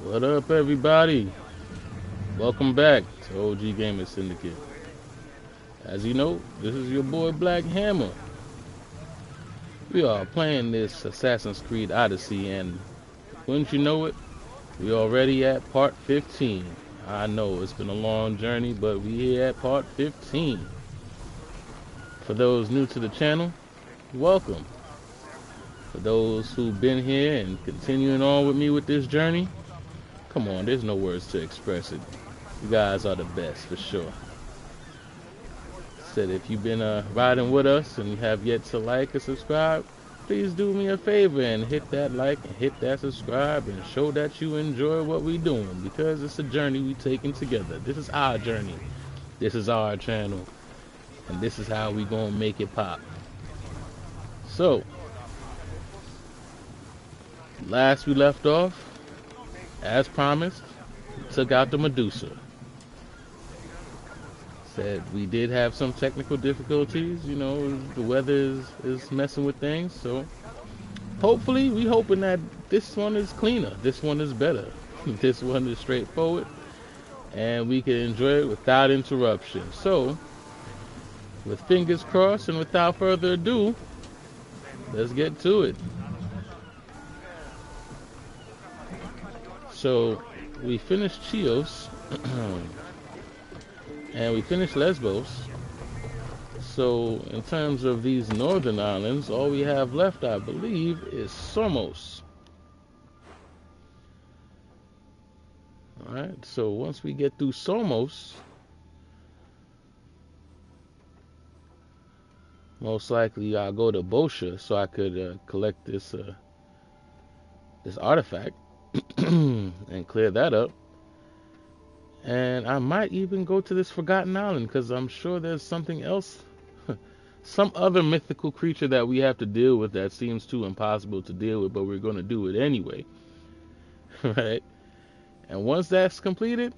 What up, everybody? Welcome back to OG Gamer Syndicate. As you know, this is your boy Black Hammer. We are playing this Assassin's Creed Odyssey, and wouldn't you know it, we already at part 15. I know it's been a long journey, but we here at part 15. For those new to the channel, welcome. For those who've been here and continuing on with me with this journey, come on, there's no words to express it. You guys are the best, for sure. Said if you've been riding with us and you have yet to like or subscribe, please do me a favor and hit that like and hit that subscribe and show that you enjoy what we're doing, because it's a journey we taking together. This is our journey. This is our channel. And this is how we gonna make it pop. So, last we left off, as promised, we took out the Medusa. Said we did have some technical difficulties, you know, the weather is messing with things, so hopefully we hoping that this one is cleaner, this one is better, this one is straightforward, and we can enjoy it without interruption. So, with fingers crossed and without further ado, let's get to it. So, we finished Chios, and we finished Lesbos. So, in terms of these northern islands, all we have left, I believe, is Somos. Alright, so once we get through Somos, most likely I'll go to Bosha so I could collect this artifact and clear that up. And I might even go to this Forgotten Island, because I'm sure there's something else, some other mythical creature that we have to deal with that seems too impossible to deal with, but we're going to do it anyway. Right? And once that's completed,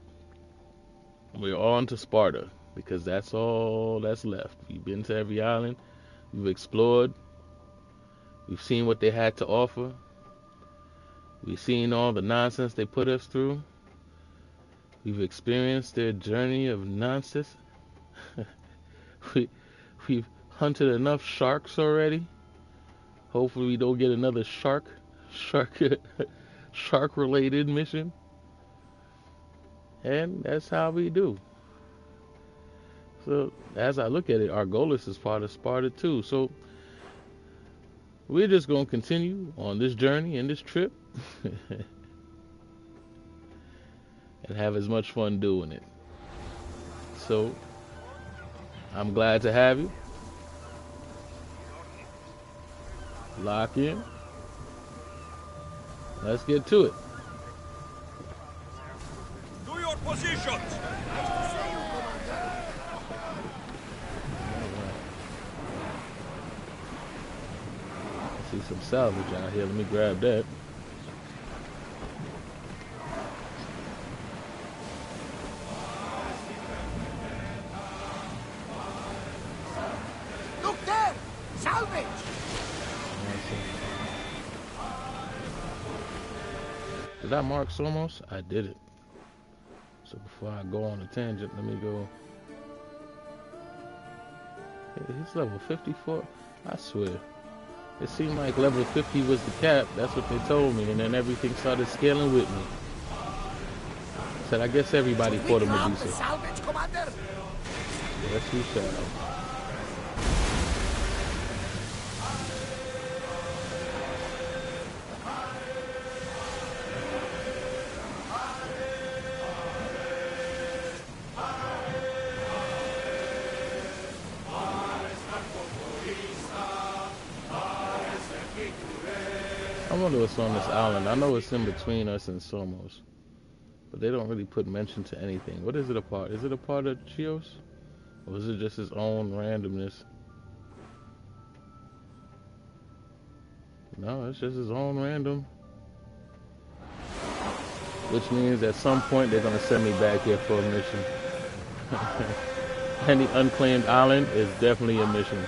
we're on to Sparta, because that's all that's left. We've been to every island, we've explored, we've seen what they had to offer, we've seen all the nonsense they put us through. We've experienced their journey of nonsense. We've hunted enough sharks already. Hopefully we don't get another shark-related mission. And that's how we do. So as I look at it, Argolis is part of Sparta too. So we're just going to continue on this journey and this trip. And have as much fun doing it. So, I'm glad to have you. Lock in. Let's get to it. To your positions. I see some salvage out here. Let me grab that. Did I mark Somos? I did it. So before I go on a tangent, let me go. Hey, he's level 54. I swear. It seemed like level 50 was the cap. That's what they told me. And then everything started scaling with me. Said, I guess everybody fought a Medusa. Yes, we shall. I wonder what's on this island. I know it's in between us and Somos, but they don't really put mention to anything. What is it a part? Is it a part of Chios? Or is it just its own randomness? No, it's just its own random. Which means at some point they're going to send me back here for a mission. Any unclaimed island is definitely a mission.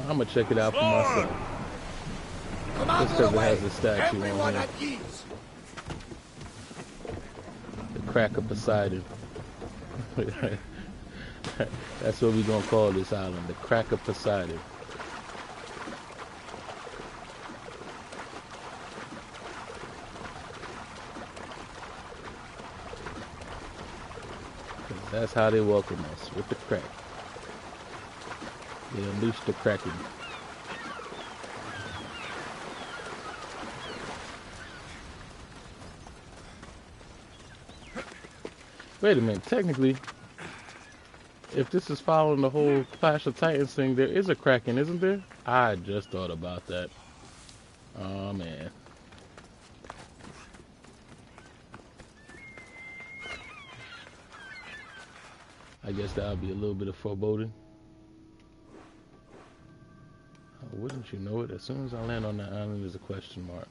I'm gonna check it out for myself. Just because it has a statue on here. The Crack of Poseidon. That's what we're gonna call this island, the Crack of Poseidon. That's how they welcome us, with the crack. They unleash the Kraken. Wait a minute, technically, if this is following the whole Clash of Titans thing, there is a Kraken, isn't there? I just thought about that. Oh man. I guess that would be a little bit of foreboding. Oh, wouldn't you know it? As soon as I land on that island, there's a question mark.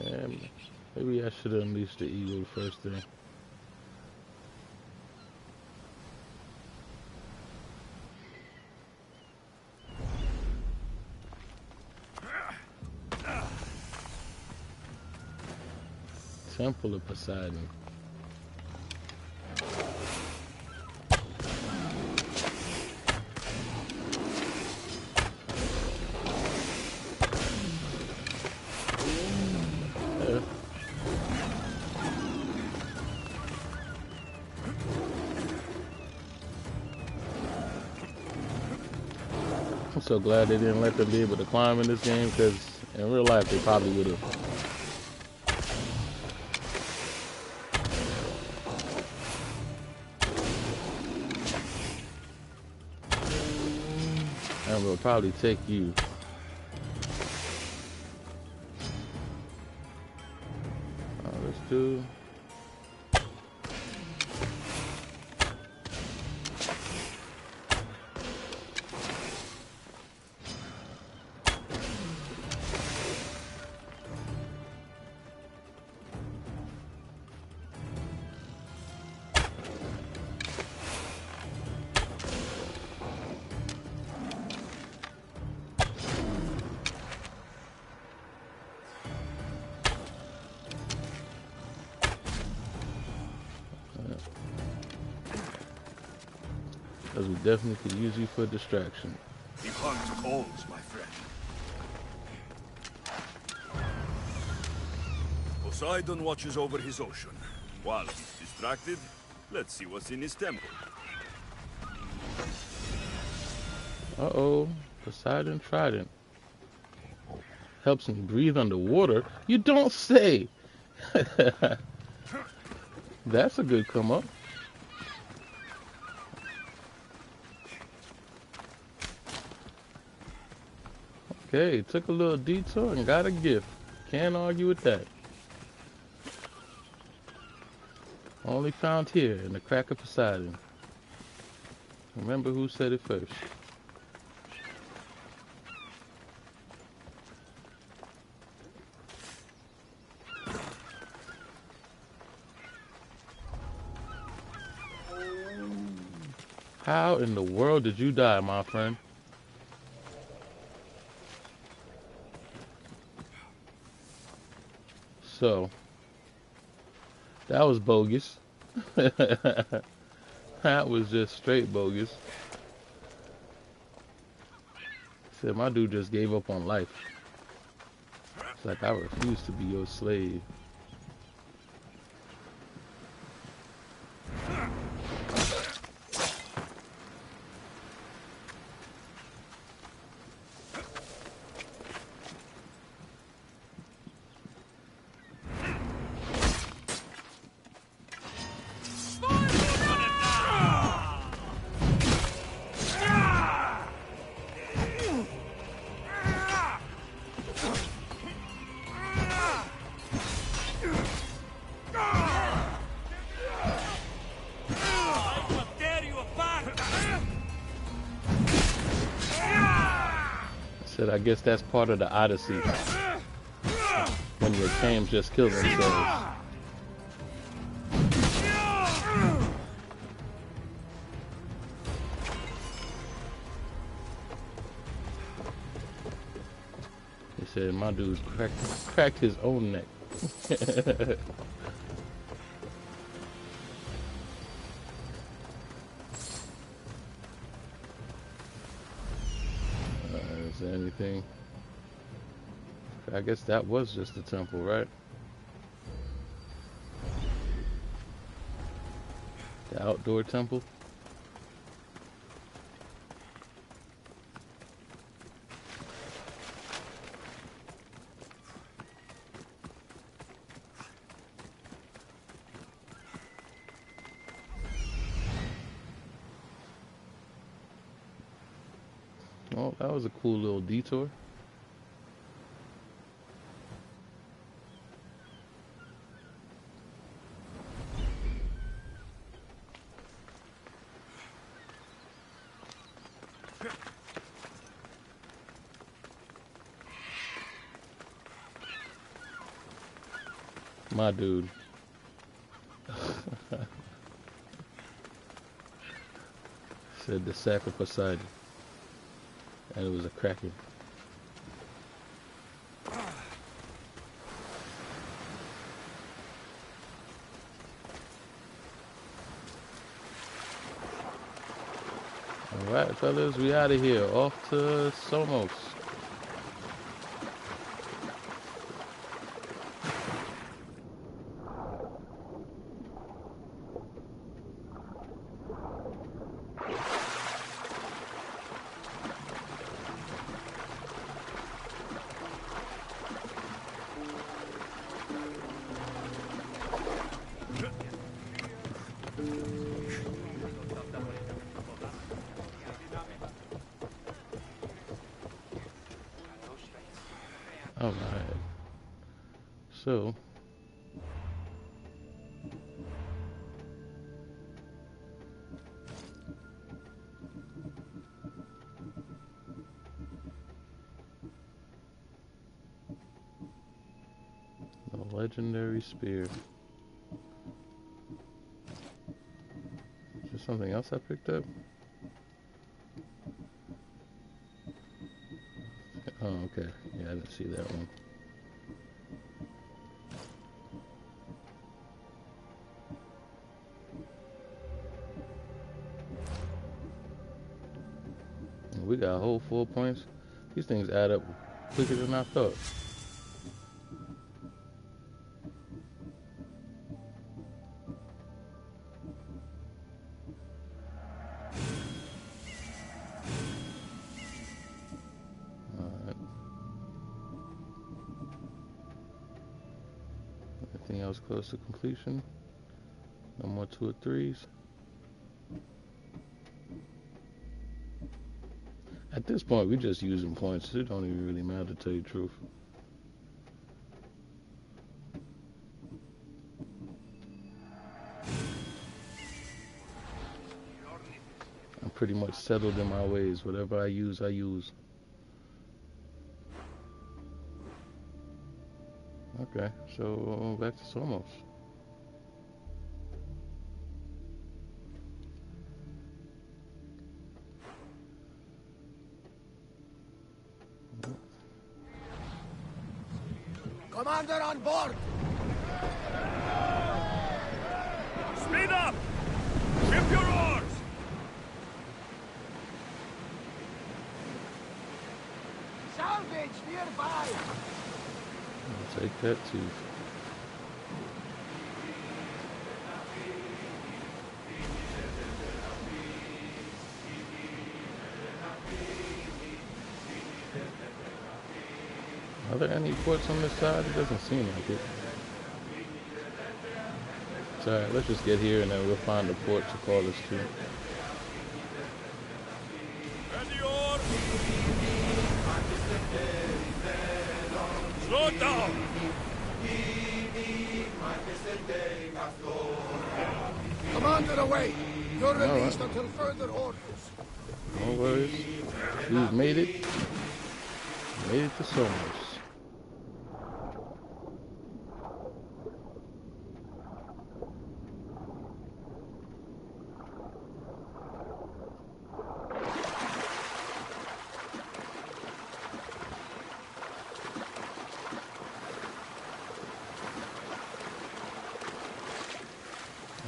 And maybe I should have unleashed the eagle the first thing. Temple of Poseidon. I'm so glad they didn't let them be able to climb in this game, because in real life they probably would have. And we'll probably take you. Let's do. Because we definitely could use you for a distraction. He hunts calls, my friend. Poseidon watches over his ocean. While he's distracted, let's see what's in his temple. Uh-oh. Poseidon Trident. Helps me breathe underwater? You don't say! That's a good come up. Okay, took a little detour and got a gift. Can't argue with that. Only found here in the Crack of Poseidon. Remember who said it first. How in the world did you die, my friend? So, that was bogus. That was just straight bogus. Said my dude just gave up on life. It's like, I refuse to be your slave. I guess that's part of the Odyssey. When your tames just kill themselves. said my dude cracked his own neck. Is there anything? I guess that was just the temple, right? The outdoor temple. Oh, that was a cool little detour. My dude. Said the sack of Poseidon. And it was a kraken. Alright, fellas, we out of here. Off to Somos. Alright. So the legendary spear. Is there something else I picked up? Oh, okay. Yeah, I didn't see that one. We got a whole 4 points. These things add up quicker than I thought. Alright. Anything else close to completion? No more 2 or 3s. At this point, we're just using points. It don't even really matter, to tell you the truth. I'm pretty much settled in my ways. Whatever I use, I use. Okay, so back to Somos. Commander on board! Speed up! Ship your oars! Salvage nearby! I'll take that too. Are there any ports on this side? It doesn't seem like it. It's alright, let's just get here and then we'll find a port to call us to. Ready oars! Slow down! Commander away! You're released Alright. until further orders. No worries. We've made it. Made it to Somos.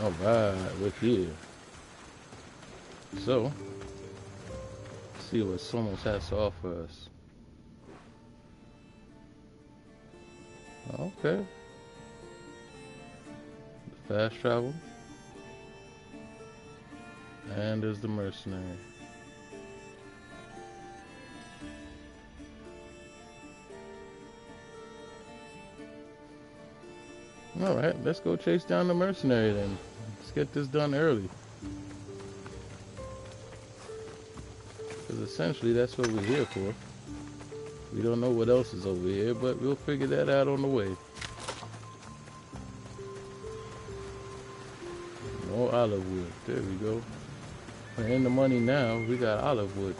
Alright, we're here. So, let's see what Somos has to offer us. Okay. Fast travel. And there's the mercenary. Alright, let's go chase down the mercenary then. Let's get this done early. Because essentially that's what we're here for. We don't know what else is over here, but we'll figure that out on the way. More olive wood. There we go. We're in the money now. We got olive wood.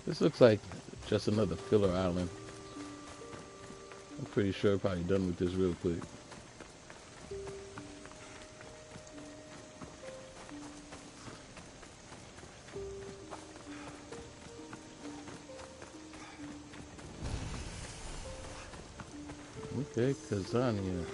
This looks like just another filler island. I'm pretty sure I'm probably done with this real quick. Okay, Kazania.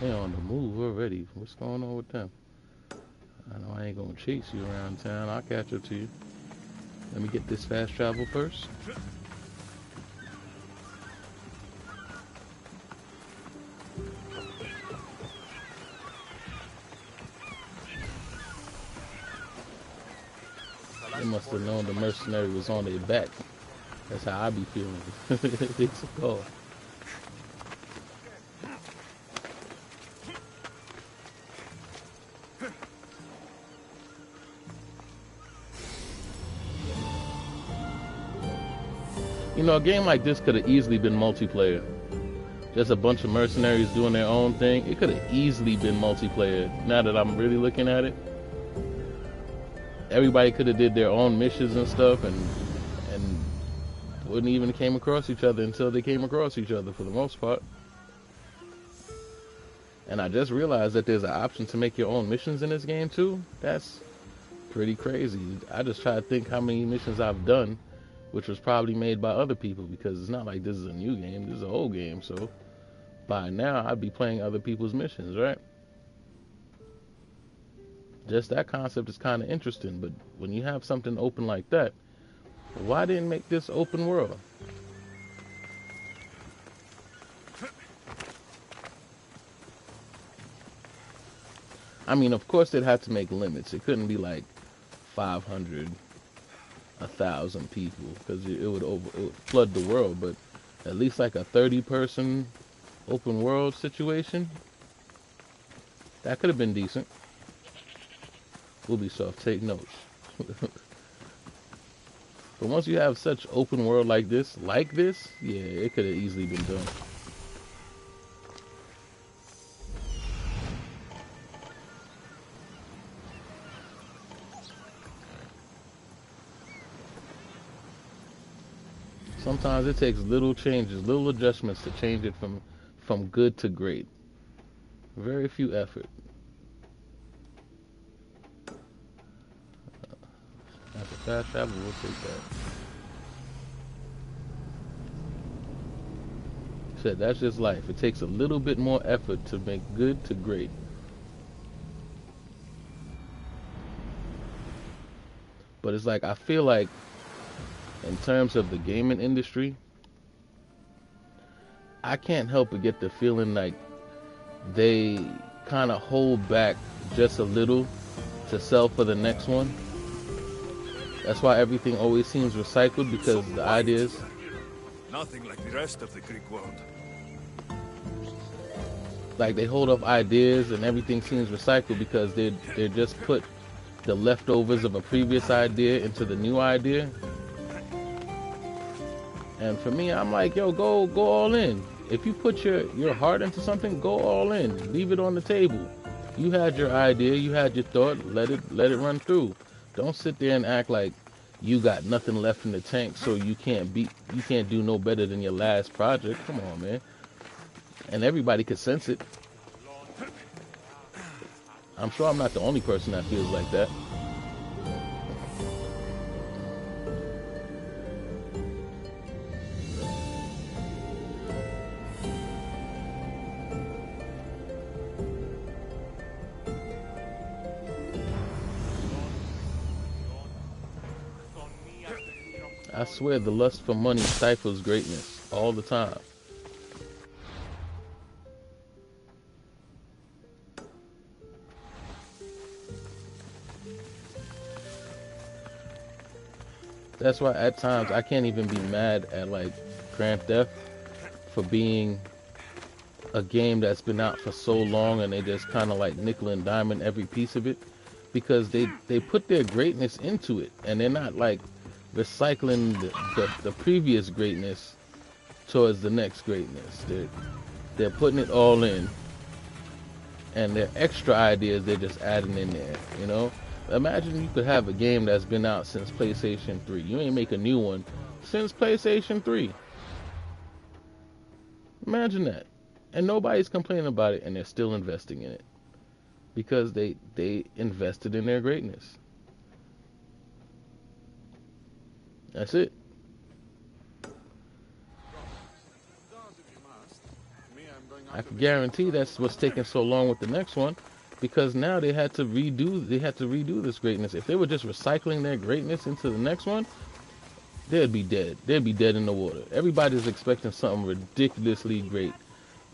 They're on the move already. What's going on with them? I know I ain't gonna chase you around town. I'll catch up to you. Let me get this fast travel first. They must have known the mercenary was on their back. That's how I be feeling. It's a call. You know, a game like this could have easily been multiplayer. Just a bunch of mercenaries doing their own thing. It could have easily been multiplayer. Now that I'm really looking at it, everybody could have did their own missions and stuff, and wouldn't even came across each other until they came across each other for the most part. And I just realized that there's an option to make your own missions in this game too. That's pretty crazy. I just try to think how many missions I've done, which was probably made by other people, because it's not like this is a new game, this is an old game, so by now I'd be playing other people's missions, right? Just that concept is kind of interesting, but when you have something open like that, why didn't make this open world? I mean, of course they'd have to make limits. It couldn't be like 500, 1,000 people, because it would flood the world, but at least like a 30-person open world situation, that could have been decent. Ubisoft, take notes. But once you have such open world like this, yeah, it could have easily been done. Sometimes it takes little changes, little adjustments to change it from good to great. Very few effort. After fast travel, we'll take that. Said that's just life. It takes a little bit more effort to make good to great. But it's like, I feel like in terms of the gaming industry, I can't help but get the feeling like they kind of hold back just a little to sell for the next one. That's why everything always seems recycled, because the ideas... Nothing like the rest of the Greek world. Like, they hold off ideas and everything seems recycled because they just put the leftovers of a previous idea into the new idea. And for me, I'm like, yo, go all in. If you put your heart into something, go all in. Leave it on the table. You had your idea, you had your thought, let it run through. Don't sit there and act like you got nothing left in the tank, so you can't do no better than your last project. Come on, man. And everybody could sense it. I'm sure I'm not the only person that feels like that. I swear the lust for money stifles greatness all the time. That's why at times I can't even be mad at like Grand Theft for being a game that's been out for so long and they just kind of like nickel and diamond every piece of it, because they put their greatness into it and they're not like recycling the previous greatness towards the next greatness. They're putting it all in, and their extra ideas they're just adding in there, you know? Imagine you could have a game that's been out since PlayStation 3. You ain't make a new one since PlayStation 3. Imagine that. And nobody's complaining about it, and they're still investing in it. Because they invested in their greatness. That's it. I can guarantee that's what's taking so long with the next one, because now they had to redo this greatness. If they were just recycling their greatness into the next one, they'd be dead. They'd be dead in the water. Everybody's expecting something ridiculously great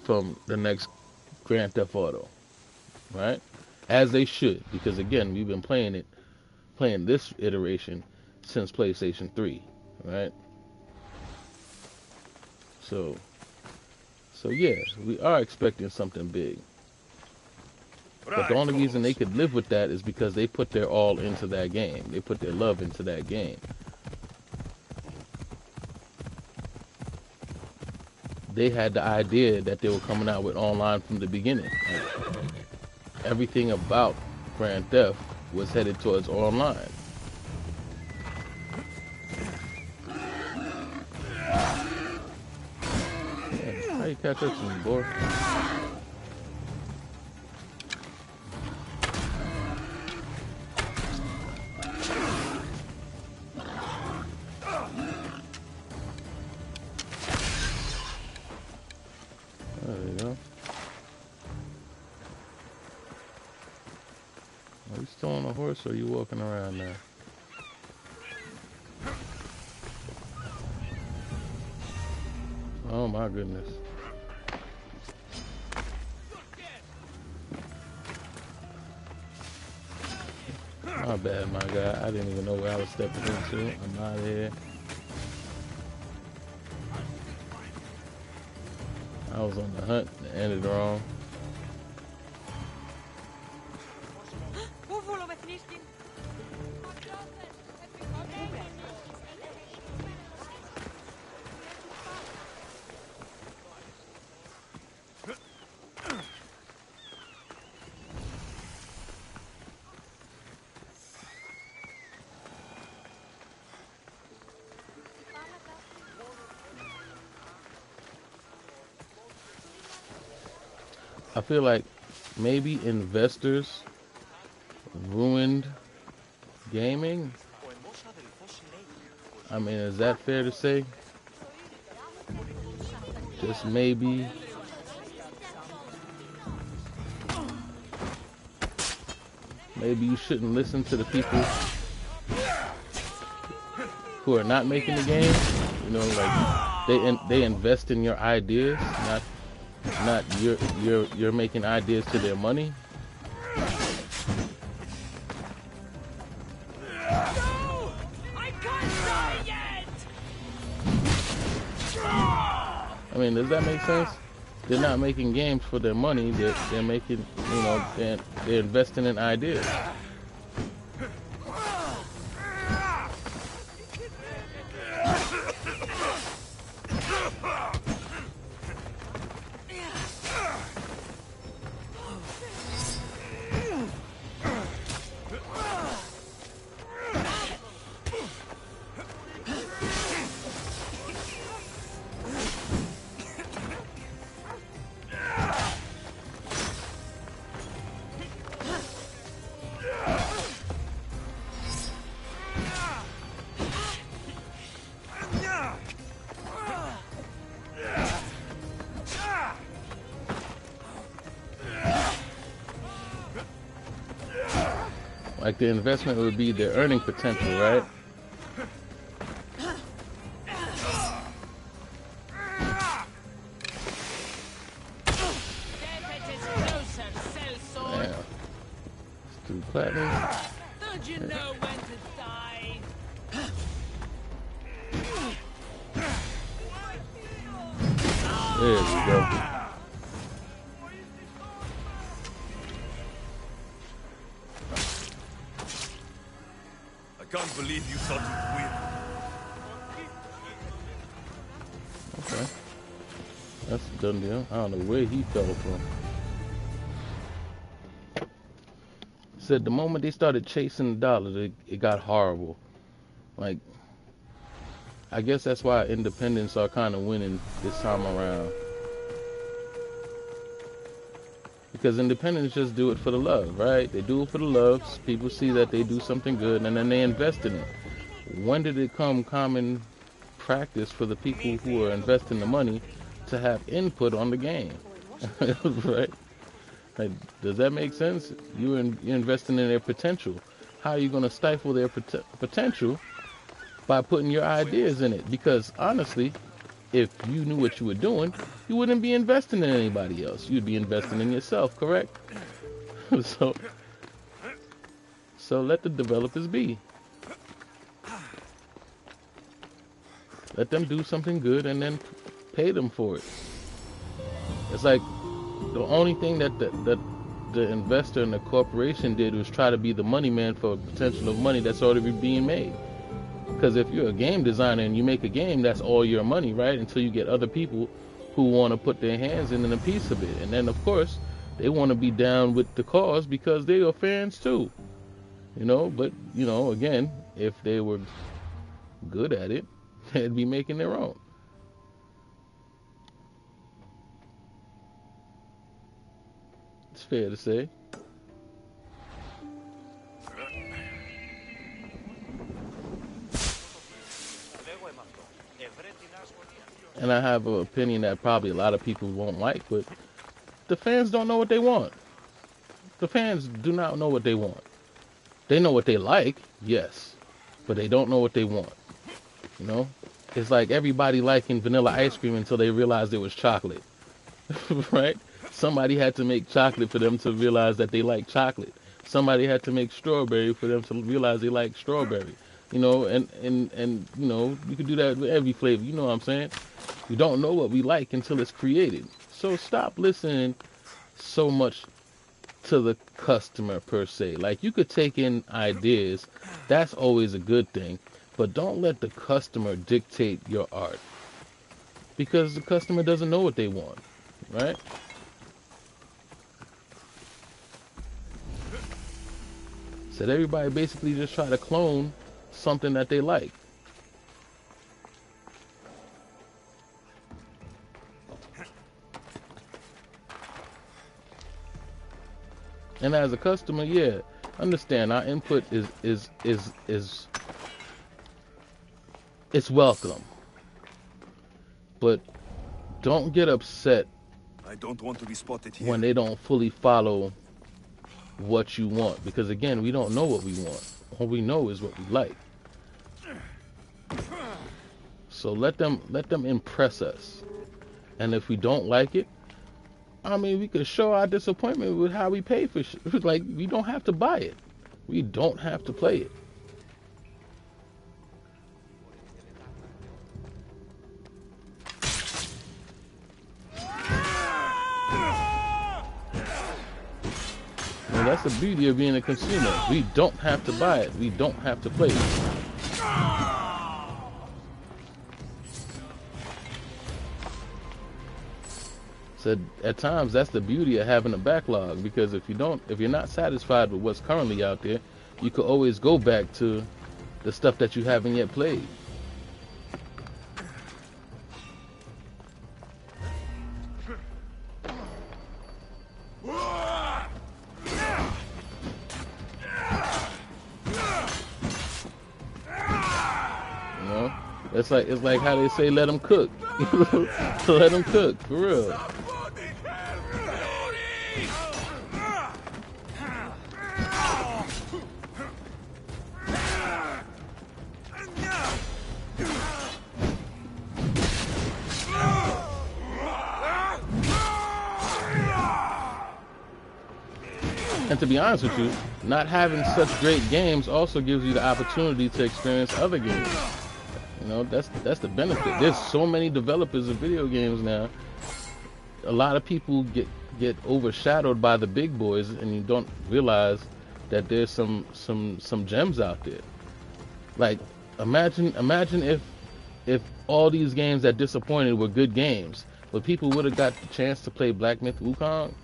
from the next Grand Theft Auto, right? As they should, because again, we've been playing this iteration since PlayStation 3, right? So yeah, we are expecting something big. But the only reason they could live with that is because they put their all into that game. They put their love into that game. They had the idea that they were coming out with online from the beginning. Like, everything about Grand Theft was headed towards online. Yeah, how you catch up to me, boy? There you go. Are you still on a horse or are you walking around now? Oh my goodness. My bad, my guy. I didn't even know where I was stepping into. I'm out of here. I was on the hunt and ended wrong. I feel like maybe investors ruined gaming. I mean, is that fair to say? Just maybe. Maybe you shouldn't listen to the people who are not making the game. You know, like they invest in your ideas, not you're making ideas to their money. I mean, does that make sense? They're not making games for their money. They're making, you know, they're investing in ideas. Like the investment would be their earning potential, right? Damn. It's 2 platinum. Don't you know when to die? There we go. I can't believe you thought you'd win. Okay. That's a done deal. I don't know where he fell from. Said the moment they started chasing the dollar, it got horrible. Like, I guess that's why independents are kind of winning this time around. Because independents just do it for the love, right? They do it for the love. People see that they do something good, and then they invest in it. When did it come common practice for the people who are investing the money to have input on the game? Right? Like, does that make sense? You're investing in their potential. How are you going to stifle their potential? By putting your ideas in it. Because honestly, if you knew what you were doing, you wouldn't be investing in anybody else. You'd be investing in yourself, correct? So let the developers be. Let them do something good and then pay them for it. It's like the only thing that the investor and the corporation did was try to be the money man for a potential of money that's already being made. Because if you're a game designer and you make a game, that's all your money, right? Until you get other people who want to put their hands in a piece of it. And then, of course, they want to be down with the cause because they are fans too. You know, but, you know, again, if they were good at it, they'd be making their own. It's fair to say. And I have an opinion that probably a lot of people won't like, but the fans don't know what they want. The fans do not know what they want. They know what they like, yes, but they don't know what they want. You know? It's like everybody liking vanilla ice cream until they realized it was chocolate. Right? Somebody had to make chocolate for them to realize that they like chocolate. Somebody had to make strawberry for them to realize they like strawberry. You know, and you know, you could do that with every flavor. You know what I'm saying? We don't know what we like until it's created. So stop listening so much to the customer per se. Like, you could take in ideas. That's always a good thing. But don't let the customer dictate your art. Because the customer doesn't know what they want. Right? So everybody basically just try to clone something that they like. And as a customer, yeah, understand our input is it's welcome. But don't get upset I don't want to be spotted here. when they don't fully follow what you want, because again, we don't know what we want. All we know is what we like. So let them impress us. And if we don't like it, I mean, we could show our disappointment with how we pay for shit. Like, we don't have to buy it. We don't have to play it. And that's the beauty of being a consumer. We don't have to buy it. We don't have to play it. So at times, that's the beauty of having a backlog, because if you're not satisfied with what's currently out there, you could always go back to the stuff that you haven't yet played. You know, it's like how they say, let them cook. So let them cook, for real. And to be honest with you, not having such great games also gives you the opportunity to experience other games. You know, that's the benefit. There's so many developers of video games now. A lot of people get overshadowed by the big boys, and you don't realize that there's some gems out there. Like, imagine if all these games that disappointed were good games, but people would have got the chance to play Black Myth Wukong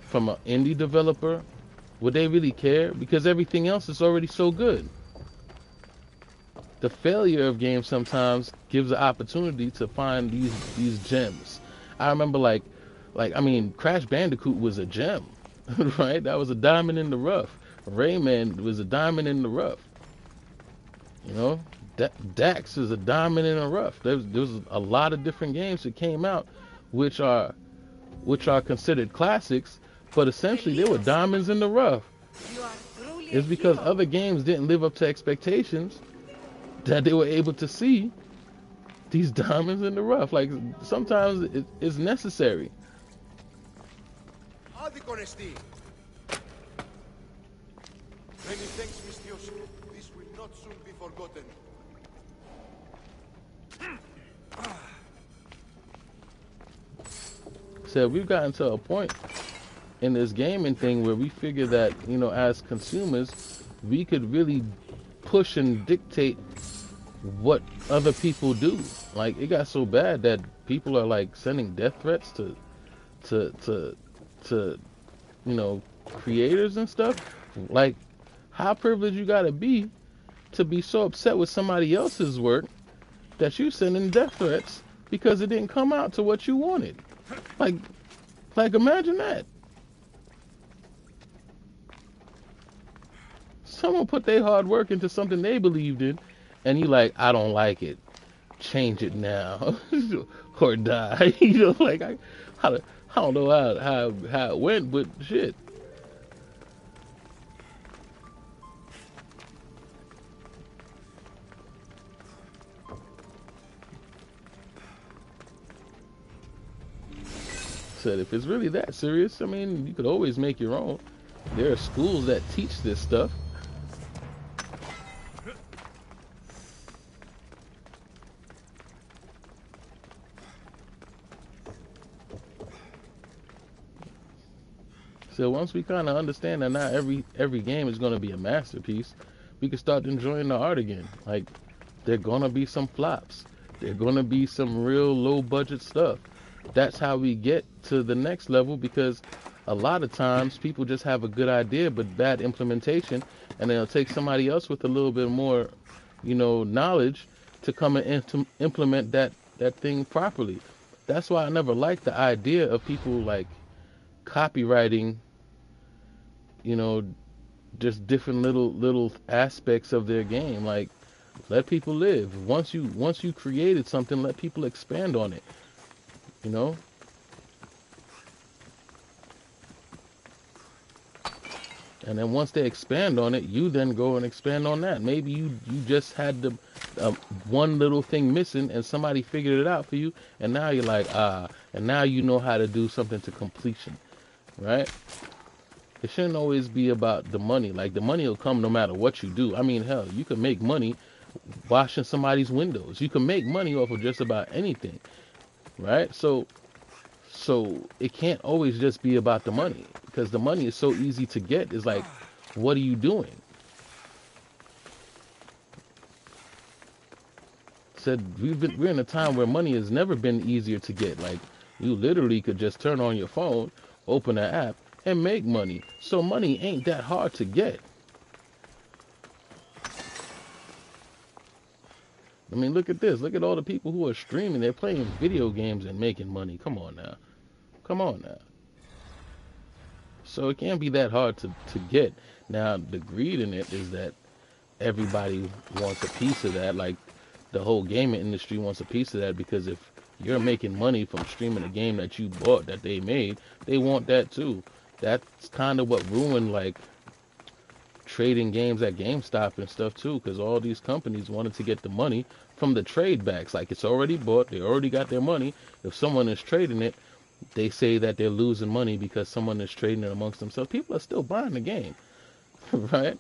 from an indie developer. Would they really care? Because everything else is already so good. The failure of games sometimes gives an opportunity to find these gems. I remember like I mean, Crash Bandicoot was a gem, right? That was a diamond in the rough. Rayman was a diamond in the rough. You know, Dax is a diamond in the rough. There was a lot of different games that came out, which are considered classics, but essentially they were diamonds in the rough. It's because other games didn't live up to expectations that they were able to see these diamonds in the rough. Like, sometimes it's necessary. Many thanks, Mr. Yoshi. This will not soon be forgotten. So we've gotten to a point in this gaming thing where we figure that, you know, as consumers, we could really push and dictate what other people do. Like, it got so bad that people are like sending death threats to you know, creators and stuff. Like, how privileged you gotta be to be so upset with somebody else's work that you sending death threats because it didn't come out to what you wanted. Like imagine that. Someone put their hard work into something they believed in, and you like, I don't like it. Change it now, or die. You know, like I don't know how it went, but shit. Said if it's really that serious, I mean, you could always make your own. There are schools that teach this stuff. So once we kind of understand that not every game is going to be a masterpiece, we can start enjoying the art again. Like, there are going to be some flops. There are going to be some real low budget stuff. That's how we get to the next level, because a lot of times people just have a good idea but bad implementation, and it'll take somebody else with a little bit more, you know, knowledge to come and implement that thing properly. That's why I never liked the idea of people like copywriting, you know, just different little aspects of their game. Like, let people live. Once you created something, let people expand on it. You know? And then once they expand on it, you then go and expand on that. Maybe you just had the one little thing missing, and somebody figured it out for you, and now you're like, and now you know how to do something to completion, right? It shouldn't always be about the money. Like, the money will come no matter what you do. I mean, hell, you can make money washing somebody's windows. You can make money off of just about anything, right? So it can't always just be about the money, because the money is so easy to get. It's like, what are you doing? Said we're in a time where money has never been easier to get. Like, you literally could just turn on your phone, open an app, and make money. So money ain't that hard to get. I mean, look at this. Look at all the people who are streaming. They're playing video games and making money. Come on now. Come on now. So it can't be that hard to get. Now, the greed in it is that everybody wants a piece of that. Like, the whole gaming industry wants a piece of that, because if you're making money from streaming a game that you bought, that they made, they want that too. That's kind of what ruined, like, trading games at GameStop and stuff too, because all these companies wanted to get the money from the trade backs. Like, it's already bought, they already got their money. If someone is trading it, they say that they're losing money because someone is trading it amongst themselves. People are still buying the game, right?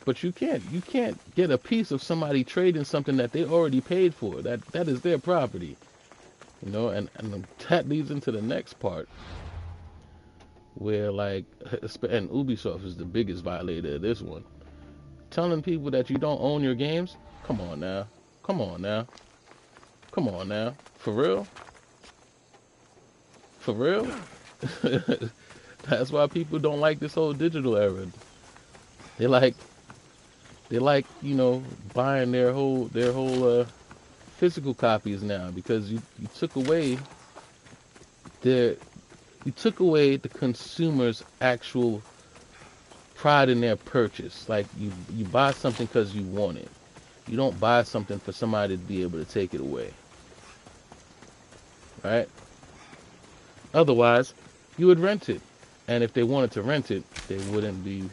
But you can't get a piece of somebody trading something that they already paid for. That is their property, and that leads into the next part where like, and Ubisoft is the biggest violator of this one. Telling people that you don't own your games? Come on now. Come on now. Come on now. For real? For real? That's why people don't like this whole digital era. They like buying their whole physical copies now, because you took away their you took away the consumer's actual pride in their purchase. Like, you buy something because you want it. You don't buy something for somebody to be able to take it away, right? Otherwise, you would rent it, and if they wanted to rent it, they wouldn't be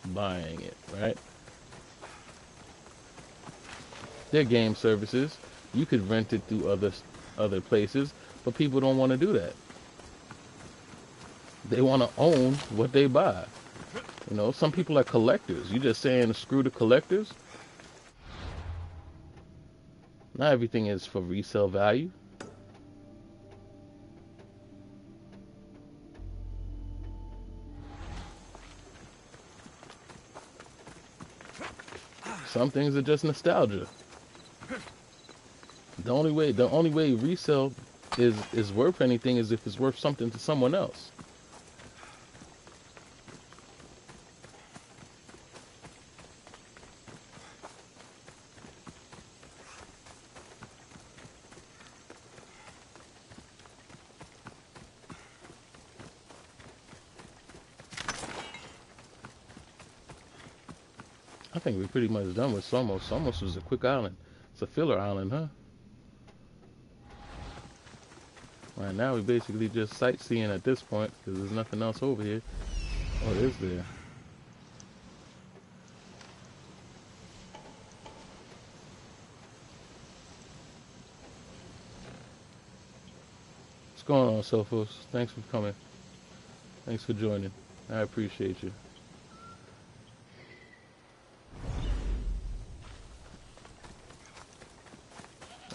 buying it, right? They're game services. You could rent it through other places, but people don't want to do that. They want to own what they buy. Some people are collectors. You just saying screw the collectors? Not everything is for resale value. Some things are just nostalgia. The only way resale is worth anything is if it's worth something to someone else. I think we're pretty much done with Somos. Somos was a quick island. It's a filler island, huh? Right now, we're basically just sightseeing at this point, because there's nothing else over here. Oh, it is there. What's going on, Sophos? Thanks for coming. Thanks for joining. I appreciate you.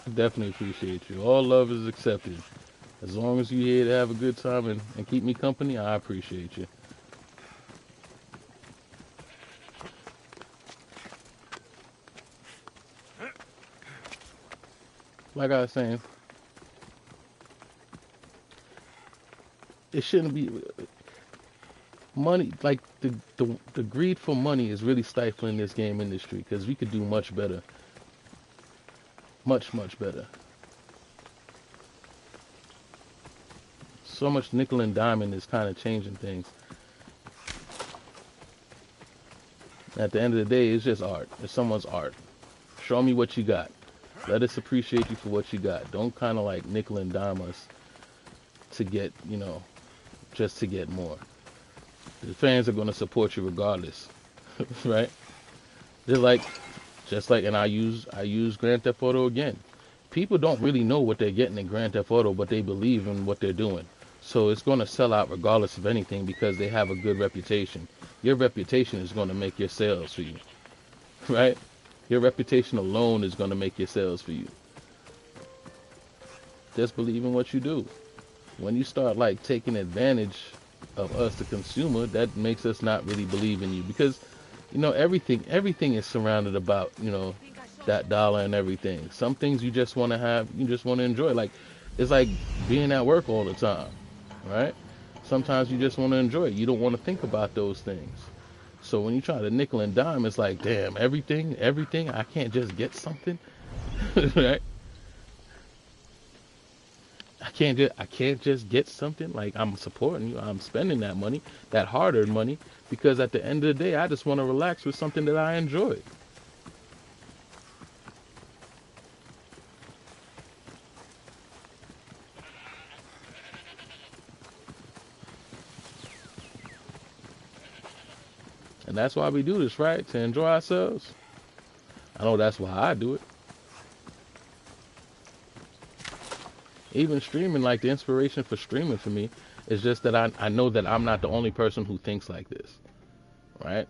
I definitely appreciate you. All love is accepted. As long as you're here to have a good time and keep me company, I appreciate you. Like I was saying, it shouldn't be money. Like, the greed for money is really stifling this game industry, because we could do much better. Much, much better. So much nickel and diamond is kind of changing things. At the end of the day, it's just art. It's someone's art. Show me what you got. Let us appreciate you for what you got. Don't kind of like nickel and dime us to get, just to get more. The fans are going to support you regardless, right? They're just like, and I use Grand Theft Auto again. People don't really know what they're getting in Grand Theft Auto, but they believe in what they're doing. So it's going to sell out regardless of anything, because they have a good reputation. Your reputation is going to make your sales for you, right? Your reputation alone is going to make your sales for you. Just believe in what you do. When you start like taking advantage of us, the consumer, that makes us not really believe in you, because everything is surrounded about that dollar and everything. Some things you just want to have, you just want to enjoy. Like, it's like being at work all the time, right? Sometimes you just want to enjoy it. You don't want to think about those things. So when you try to nickel and dime, it's like, damn, everything, I can't just get something, right? I can't just get something. Like, I'm supporting you. I'm spending that money, that hard-earned money, because at the end of the day, I just want to relax with something that I enjoy. And that's why we do this, right? To enjoy ourselves. I know that's why I do it. even streaming, like the inspiration for streaming for me is just that I know that I'm not the only person who thinks like this, right?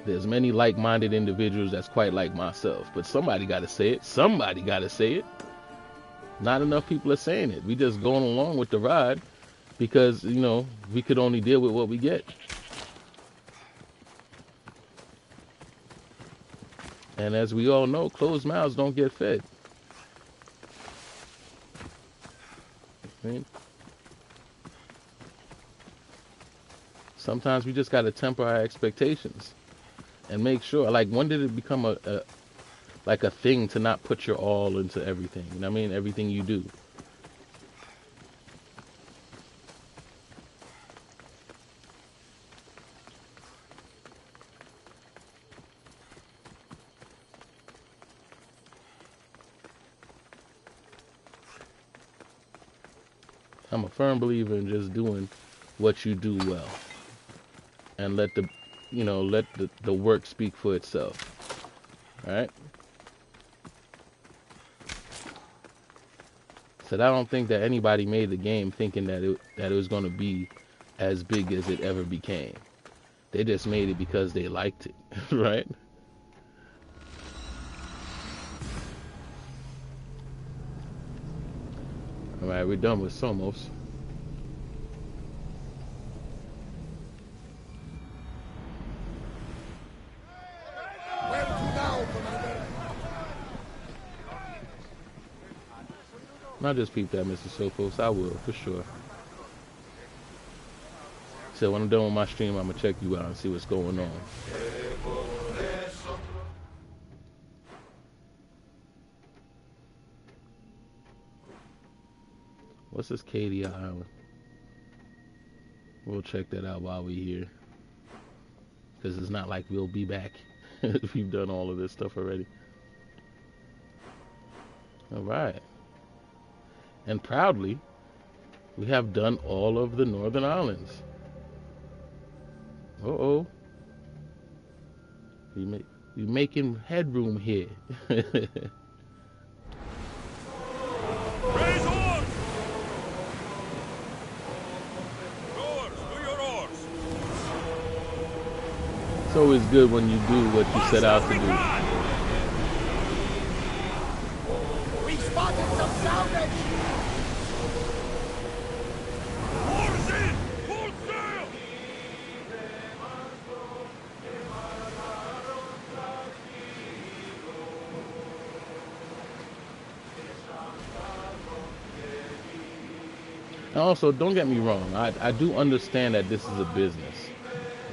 There's many like-minded individuals that's quite like myself, but somebody got to say it. Somebody got to say it. Not enough people are saying it. We just going along with the ride because, you know, we could only deal with what we get. And as we all know, closed mouths don't get fed. I mean, sometimes we just got to temper our expectations and make sure, like, when did it become a thing to not put your all into everything? You know what I mean? Everything you do. I'm a firm believer in just doing what you do well and let the work speak for itself. All right? So I don't think that anybody made the game thinking that it was going to be as big as it ever became. They just made it because they liked it, right? All right, we're done with Somos. Where to now, Commander? I'll just peep that, Mr. Sophos. I will, for sure. So when I'm done with my stream, I'm going to check you out and see what's going on. What's this Katie Island? We'll check that out while we're here. Because it's not like we'll be back. We've done all of this stuff already. Alright. And proudly, we have done all of the Northern Islands. Uh-oh. You're making headroom here. Raise oars! Rowers, do your oars! It's always good when you do what you set out to do. We spotted some salvage! Oars in! Full sail! And also, don't get me wrong, I do understand that this is a business,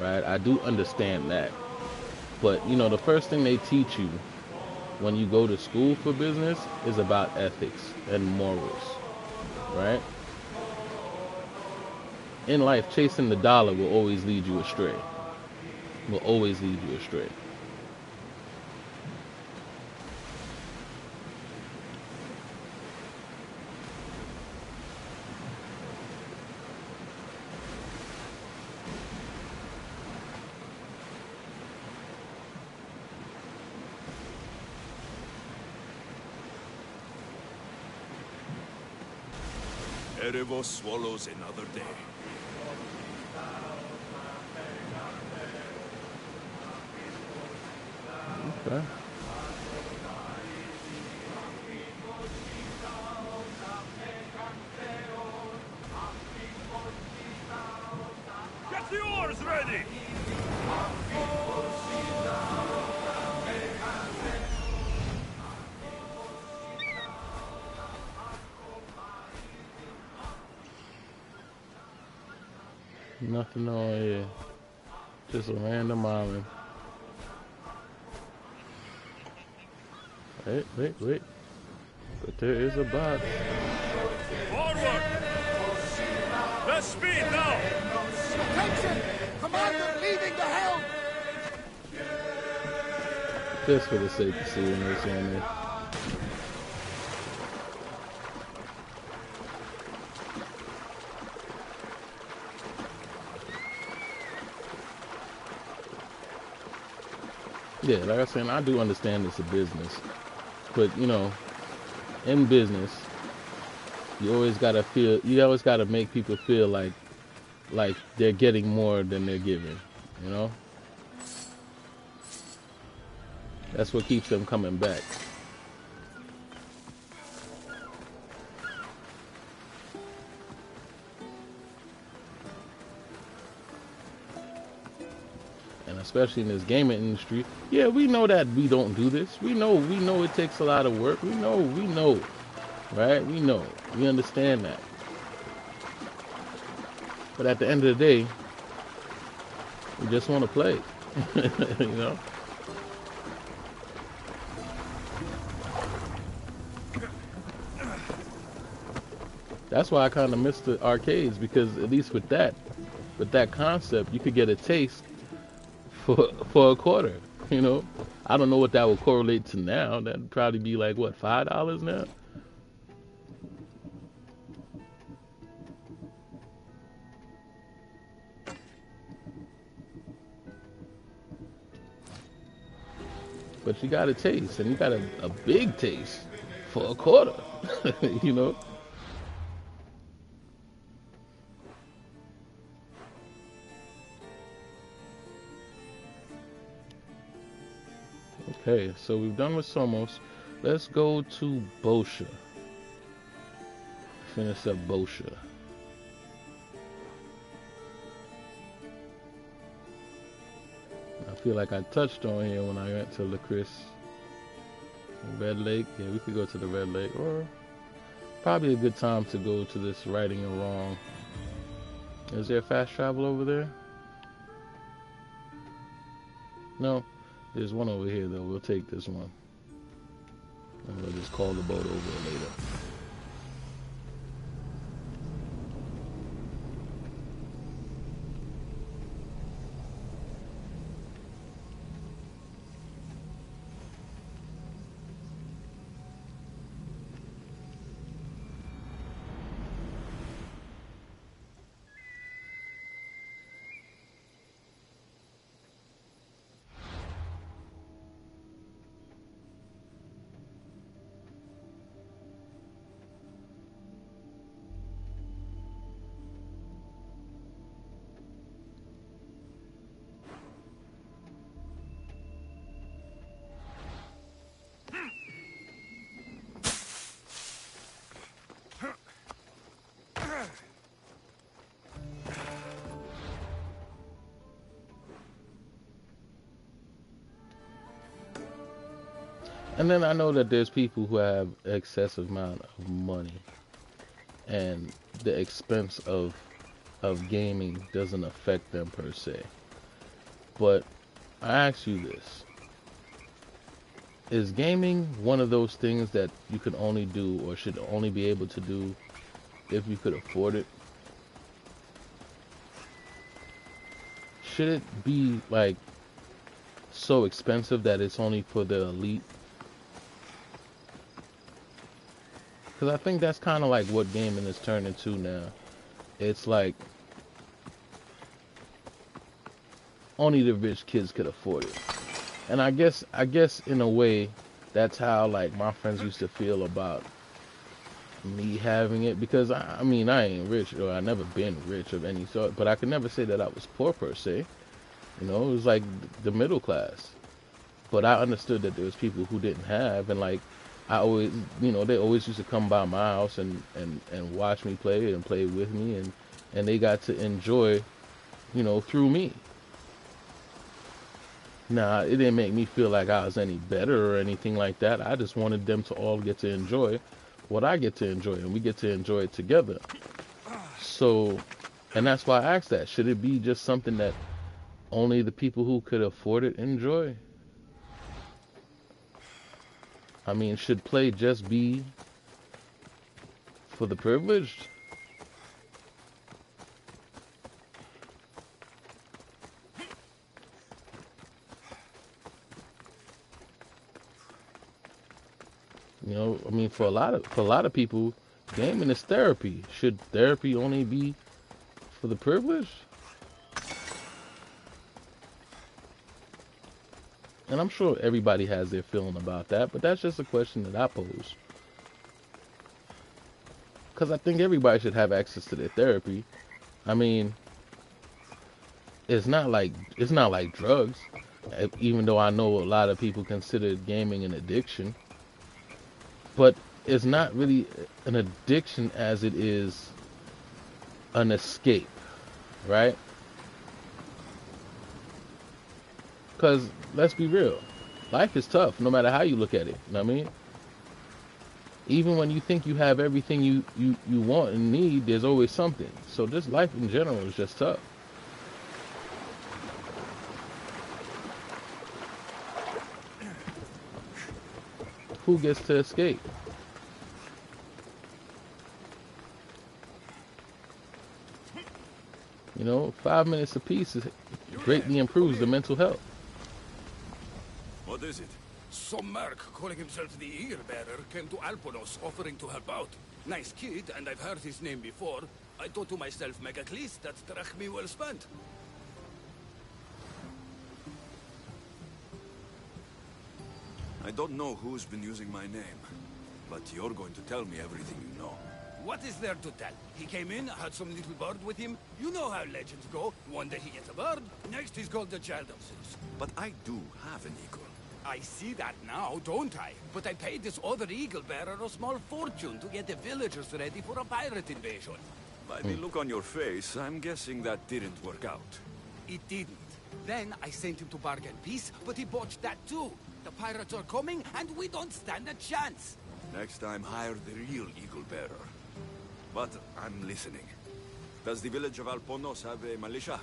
right? I do understand that. But, you know, the first thing they teach you when you go to school for business is about ethics and morals, right? In life, chasing the dollar will always lead you astray. Will always lead you astray. Erebos swallows another day. Okay. Get the oars ready! Nothing on here. Just a random island. Wait. But there is a box. Forward! Less speed now! Attention! Commander leading the helm! Just for the sake of seeing this on there. Yeah, like I was saying, I do understand it's a business. But, you know, in business, you always gotta make people feel like they're getting more than they're giving. You know, that's what keeps them coming back. And especially in this gaming industry, yeah, we know that we don't do this. We know it takes a lot of work. We know, right? We understand that. But at the end of the day, we just want to play, you know? That's why I kind of miss the arcades, because at least with that concept, you could get a taste for a quarter, you know? I don't know what that would correlate to now. That'd probably be like, what, $5 now? But you got a taste, and you got a big taste for a quarter, you know? Okay, so we've done with Somos. Let's go to Bosha. Finish up Bosha. I feel like I touched on here when I went to Lacris. Red Lake. Yeah, we could go to the Red Lake, or probably a good time to go to this Righting and Wrong. Is there fast travel over there? No. There's one over here, though. We'll take this one. And we'll just call the boat over later. And then I know that there's people who have excessive amount of money, and the expense of gaming doesn't affect them per se. But I ask you this: is gaming one of those things that you can only do, or should only be able to do, if you could afford it? Should it be like so expensive that it's only for the elite? Because I think that's kind of like what gaming is turned into now. It's like only the rich kids could afford it. And I guess in a way, that's how like my friends used to feel about me having it. Because I mean, I ain't rich, or I never been rich of any sort, but I could never say that I was poor per se. You know, it was like the middle class. But I understood that there was people who didn't have, and like I always, you know, they always used to come by my house and watch me play and play with me, and they got to enjoy, you know, through me. Nah, it didn't make me feel like I was any better or anything like that. I just wanted them to all get to enjoy what I get to enjoy, and we get to enjoy it together. So, and that's why I asked that. Should it be just something that only the people who could afford it enjoy? I mean, should play just be for the privileged? You know, I mean, for a lot of people, gaming is therapy. Should therapy only be for the privileged? And I'm sure everybody has their feeling about that, but that's just a question that I pose. because I think everybody should have access to their therapy. I mean, it's not like drugs. Even though I know a lot of people consider gaming an addiction, but it's not really an addiction as it is an escape, right? Because let's be real, life is tough no matter how you look at it. You know what I mean? Even when you think you have everything you want and need, there's always something. So just life in general is just tough. Who gets to escape? You know, 5 minutes apiece greatly improves the mental health. What is it? Some merc calling himself the Eagle Bearer came to Alponos offering to help out. Nice kid, and I've heard his name before. I thought to myself, Megacles, that's drachmi well spent. I don't know who's been using my name, but you're going to tell me everything you know. What is there to tell? He came in, had some little bird with him. You know how legends go. One day he gets a bird, next he's called the child of Zeus. But I do have an eagle. I see that now, don't I? But I paid this other Eagle Bearer a small fortune to get the villagers ready for a pirate invasion. By the look on your face, I'm guessing that didn't work out. It didn't. Then I sent him to bargain peace, but he botched that too. The pirates are coming, and we don't stand a chance. Next time, hire the real eagle bearer. But I'm listening. Does the village of Alponos have a militia?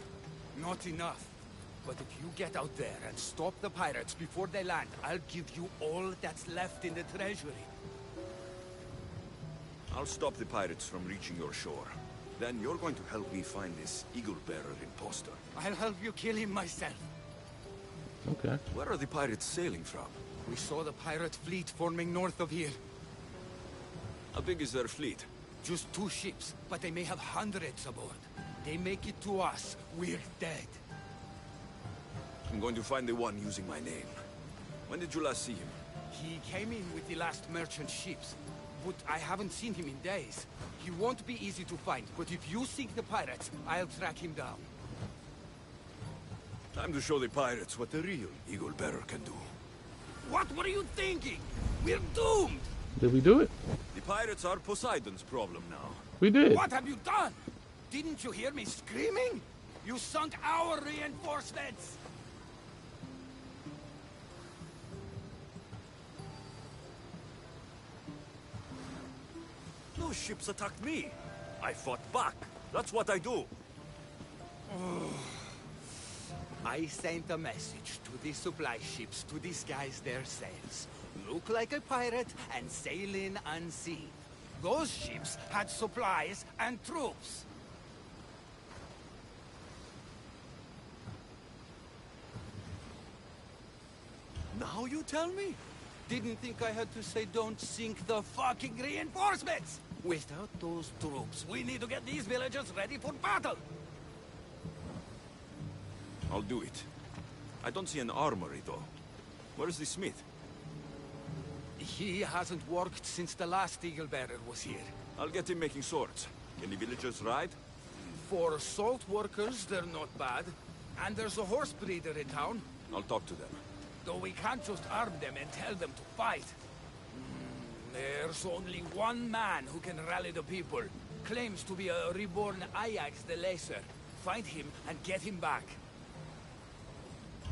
Not enough. But if you get out there and stop the pirates before they land, I'll give you all that's left in the treasury. I'll stop the pirates from reaching your shore. Then you're going to help me find this eagle bearer imposter. I'll help you kill him myself. Okay. Where are the pirates sailing from? We saw the pirate fleet forming north of here. How big is their fleet? Just 2 ships, but they may have hundreds aboard. They make it to us, we're dead. I'm going to find the one using my name. When did you last see him? He came in with the last merchant ships, but I haven't seen him in days. He won't be easy to find, but if you sink the pirates, I'll track him down. Time to show the pirates what the real eagle bearer can do. What were you thinking? We're doomed! Did we do it? The pirates are Poseidon's problem now. We did. What have you done? Didn't you hear me screaming? You sunk our reinforcements! Those ships attacked me. I fought back. That's what I do. I sent a message to the supply ships to disguise their sails. Look like a pirate and sail in unseen. Those ships had supplies and troops. Now you tell me? Didn't think I had to say don't sink the fucking reinforcements! Without those troops, we need to get these villagers ready for battle! I'll do it. I don't see an armory, though. Where's the smith? He hasn't worked since the last Eagle Bearer was here. I'll get him making swords. Can the villagers ride? For salt workers, they're not bad. And there's a horse breeder in town. I'll talk to them. Though we can't just arm them and tell them to fight. There's only one man who can rally the people. Claims to be a reborn Ajax the Lesser. Find him and get him back.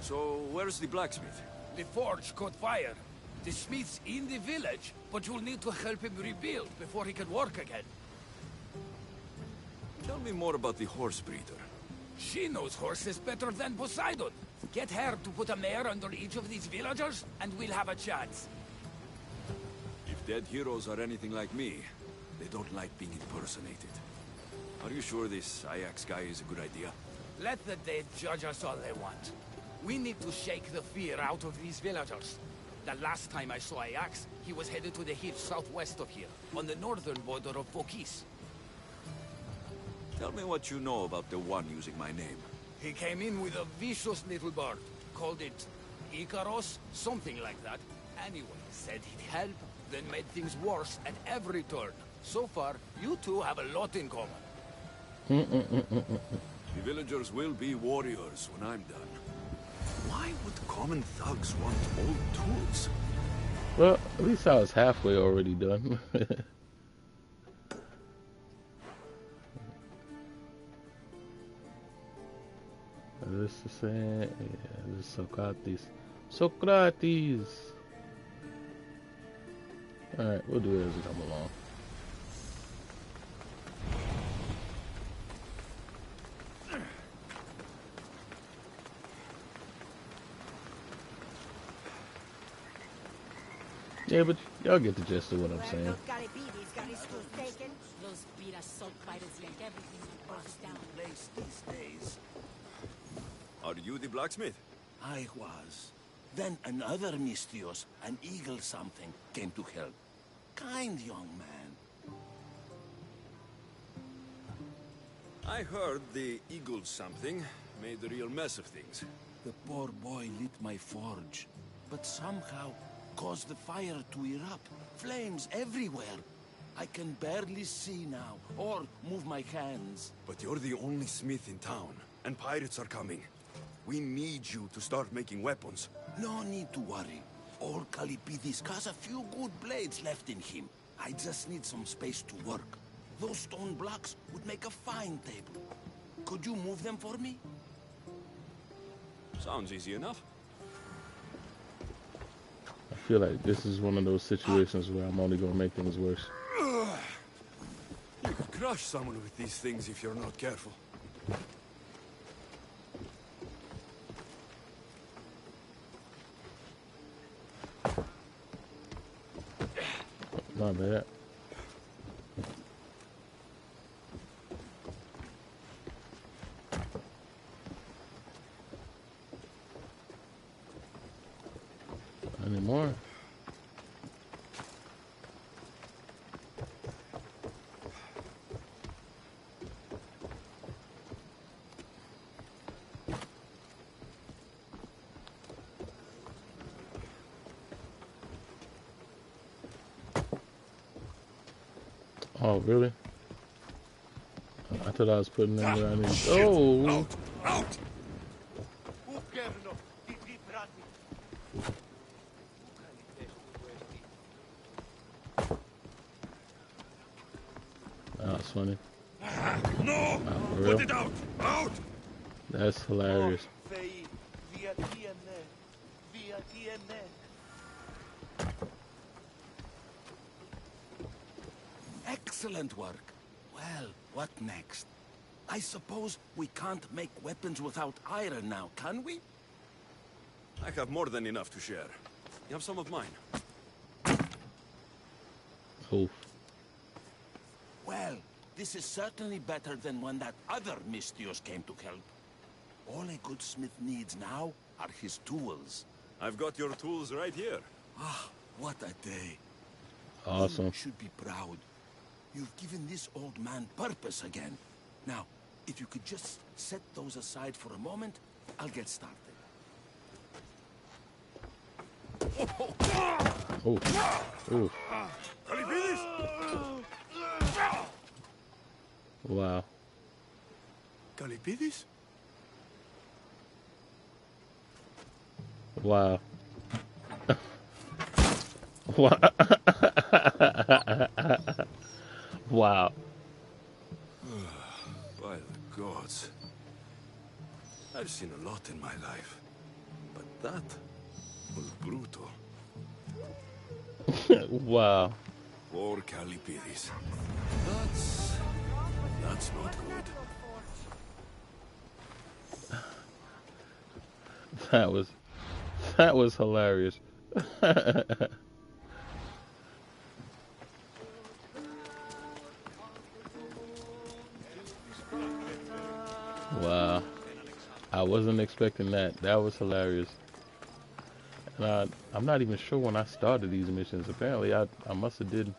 So, where's the blacksmith? The forge caught fire. The smith's in the village, but you'll need to help him rebuild before he can work again. Tell me more about the horse breeder. She knows horses better than Poseidon. Get her to put a mare under each of these villagers, and we'll have a chance. If dead heroes are anything like me, they don't like being impersonated. Are you sure this Ajax guy is a good idea? Let the dead judge us all they want. We need to shake the fear out of these villagers. The last time I saw Ajax, he was headed to the hills southwest of here, on the northern border of Phokis. Tell me what you know about the one using my name. He came in with a vicious little bird. Called it Icaros, something like that. Anyway, said he'd help, then made things worse at every turn. So far, you two have a lot in common. The villagers will be warriors when I'm done. Why would common thugs want old tools? Well, at least I was halfway already done. This is the same. Yeah, this is Socrates. Socrates! Alright, we'll do it as we come along. Yeah, but y'all get the gist of what I'm saying. Those beat-us salt pirates yank everything that burns down. Place these days. Are you the blacksmith? I was. Then another Mistios, an eagle something, came to help. Kind young man. I heard the eagle something made a real mess of things. The poor boy lit my forge, but somehow caused the fire to erupt. Flames everywhere. I can barely see now, or move my hands. But you're the only smith in town, and pirates are coming. We need you to start making weapons. No need to worry. Old Kalipidis has a few good blades left in him. I just need some space to work. Those stone blocks would make a fine table. Could you move them for me? Sounds easy enough. I feel like this is one of those situations where I'm only gonna make things worse. You could crush someone with these things if you're not careful. My bad. Any more? Oh, really? I thought I was putting them where I need. Oh! Out! That's funny. No! For real? Put it out! Out! That's hilarious. Excellent work. Well, what next? I suppose we can't make weapons without iron now, can we? I have more than enough to share. You have some of mine. Oof. Well, this is certainly better than when that other Mistios came to help. All a good smith needs now are his tools. I've got your tools right here. Ah, what a day. Awesome. You should be proud. You've given this old man purpose again. Now, if you could just set those aside for a moment, I'll get started. Ooh. Ooh. Wow. Kalipidis? Wow. Wow. Wow. By the gods. I've seen a lot in my life. But that was brutal. Wow. Poor Kalipidis. That's not good. That was hilarious. Wow. I wasn't expecting that. That was hilarious. And I'm not even sure when I started these missions. Apparently, I must have did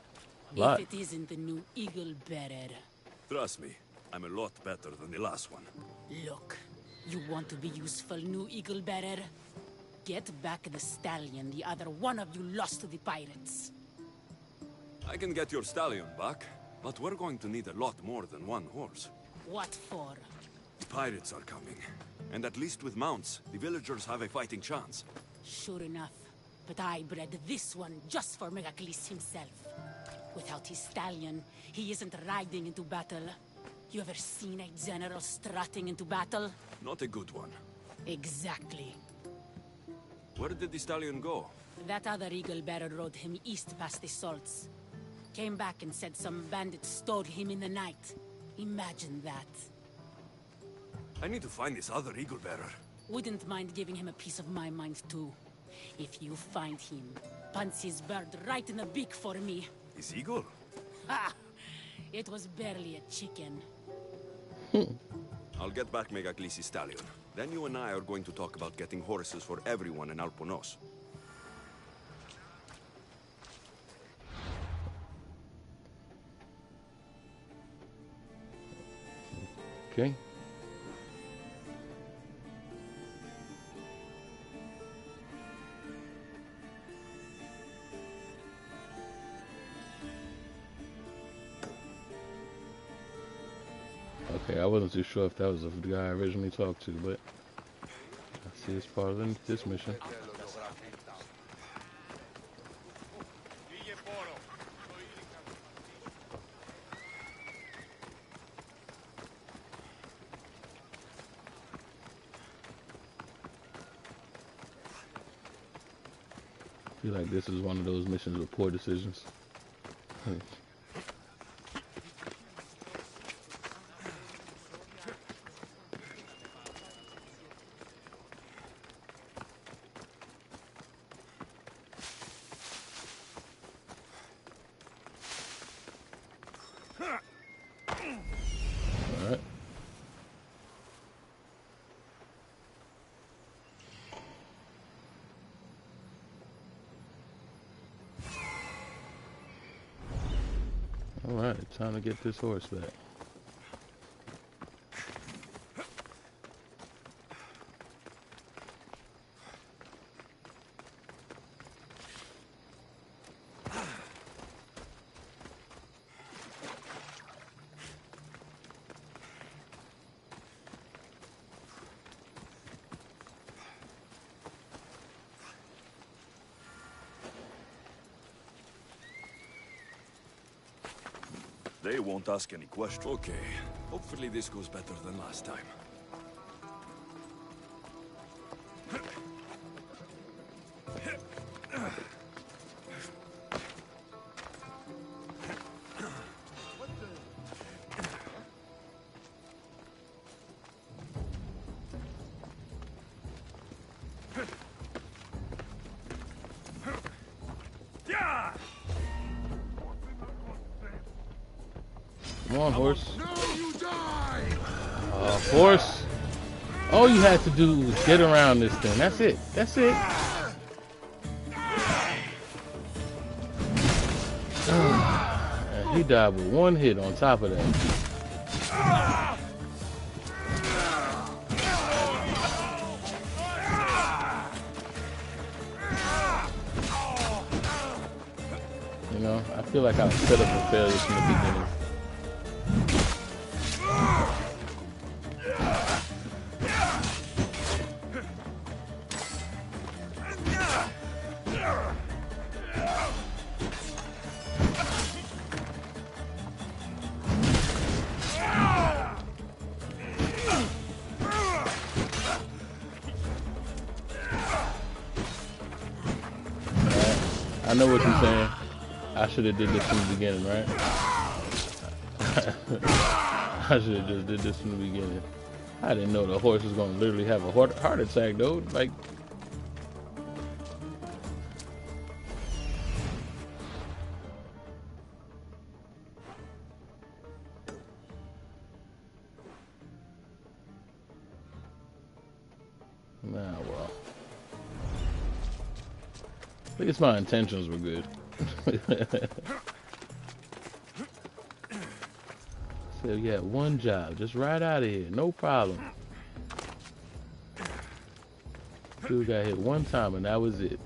a lot. If it isn't the new eagle bearer. Trust me, I'm a lot better than the last one. Look, you want to be useful, new eagle bearer? Get back the stallion the other one of you lost to the pirates. I can get your stallion back, but we're going to need a lot more than one horse. What for? The pirates are coming, and at least with mounts, the villagers have a fighting chance. Sure enough. But I bred this one just for Megacles himself. Without his stallion, he isn't riding into battle. You ever seen a general strutting into battle? Not a good one. Exactly. Where did the stallion go? That other eagle bearer rode him east past the salts. Came back and said some bandits stole him in the night. Imagine that. I need to find this other eagle bearer. Wouldn't mind giving him a piece of my mind too. If you find him, punch his bird right in the beak for me. His eagle? Ha! It was barely a chicken. I'll get back Megacles' stallion. Then you and I are going to talk about getting horses for everyone in Alponos. Okay. Okay, I wasn't too sure if that was the guy I originally talked to, but I see it's part of this mission. I feel like this is one of those missions with poor decisions. Alright. Alright, time to get this horse back. They won't ask any questions. Okay, hopefully this goes better than last time. Come on, horse. Horse. All you had to do was get around this thing. That's it. That's it. And he died with one hit on top of that. You know, I feel like I was set up for failure from the beginning. I know what you're saying. I should have did this from the beginning, right? I should have just did this from the beginning. I didn't know the horse was going to literally have a heart attack, though. Like, nah, well. At least my intentions were good. So yeah, one job, just right out of here, no problem. Dude got hit one time and that was it.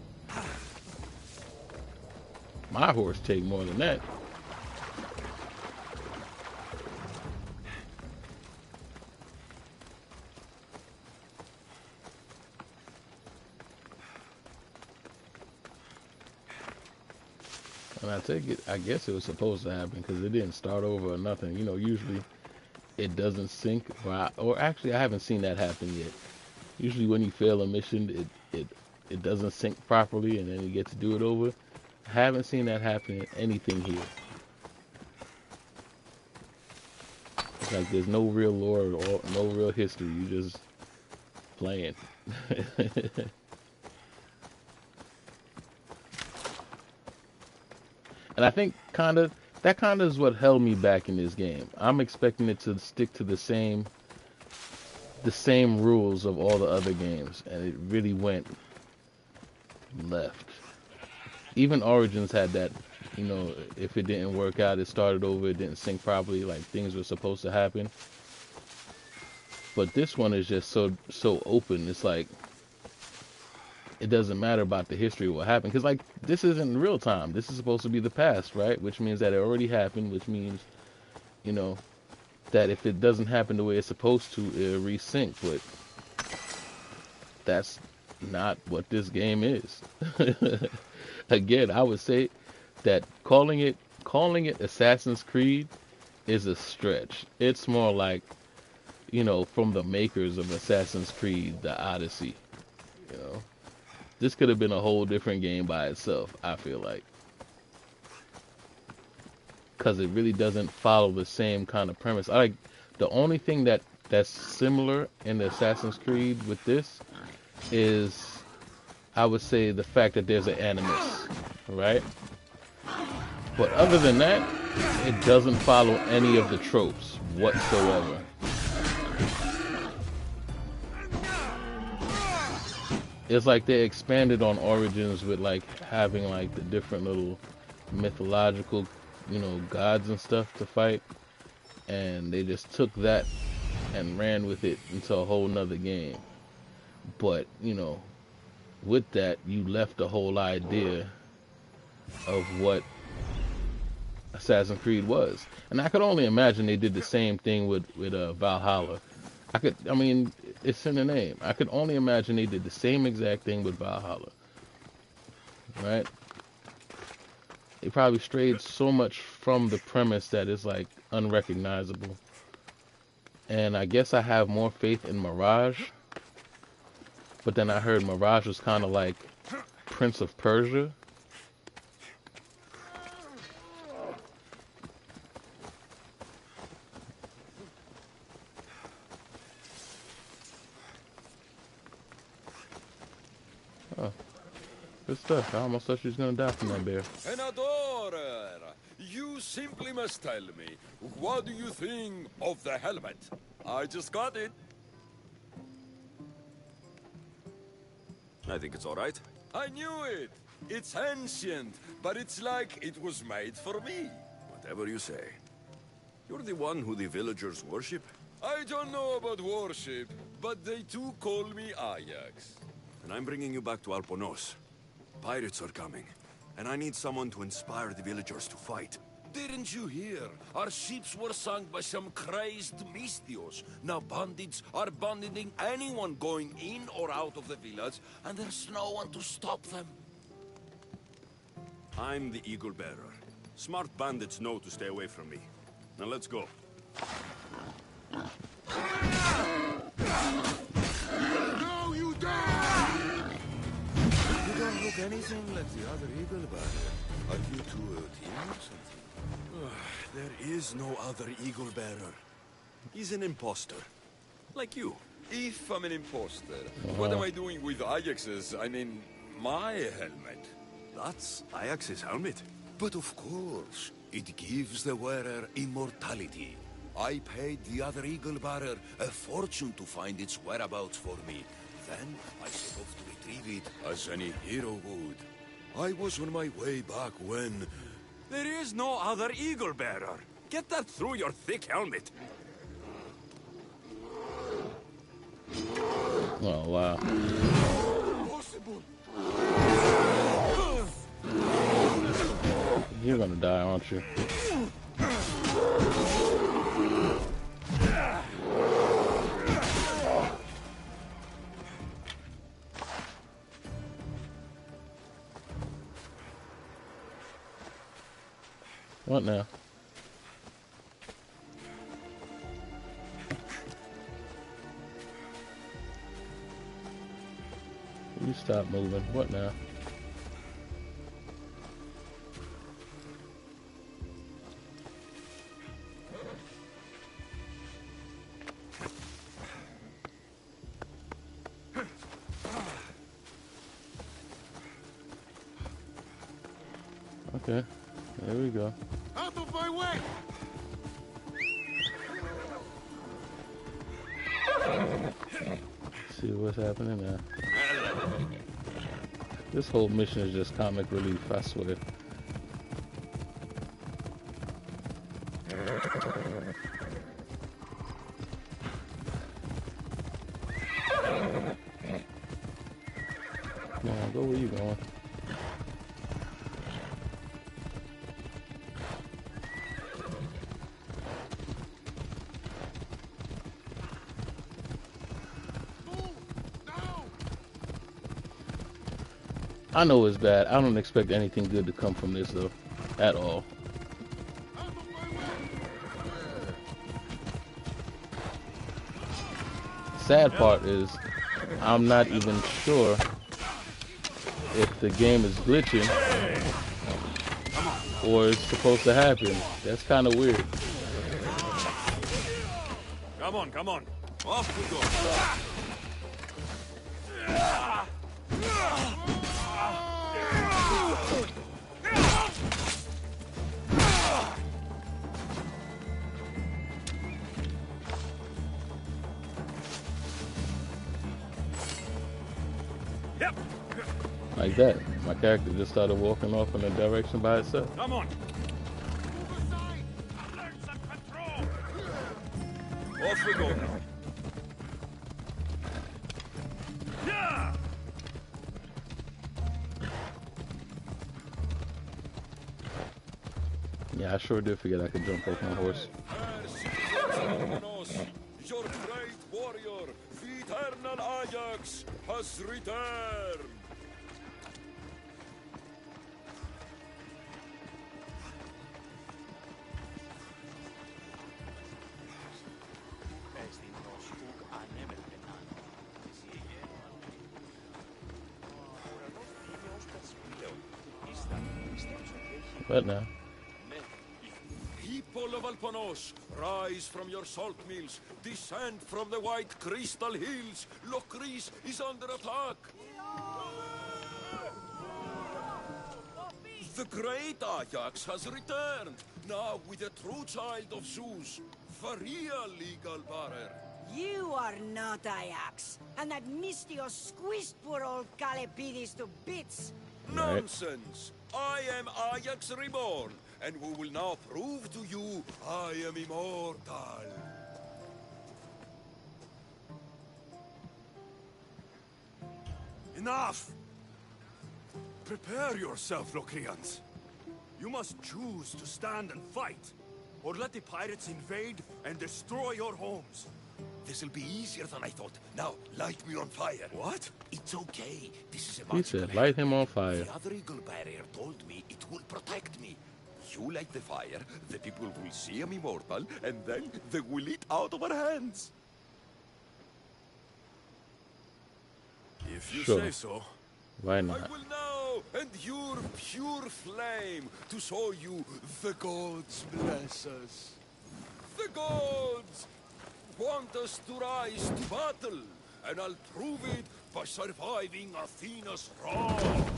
My horse take more than that. And I take it, I guess it was supposed to happen because it didn't start over or nothing. You know, usually it doesn't sync, or actually I haven't seen that happen yet. Usually when you fail a mission, it doesn't sync properly and then you get to do it over. I haven't seen that happen in anything here. It's like there's no real lore or no real history. You just playing. And I think that kind of is what held me back in this game. I'm expecting it to stick to the same rules of all the other games, and it really went left. Even Origins had that, you know, if it didn't work out, it started over, it didn't sync properly, like things were supposed to happen. But this one is just so open. It's like it doesn't matter about the history of what happened, because like this isn't real time. This is supposed to be the past, right? Which means that it already happened, which means, you know, that if it doesn't happen the way it's supposed to, it'll resync. But that's not what this game is. Again, I would say that calling it Assassin's Creed is a stretch. It's more like, you know, from the makers of Assassin's Creed, the Odyssey. You know, this could have been a whole different game by itself, I feel like, because it really doesn't follow the same kind of premise. I like the only thing that's similar in the Assassin's Creed with this is, I would say, the fact that there's an animus, right? But other than that, it doesn't follow any of the tropes whatsoever. It's like they expanded on Origins with like having like the different little mythological, you know, gods and stuff to fight, and they just took that and ran with it into a whole nother game. But, you know, with that, you left the whole idea of what Assassin's Creed was. And I could only imagine they did the same thing with Valhalla. I mean, it's in the name. I could only imagine they did the same exact thing with Valhalla. Right? They probably strayed so much from the premise that it's like unrecognizable. And I guess I have more faith in Mirage. But then I heard Mirage was kind of like Prince of Persia. Oh, good stuff. I almost thought she was going to die from that bear. An adorer! You simply must tell me, what do you think of the helmet? I just got it. I think it's all right. I knew it! It's ancient, but it's like it was made for me. Whatever you say. You're the one who the villagers worship? I don't know about worship, but they too call me Ajax. And I'm bringing you back to Alponos. Pirates are coming, and I need someone to inspire the villagers to fight. Didn't you hear? Our ships were sunk by some crazed Mistios. Now bandits are banditing anyone going in or out of the village, and there's no one to stop them. I'm the Eagle Bearer. Smart bandits know to stay away from me. Now let's go. No, you don't! You don't look anything like the other Eagle Bearer. Are you two a team or something? There is no other Eagle Bearer. He's an imposter. Like you. If I'm an imposter, what am I doing with Ajax's, my helmet? That's Ajax's helmet? But of course, it gives the wearer immortality. I paid the other Eagle Bearer a fortune to find its whereabouts for me. Then I set off to retrieve it as any hero would. I was on my way back when... There is no other Eagle Bearer. Get that through your thick helmet. Oh, wow. Possible. You're gonna die, aren't you? What now? You stop moving. What now? Okay, there we go. Out of my way! See what's happening now. This whole mission is just comic relief, I swear. Come on, go where you going. I know it's bad. I don't expect anything good to come from this, though. At all. Sad part is, I'm not even sure if the game is glitching or it's supposed to happen. That's kind of weird. Come on, come on. Off we go. Like that. My character just started walking off in a direction by itself. Come on. Off we go now. Yeah, I sure did forget I could jump off my horse. Your great warrior, the eternal Ajax, has returned. What now? People of Alpanos, rise from your salt mills, descend from the white crystal hills. Lokris is under attack. The great Ajax has returned, now with a true child of Zeus, the real legal bearer. You are not Ajax, and that Misthios squeezed poor old Calipidis to bits. Nonsense! I am Ajax reborn, and we will now prove to you I am immortal. Enough! Prepare yourself, Locrians. You must choose to stand and fight, or let the pirates invade and destroy your homes. This'll be easier than I thought. Now, light me on fire. What? It's okay. This is a He magical said, light him on fire. The other eagle barrier told me it will protect me. You light the fire, the people will see I'm immortal, and then they will eat out of our hands. If you Sure. say so. Why I not? will now endure pure flame to show you the gods bless us. The gods want us to rise to battle, and I'll prove it by surviving Athena's wrath.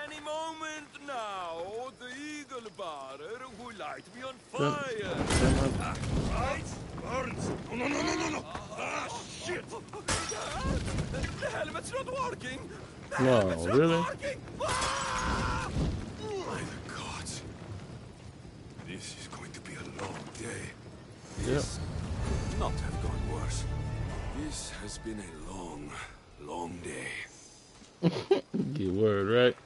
Any moment now, the eagle bearer will light me on fire. Right? Burns! No, no, no, no, no, no! Ah, shit! The helmet's not working. The No, helmet's not really? working. Ah! By the gods. This is going to be a long day. Yep. Could not have gone worse. This has been a long, long day. Get word, right?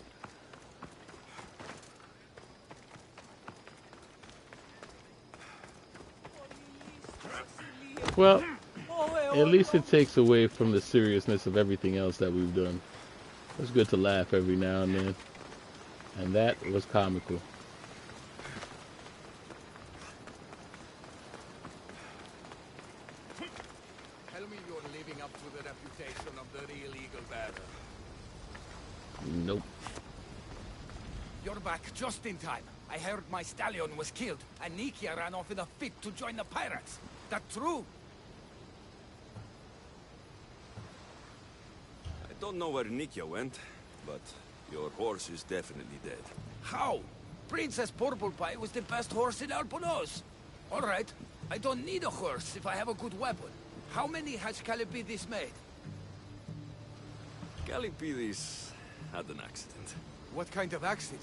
Well, at least it takes away from the seriousness of everything else that we've done. It's good to laugh every now and then. And that was comical. Tell me you're living up to the reputation of the real Eagle Bearer. Nope. You're back just in time. I heard my stallion was killed, and Nikia ran off in a fit to join the pirates. That true? I don't know where Nikia went, but your horse is definitely dead. How? Princess Purple Pie was the best horse in Alponos. All right, I don't need a horse if I have a good weapon. How many has Calipidis made? Calipidis had an accident. What kind of accident?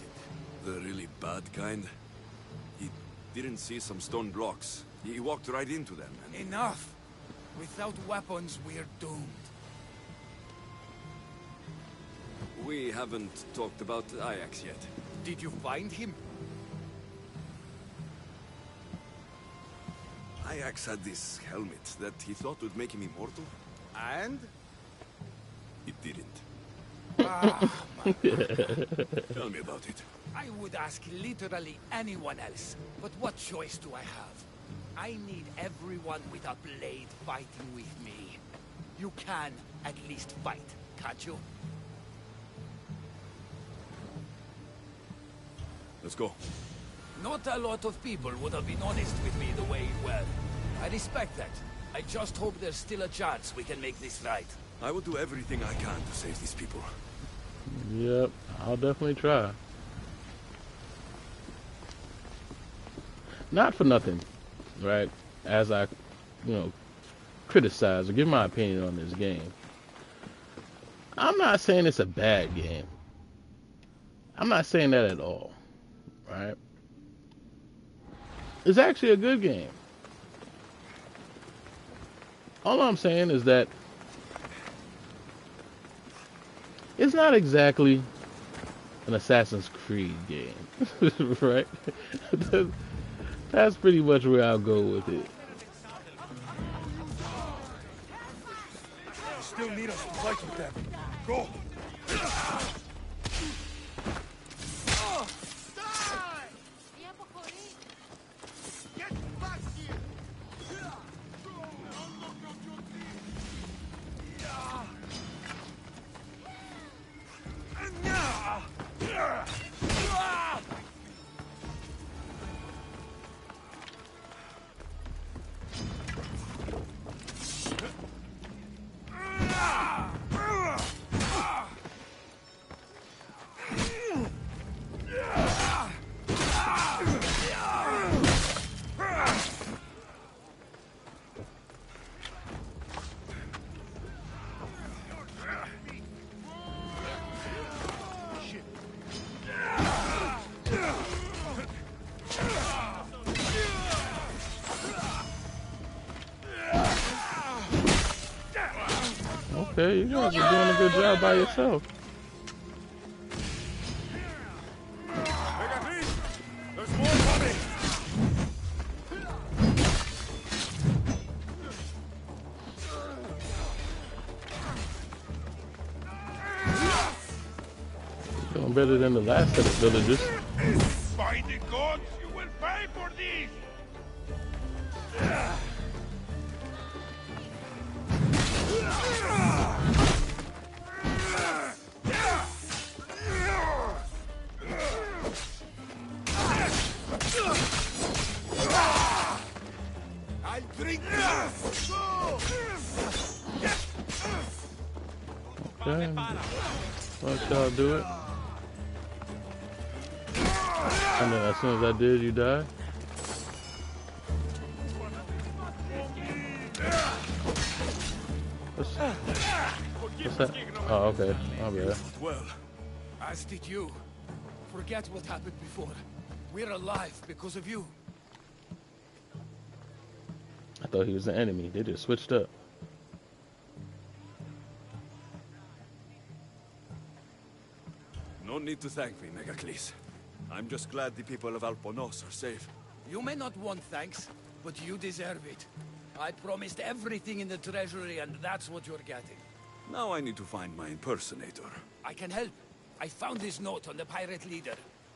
The really bad kind. He didn't see some stone blocks. He walked right into them and... Enough! Without weapons, we're doomed. We haven't talked about Ajax yet. Did you find him? Ajax had this helmet that he thought would make him immortal. And? It didn't. Ah, Tell me about it. I would ask literally anyone else, but what choice do I have? I need everyone with a blade fighting with me. You can at least fight, can't you? Let's go. Not a lot of people would have been honest with me the way you were. I respect that. I just hope there's still a chance we can make this right. I will do everything I can to save these people. Yep, I'll definitely try. Not for nothing, right? As I, criticize or give my opinion on this game. I'm not saying it's a bad game. I'm not saying that at all, right? It's actually a good game. All I'm saying is that it's not exactly an Assassin's Creed game, right? That's pretty much where I'll go with it. Still need us to fight with them. Go! Get back here! Okay, you guys are doing a good job by yourself. There's more coming! Doing better than the last set of villagers. By the gods, you will pay for this! I'll drink this! Okay. Let y'all do it. And then as soon as I did, you died. What's that? Oh, okay. My bad. Well, As did you. Forget what happened before. We're alive because of you. I thought he was the enemy. They just switched up. no need to thank me, Megacles. I'm just glad the people of Alponos are safe. You may not want thanks, but you deserve it. I promised everything in the treasury, and that's what you're getting. Now I need to find my impersonator. I can help. I found this note on the pirate leader.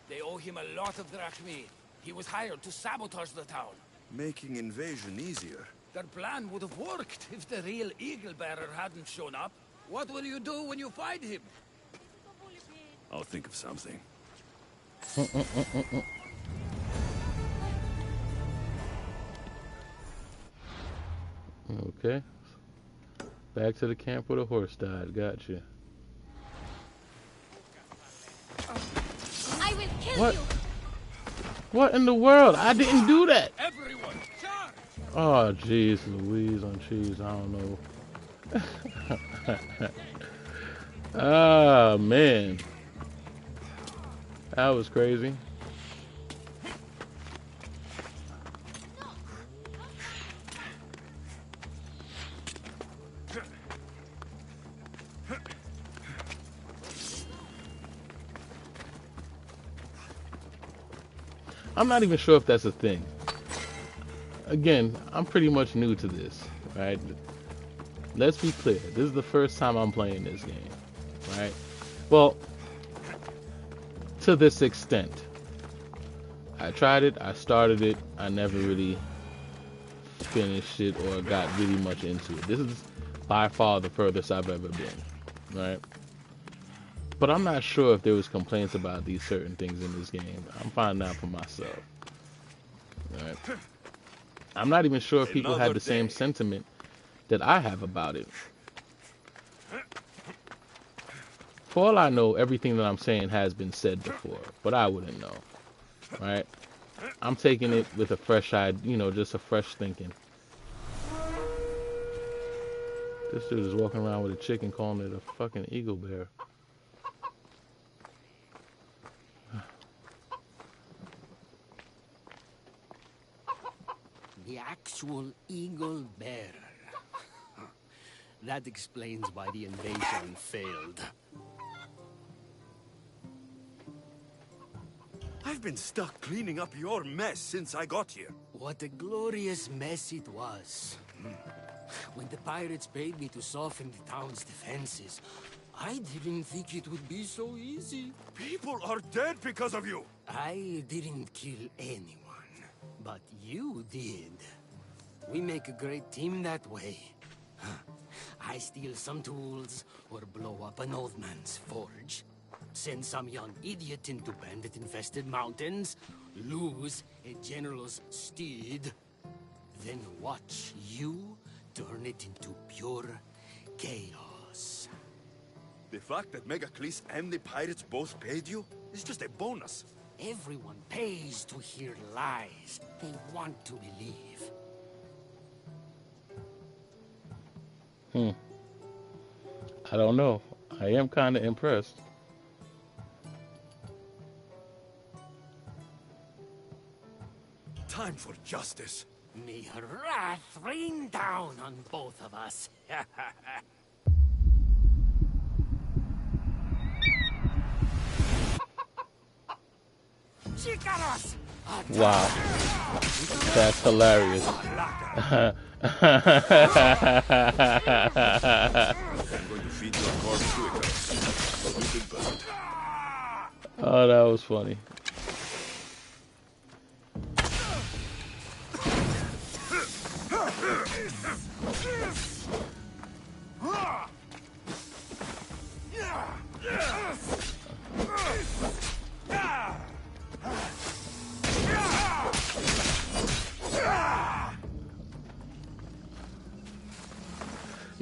They owe him a lot of drachmi. He was hired to sabotage the town. Making invasion easier. Their plan would have worked if the real Eagle Bearer hadn't shown up. What will you do when you find him? I'll think of something. Okay. Back to the camp where the horse died. Gotcha. I will kill What? you. What in the world? I didn't do that. Everyone, charge! Oh, jeez, Louise on cheese. I don't know. Ah, man. That was crazy. I'm not even sure if that's a thing. Again, I'm pretty much new to this, right? Let's be clear. This is the first time I'm playing this game, right? Well, to this extent. I tried it, I started it, I never really finished it or got really much into it. This is by far the furthest I've ever been, right? But I'm not sure if there was complaints about these certain things in this game. I'm finding out for myself. Right? I'm not even sure if people had the same sentiment that I have about it. For all I know, everything that I'm saying has been said before, but I wouldn't know. Right? I'm taking it with a fresh eye, just a fresh thinking. This dude is walking around with a chicken calling it a fucking eagle bear. The actual eagle bearer. That explains why the invasion failed. I've been stuck cleaning up your mess since I got here. What a glorious mess it was. When the pirates paid me to soften the town's defenses, I didn't think it would be so easy. People are dead because of you. I didn't kill anyone, but you did. We make a great team that way. I steal some tools, or blow up an old man's forge. Send some young idiot into bandit-infested mountains. Lose a general's steed. Then watch you turn it into pure chaos. The fact that Megacles and the pirates both paid you is just a bonus. Everyone pays to hear lies they want to believe. I don't know. I am kind of impressed. Time for justice. May her wrath rain down on both of us. Chicaros! Wow. That's hilarious. I'm going to feed your corpse to Icarus. A wicked bird. Oh, that was funny.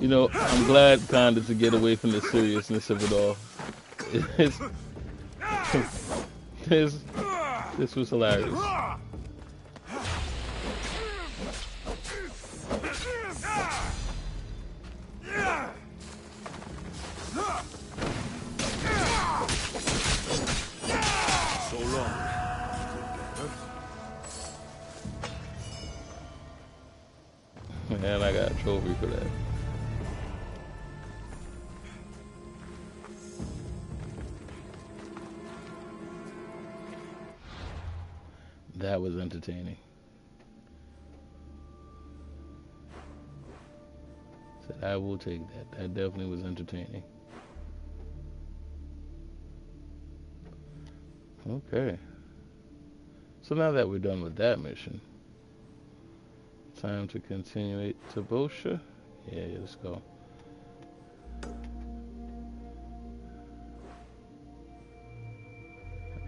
I'm glad kind of to get away from the seriousness of it all. This was hilarious. So long. Man, I got a trophy for that. That was entertaining. Said I will take that. That definitely was entertaining. Okay. So now that we're done with that mission, time to continue it to Bosha. Yeah, let's go.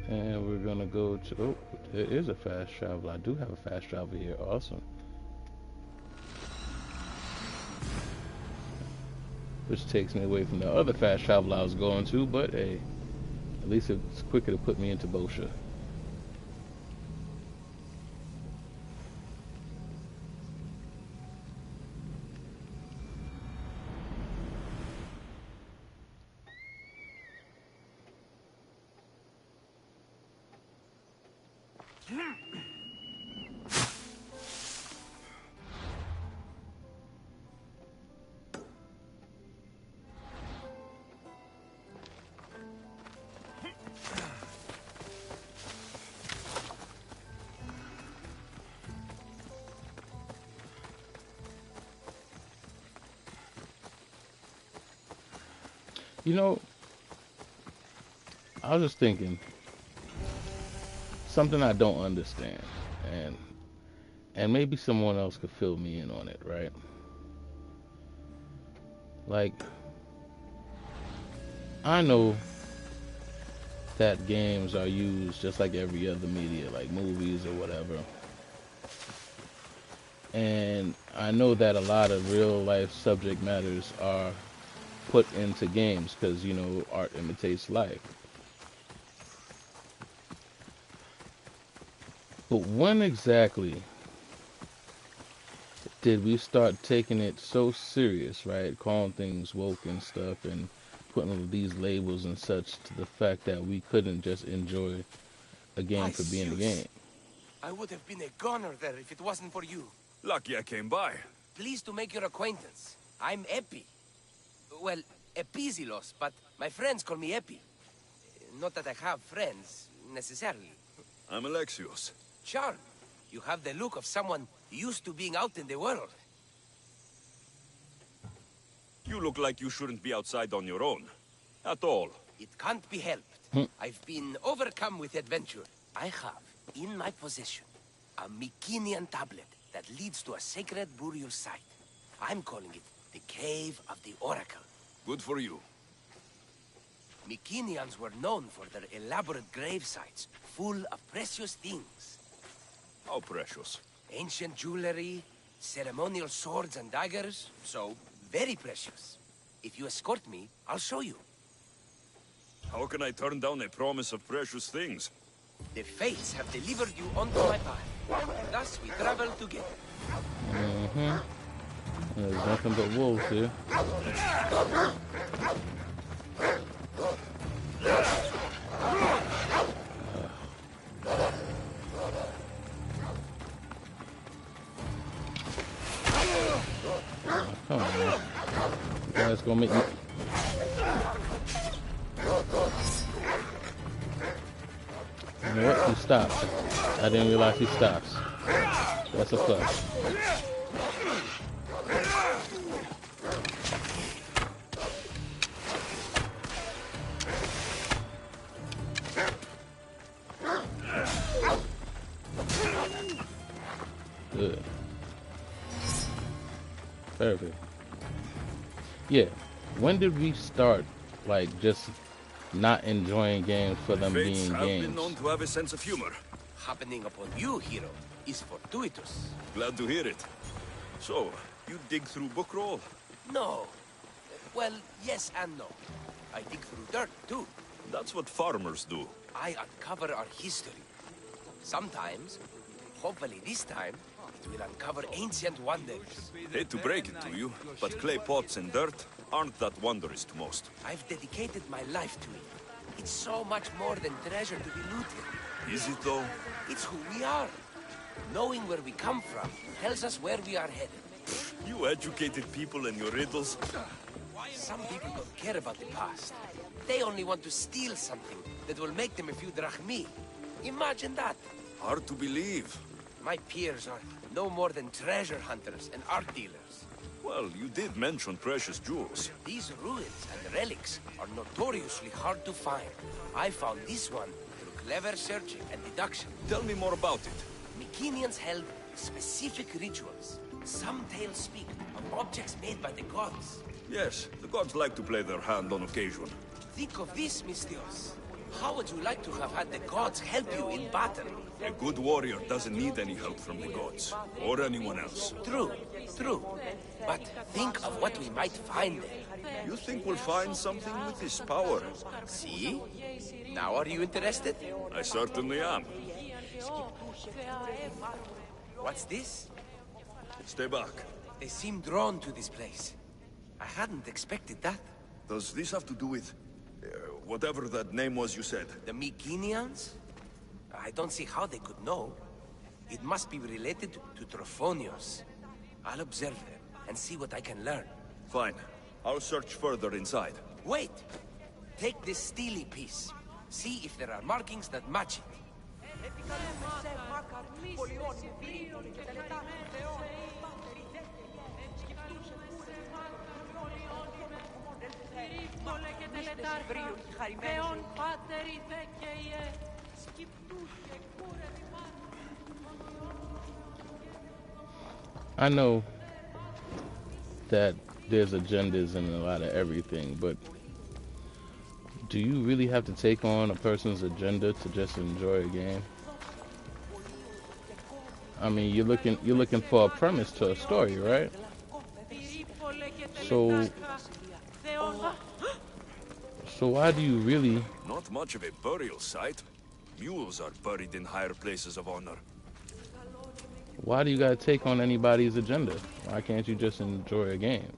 And we're gonna go to, oh, there is a fast travel. I do have a fast travel here. Awesome. Which takes me away from the other fast travel I was going to, but hey, at least it's quicker to put me into Bosha. You know, I was just thinking something I don't understand, and maybe someone else could fill me in on it, right? Like, I know that games are used just like every other media, like movies or whatever. And I know that a lot of real life subject matters are put into games because, you know, art imitates life. But when exactly did we start taking it so serious, right? Calling things woke and stuff and putting these labels and such to the fact that we couldn't just enjoy a game for being a game. I would have been a goner there if it wasn't for you. Lucky I came by. Pleased to make your acquaintance. I'm Epi. Well, Epizilos, but my friends call me Epi. Not that I have friends, necessarily. I'm Alexios. Charm. You have the look of someone used to being out in the world. You look like you shouldn't be outside on your own. At all. It can't be helped. I've been overcome with adventure. I have, in my possession, a Mycenaean tablet that leads to a sacred burial site. I'm calling it the Cave of the Oracle. Good for you. Mycenaeans were known for their elaborate grave sites, full of precious things. How precious. Ancient jewelry, ceremonial swords and daggers, so very precious. If you escort me, I'll show you. How can I turn down a promise of precious things? The fates have delivered you onto my path. Thus we travel together. There's nothing but wolves here. Come on, man. You guys gonna make me... You know what? He stops. I didn't realize he stops. That's a plus. Good. Perfect. Yeah. When did we start, like, just not enjoying games for them Fates being have games? been known to have a sense of humor. Happening upon you, hero, is fortuitous. Glad to hear it. So, you dig through book roll? No. Well, yes and no. I dig through dirt, too. That's what farmers do. I uncover our history. Sometimes, hopefully this time, it will uncover ancient wonders. Hate to break it to you, but clay pots and dirt aren't that wondrous to most. I've dedicated my life to it. It's so much more than treasure to be looted. Is it though? It's who we are. Knowing where we come from tells us where we are headed. You educated people and your riddles. Some people don't care about the past. They only want to steal something that will make them a few drachmi. Imagine that. Hard to believe. My peers are no more than treasure hunters and art dealers. Well, you did mention precious jewels. These ruins and relics are notoriously hard to find. I found this one through clever searching and deduction. Tell me more about it. Mycenaeans held specific rituals. Some tales speak of objects made by the gods. Yes, the gods like to play their hand on occasion. Think of this, Mystios. How would you like to have had the gods help you in battle? A good warrior doesn't need any help from the gods, or anyone else. True, true. But think of what we might find there. You think we'll find something with this power? See? Now are you interested? I certainly am. What's this? Stay back. They seem drawn to this place. I hadn't expected that. Does this have to do with... whatever that name was you said? The Mycenaeans? I don't see how they could know. It must be related to Trophonios. I'll observe them and see what I can learn. Fine. I'll search further inside. Wait! Take this steely piece. See if there are markings that match it. I know that there's agendas in a lot of everything, but do you really have to take on a person's agenda to just enjoy a game? I mean, you're looking for a premise to a story, right? So why do you really... Not much of a burial site. Mules are buried in higher places of honor. Why do you gotta take on anybody's agenda? Why can't you just enjoy a game?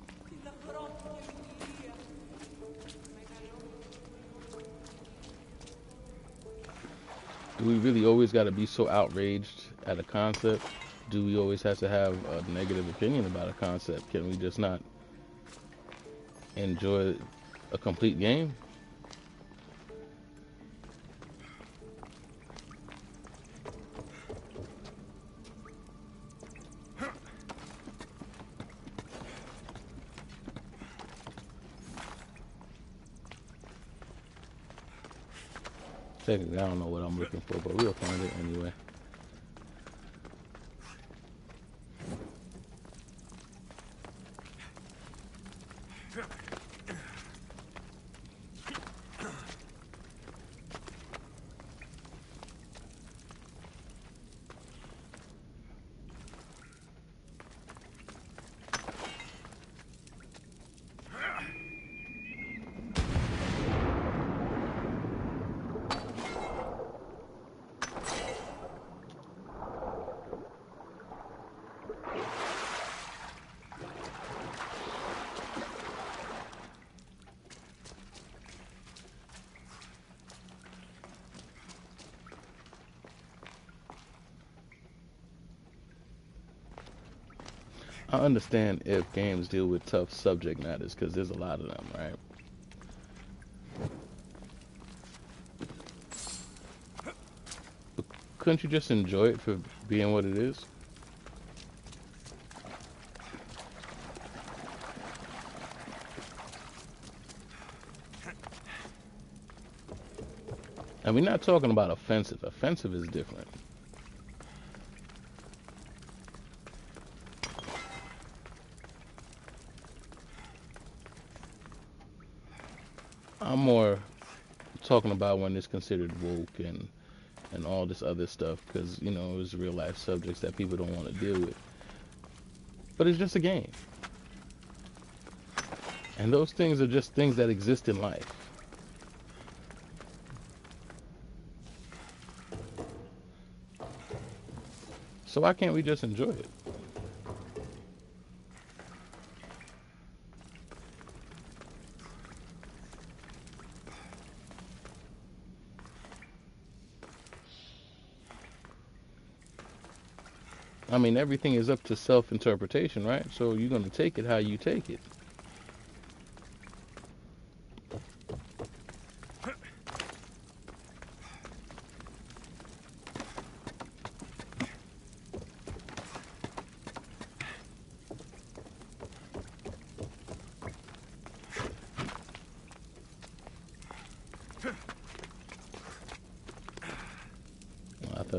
Do we really always gotta be so outraged at a concept? Do we always have to have a negative opinion about a concept? Can we just not enjoy a complete game? Technically, I don't know what I'm looking for, but we'll find it anyway. I understand if games deal with tough subject matters, because there's a lot of them, right? But couldn't you just enjoy it for being what it is? And we're not talking about offensive. Offensive is different. I'm more talking about when it's considered woke and all this other stuff, because, you know, it's real life subjects that people don't want to deal with. But it's just a game. And those things are just things that exist in life. So why can't we just enjoy it? I mean, everything is up to self-interpretation, right? So you're going to take it how you take it.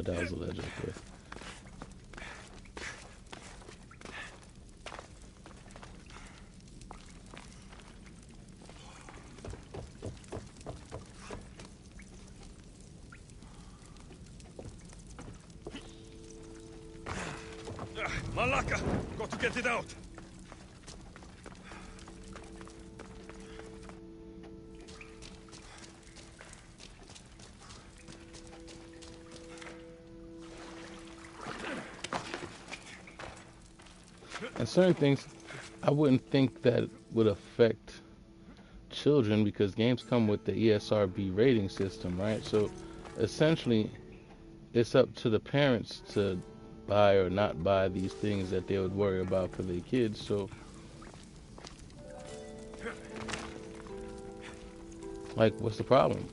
thought that was a legend. But Malaka! Got to get it out! and certain things, I wouldn't think that would affect children because games come with the ESRB rating system, right? So essentially, it's up to the parents to buy or not buy these things that they would worry about for their kids. So, like, what's the problem?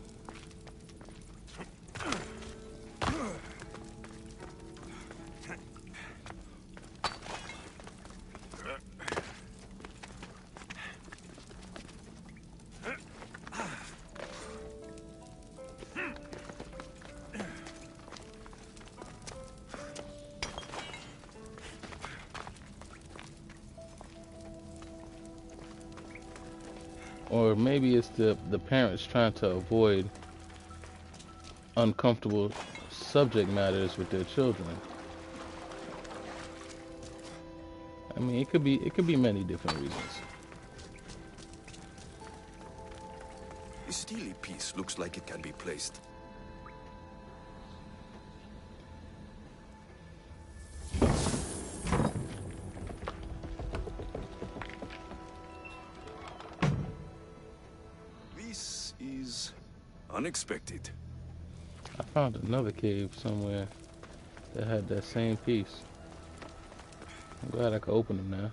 Or maybe it's the parents trying to avoid uncomfortable subject matters with their children. I mean, it could be many different reasons. This steely piece looks like it can be placed. This is unexpected. I found another cave somewhere that had that same piece. I'm glad I could open them now.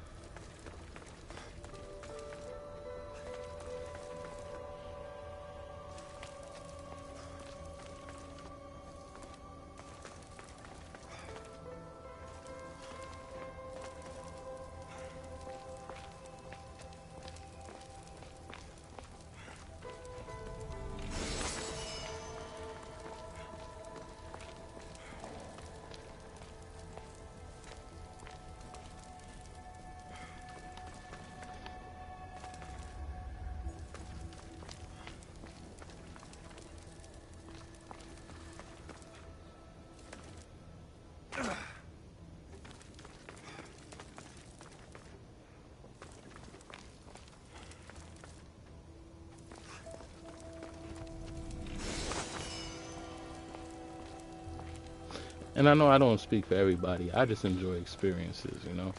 And I know I don't speak for everybody. I just enjoy experiences, you know.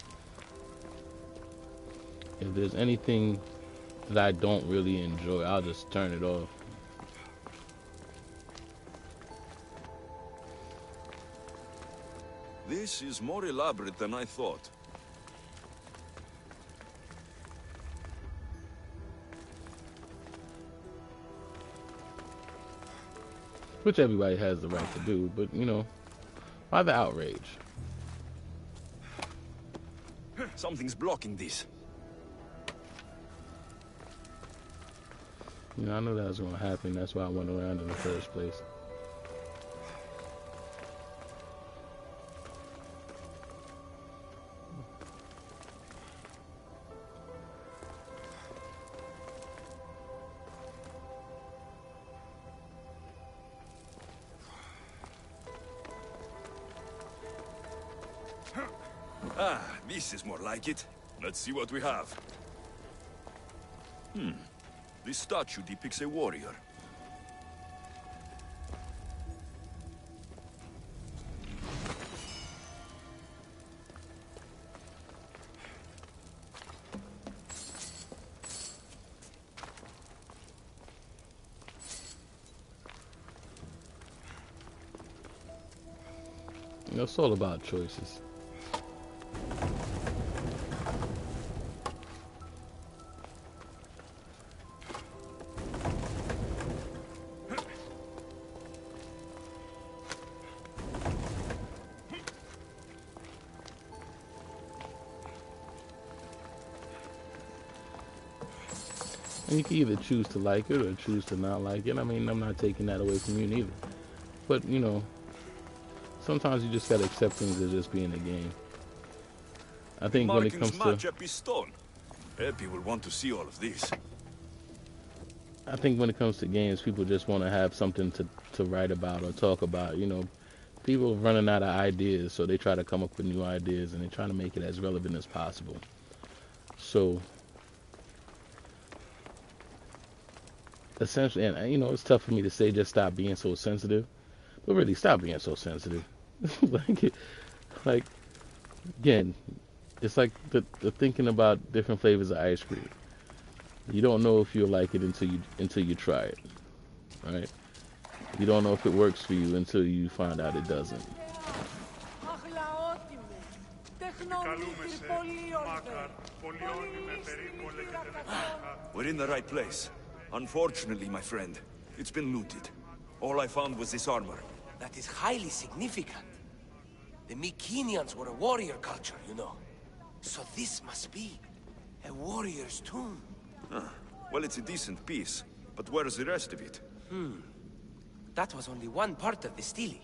If there's anything that I don't really enjoy, I'll just turn it off. This is more elaborate than I thought. Which everybody has the right to do, but you know, why the outrage? Something's blocking this. You know, I knew that was going to happen. That's why I went around in the first place. Ah, this is more like it. Let's see what we have. This statue depicts a warrior. You know, it's all about choices. And you can either choose to like it or choose to not like it. I mean, I'm not taking that away from you neither. But, you know, sometimes you just gotta accept things as just being a game. I think when it Markings comes to, match Epi's stone. Epi will want to see all of this. I think when it comes to games, people just want to have something to write about or talk about. You know, people are running out of ideas, so they try to come up with new ideas and they try to make it as relevant as possible. So, essentially, and you know, it's tough for me to say just stop being so sensitive, but really stop being so sensitive. like, like again, it's like the thinking about different flavors of ice cream. You don't know if you'll like it until you try it, right? You don't know if it works for you until you find out it doesn't. We're in the right place. Unfortunately, my friend, it's been looted. All I found was this armor. That is highly significant. The Mycenaeans were a warrior culture, you know. So this must be a warrior's tomb. Well, it's a decent piece, but where's the rest of it? That was only one part of the stele.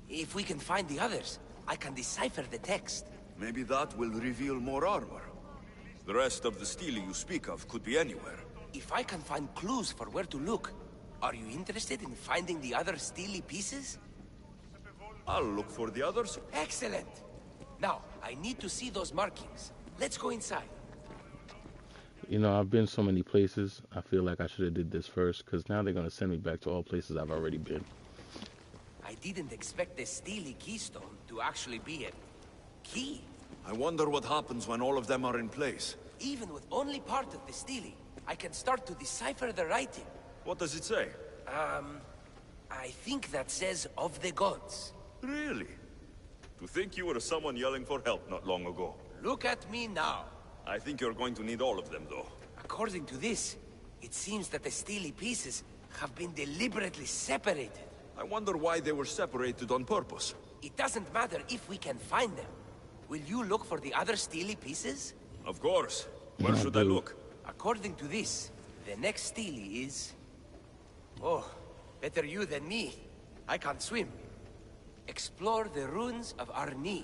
If we can find the others, I can decipher the text. Maybe that will reveal more armor. The rest of the stele you speak of could be anywhere. If I can find clues for where to look, are you interested in finding the other stele pieces? I'll look for the others. Excellent! Now, I need to see those markings. Let's go inside. You know, I've been so many places. I feel like I should have did this first, because now they're gonna send me back to all places I've already been. I didn't expect the stele keystone to actually be a key. I wonder what happens when all of them are in place. Even with only part of the stele, I can start to decipher the writing. What does it say? I think that says of the gods. Really? To think you were someone yelling for help not long ago. Look at me now. I think you're going to need all of them, though. According to this, it seems that the stele pieces have been deliberately separated. I wonder why they were separated on purpose. It doesn't matter if we can find them. Will you look for the other stele pieces? Of course. Where should I look? According to this, the next stele is... Oh, better you than me. I can't swim. Explore the ruins of Arni.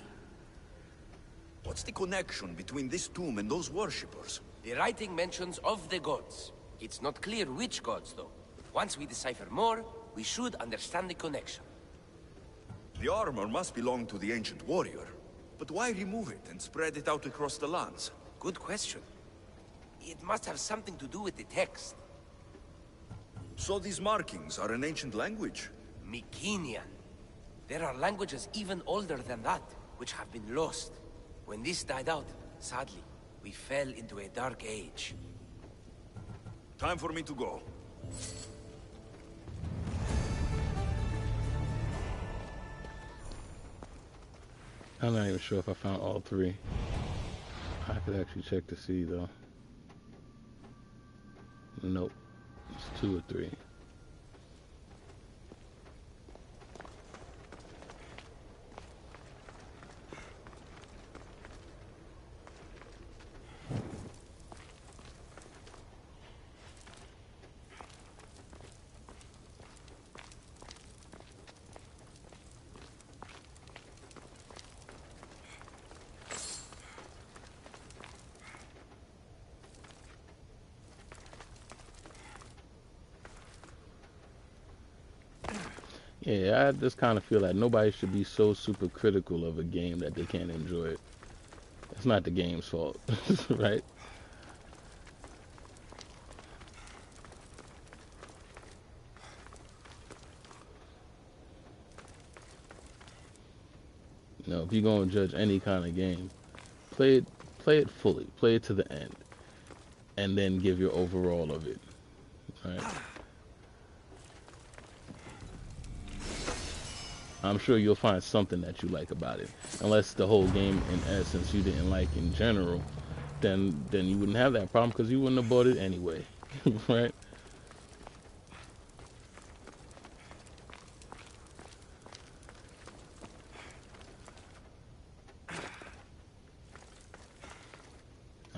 What's the connection between this tomb and those worshippers? The writing mentions of the gods. It's not clear which gods, though. Once we decipher more, we should understand the connection. The armor must belong to the ancient warrior. But why remove it and spread it out across the lands? Good question. It must have something to do with the text. So these markings are an ancient language? Mycenaean. There are languages even older than that, which have been lost. When this died out, sadly, we fell into a dark age. Time for me to go. I'm not even sure if I found all three. I could actually check to see, though. Nope. It's 2 or 3. Yeah, I just kind of feel like nobody should be so super critical of a game that they can't enjoy it. It's not the game's fault, right? You know, if you're going to judge any kind of game, play it fully, play it to the end, and then give your overall of it, right? I'm sure you'll find something that you like about it. Unless the whole game, in essence, you didn't like in general, then you wouldn't have that problem because you wouldn't have bought it anyway, right?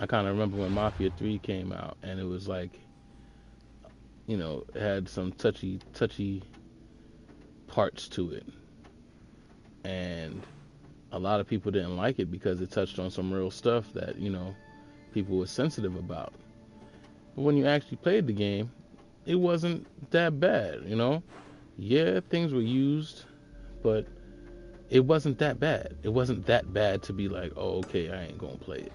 I kind of remember when Mafia 3 came out, and it was like, you know, it had some touchy parts to it. and a lot of people didn't like it because it touched on some real stuff that, you know, people were sensitive about. But when you actually played the game, it wasn't that bad, you know? Yeah, things were used, but it wasn't that bad. It wasn't that bad to be like, oh, okay, I ain't gonna play it.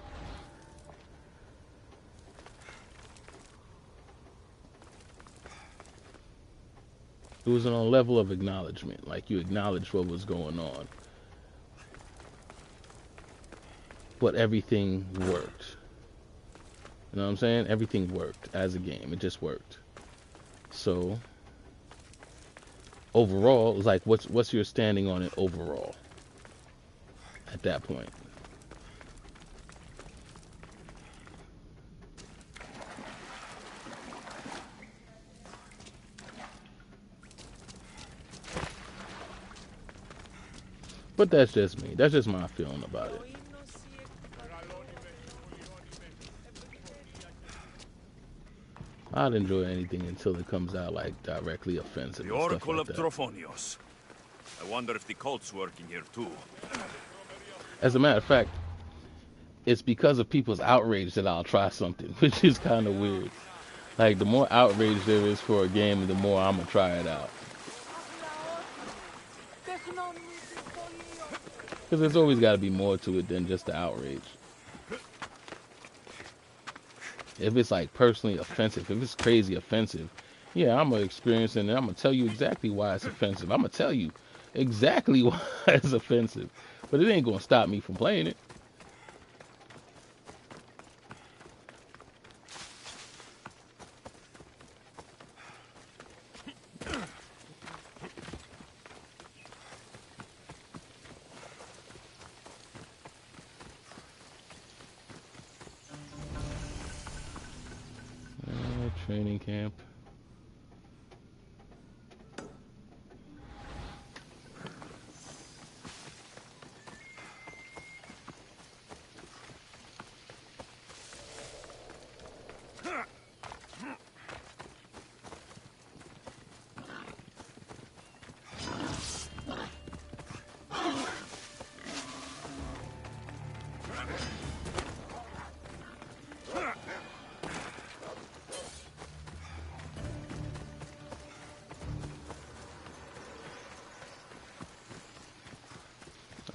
It was on a level of acknowledgement, like you acknowledged what was going on. But everything worked. You know what I'm saying? Everything worked as a game. It just worked. So overall, like what's your standing on it overall at that point? But that's just me. That's just my feeling about it. I'd enjoy anything until it comes out like directly offensive. The and stuff Oracle like of that. Trophonios. I wonder if the cult's working here too. As a matter of fact, it's because of people's outrage that I'll try something, which is kind of weird. Like, the more outrage there is for a game, the more I'm gonna try it out. Because there's always got to be more to it than just the outrage. If it's like personally offensive, if it's crazy offensive, yeah, I'm gonna experience it and I'm gonna tell you exactly why it's offensive. I'm gonna tell you exactly why it's offensive. But it ain't gonna stop me from playing it. Training camp.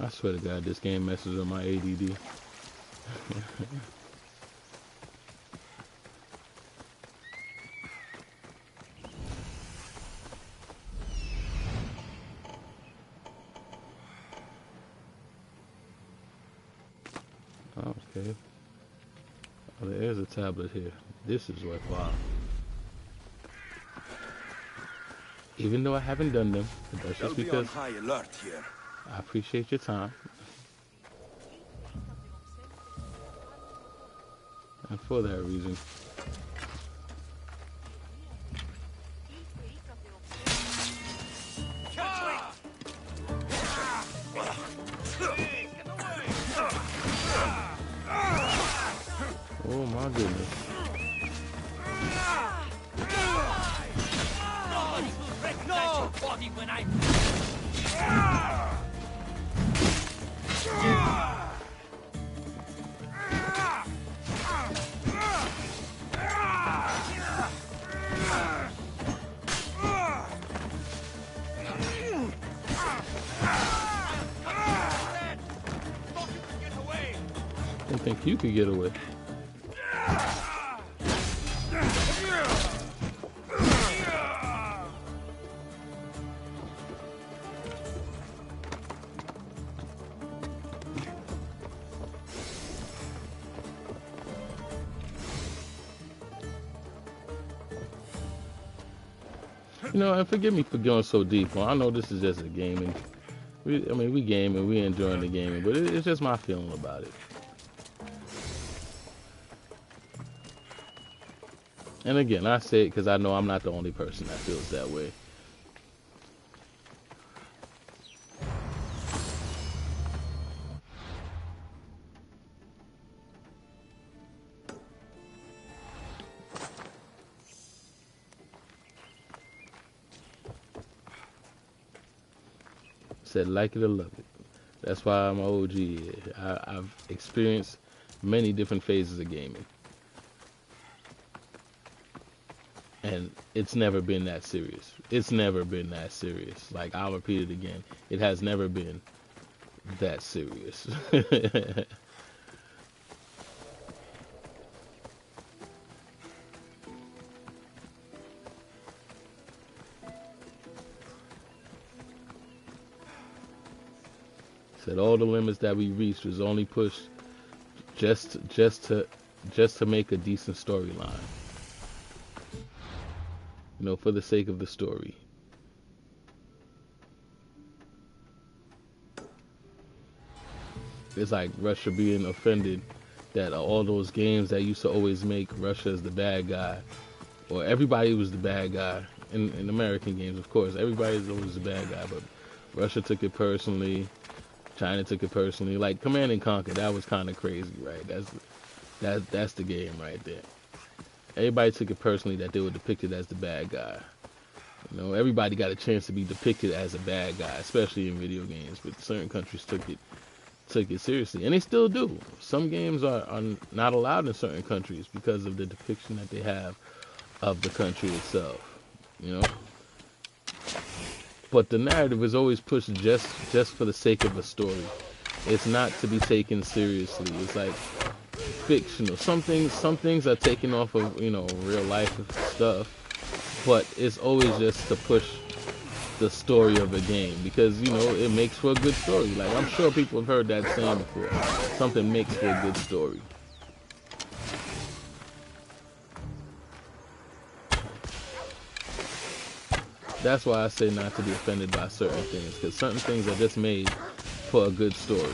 I swear to God, this game messes with my ADD. Okay. Oh, there is a tablet here. This is worthwhile. Even though I haven't done them, but that's just because high alert here. I appreciate your time. And for that reason. Oh my goodness. No! Body when I... I didn't think you could get away. You know, and forgive me for going so deep. Well, I know this is just a game, and we game and we enjoying the gaming, but it's just my feeling about it. And again, I say it because I know I'm not the only person that feels that way. Said like it or love it. That's why I'm an OG. I've experienced many different phases of gaming, and it's never been that serious. It's never been that serious. Like, I'll repeat it again. It has never been that serious. Said all the limits that we reached was only pushed just to make a decent storyline. You know, for the sake of the story. It's like Russia being offended that all those games that used to always make Russia as the bad guy, or everybody was the bad guy in American games, of course. Everybody's always the bad guy, but Russia took it personally. China took it personally. Like Command and Conquer, that was kind of crazy, right? That's the game right there. Everybody took it personally that they were depicted as the bad guy. You know, everybody got a chance to be depicted as a bad guy, especially in video games. But certain countries took it seriously, and they still do. Some games are not allowed in certain countries because of the depiction that they have of the country itself. You know. But the narrative is always pushed just for the sake of a story. It's not to be taken seriously. It's like fictional. Some things are taken off of, you know, real life stuff, but it's always just to push the story of a game because, you know, it makes for a good story. Like, I'm sure people have heard that saying before. Something makes for a good story. That's why I say not to be offended by certain things, because certain things are just made for a good story.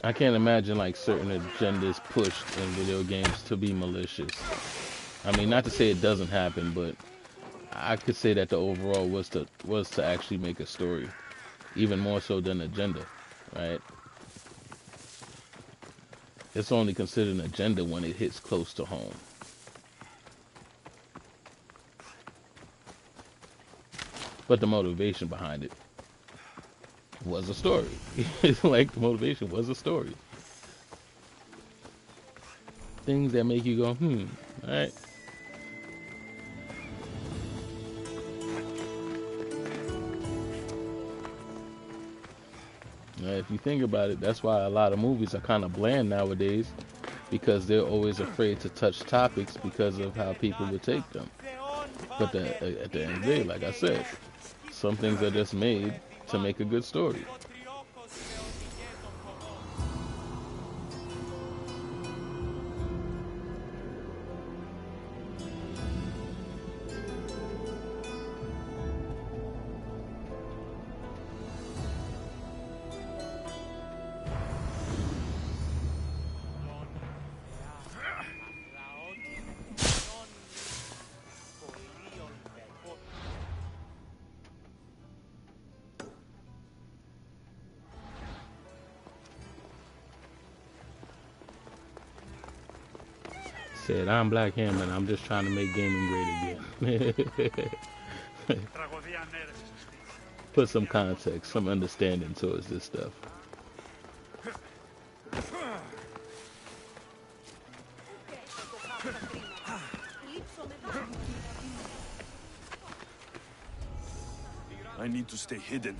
I can't imagine like certain agendas pushed in video games to be malicious. I mean, not to say it doesn't happen, but I could say that the overall was to actually make a story, even more so than agenda, right? It's only considered an agenda when it hits close to home. But the motivation behind it was a story. It's like the motivation was a story. Things that make you go, alright. If you think about it, that's why a lot of movies are kind of bland nowadays, because they're always afraid to touch topics because of how people would take them. But at the end of the day, like I said, some things are just made to make a good story. Said, I'm Black Hammond, I'm just trying to make gaming great again. Put some context, some understanding towards this stuff. I need to stay hidden.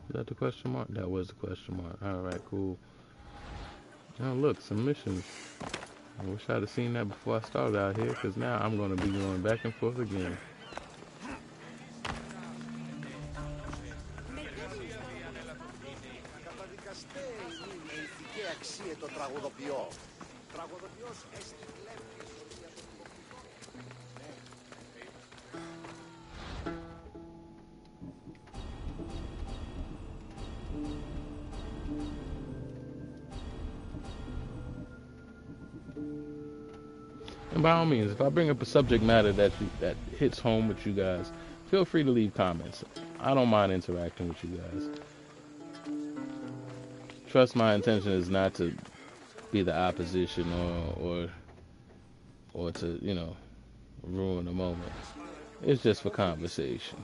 Is that the question mark? That was the question mark. Alright, cool. Now look, some missions. I wish I'd have seen that before I started out here, because now I'm going to be going back and forth again. And by all means, if I bring up a subject matter that hits home with you guys, feel free to leave comments. I don't mind interacting with you guys. Trust my intention is not to be the opposition or to, you know, ruin the moment. It's just for conversation.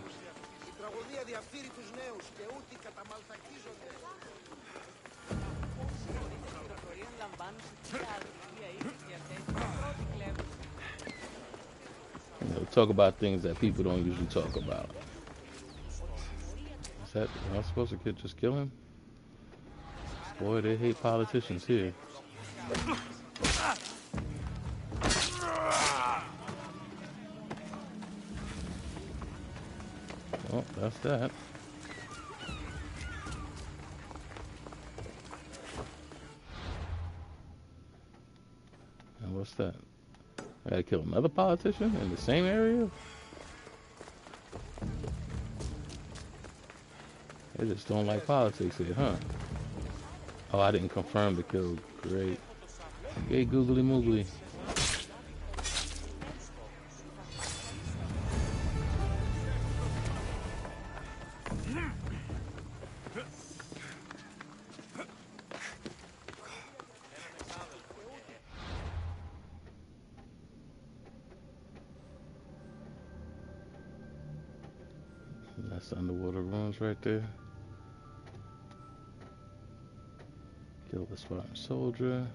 You know, talk about things that people don't usually talk about. Is that, am I supposed to just kill him? Boy, they hate politicians here. Well, that's that. And what's that? I gotta kill another politician in the same area? They just don't like politics here, huh? Oh, I didn't confirm the kill. Great. Yay, googly moogly. That's underwater ruins right there. Kill the Spartan soldier.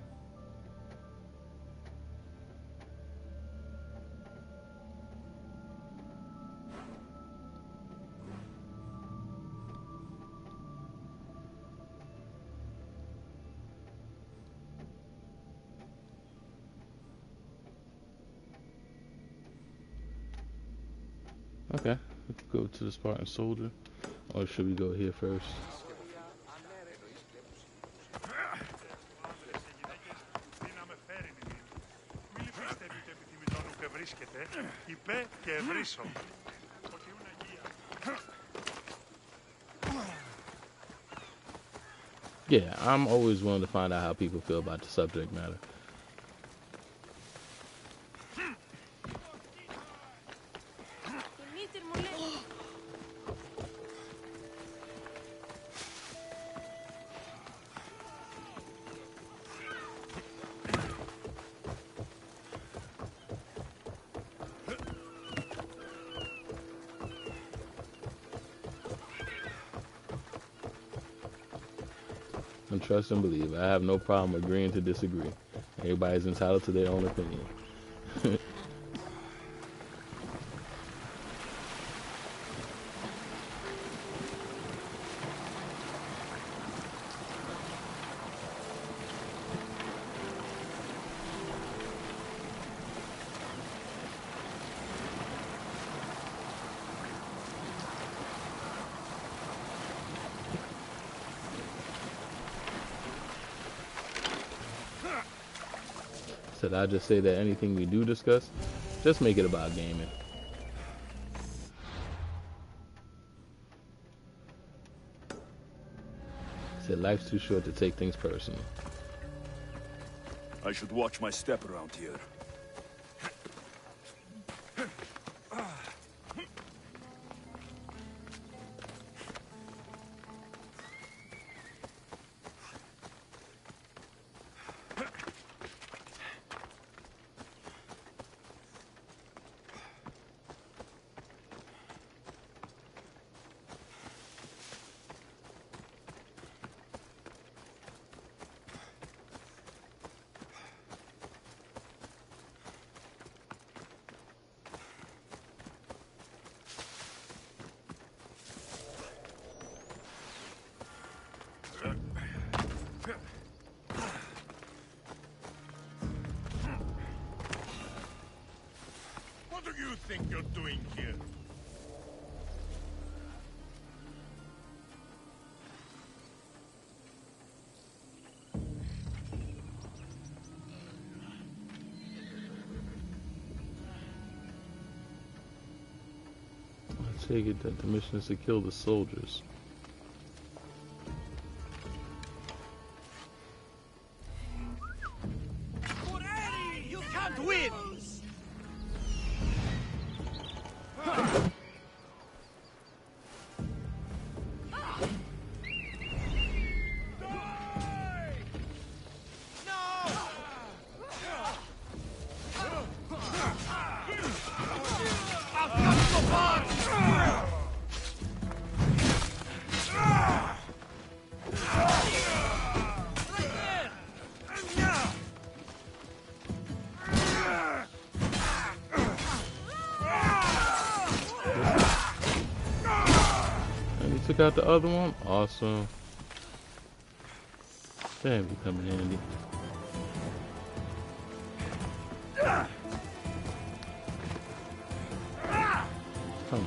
Okay, let's go to the Spartan soldier. Or should we go here first? Yeah, I'm always willing to find out how people feel about the subject matter. And trust and believe, I have no problem agreeing to disagree. Everybody's entitled to their own opinion. Said I just say that anything we do discuss, just make it about gaming. Said life's too short to take things personal. I should watch my step around here. think you're doing here? I take it that the mission is to kill the soldiers. You can't win! Took out the other one? Awesome. Damn, you come in handy. Come on.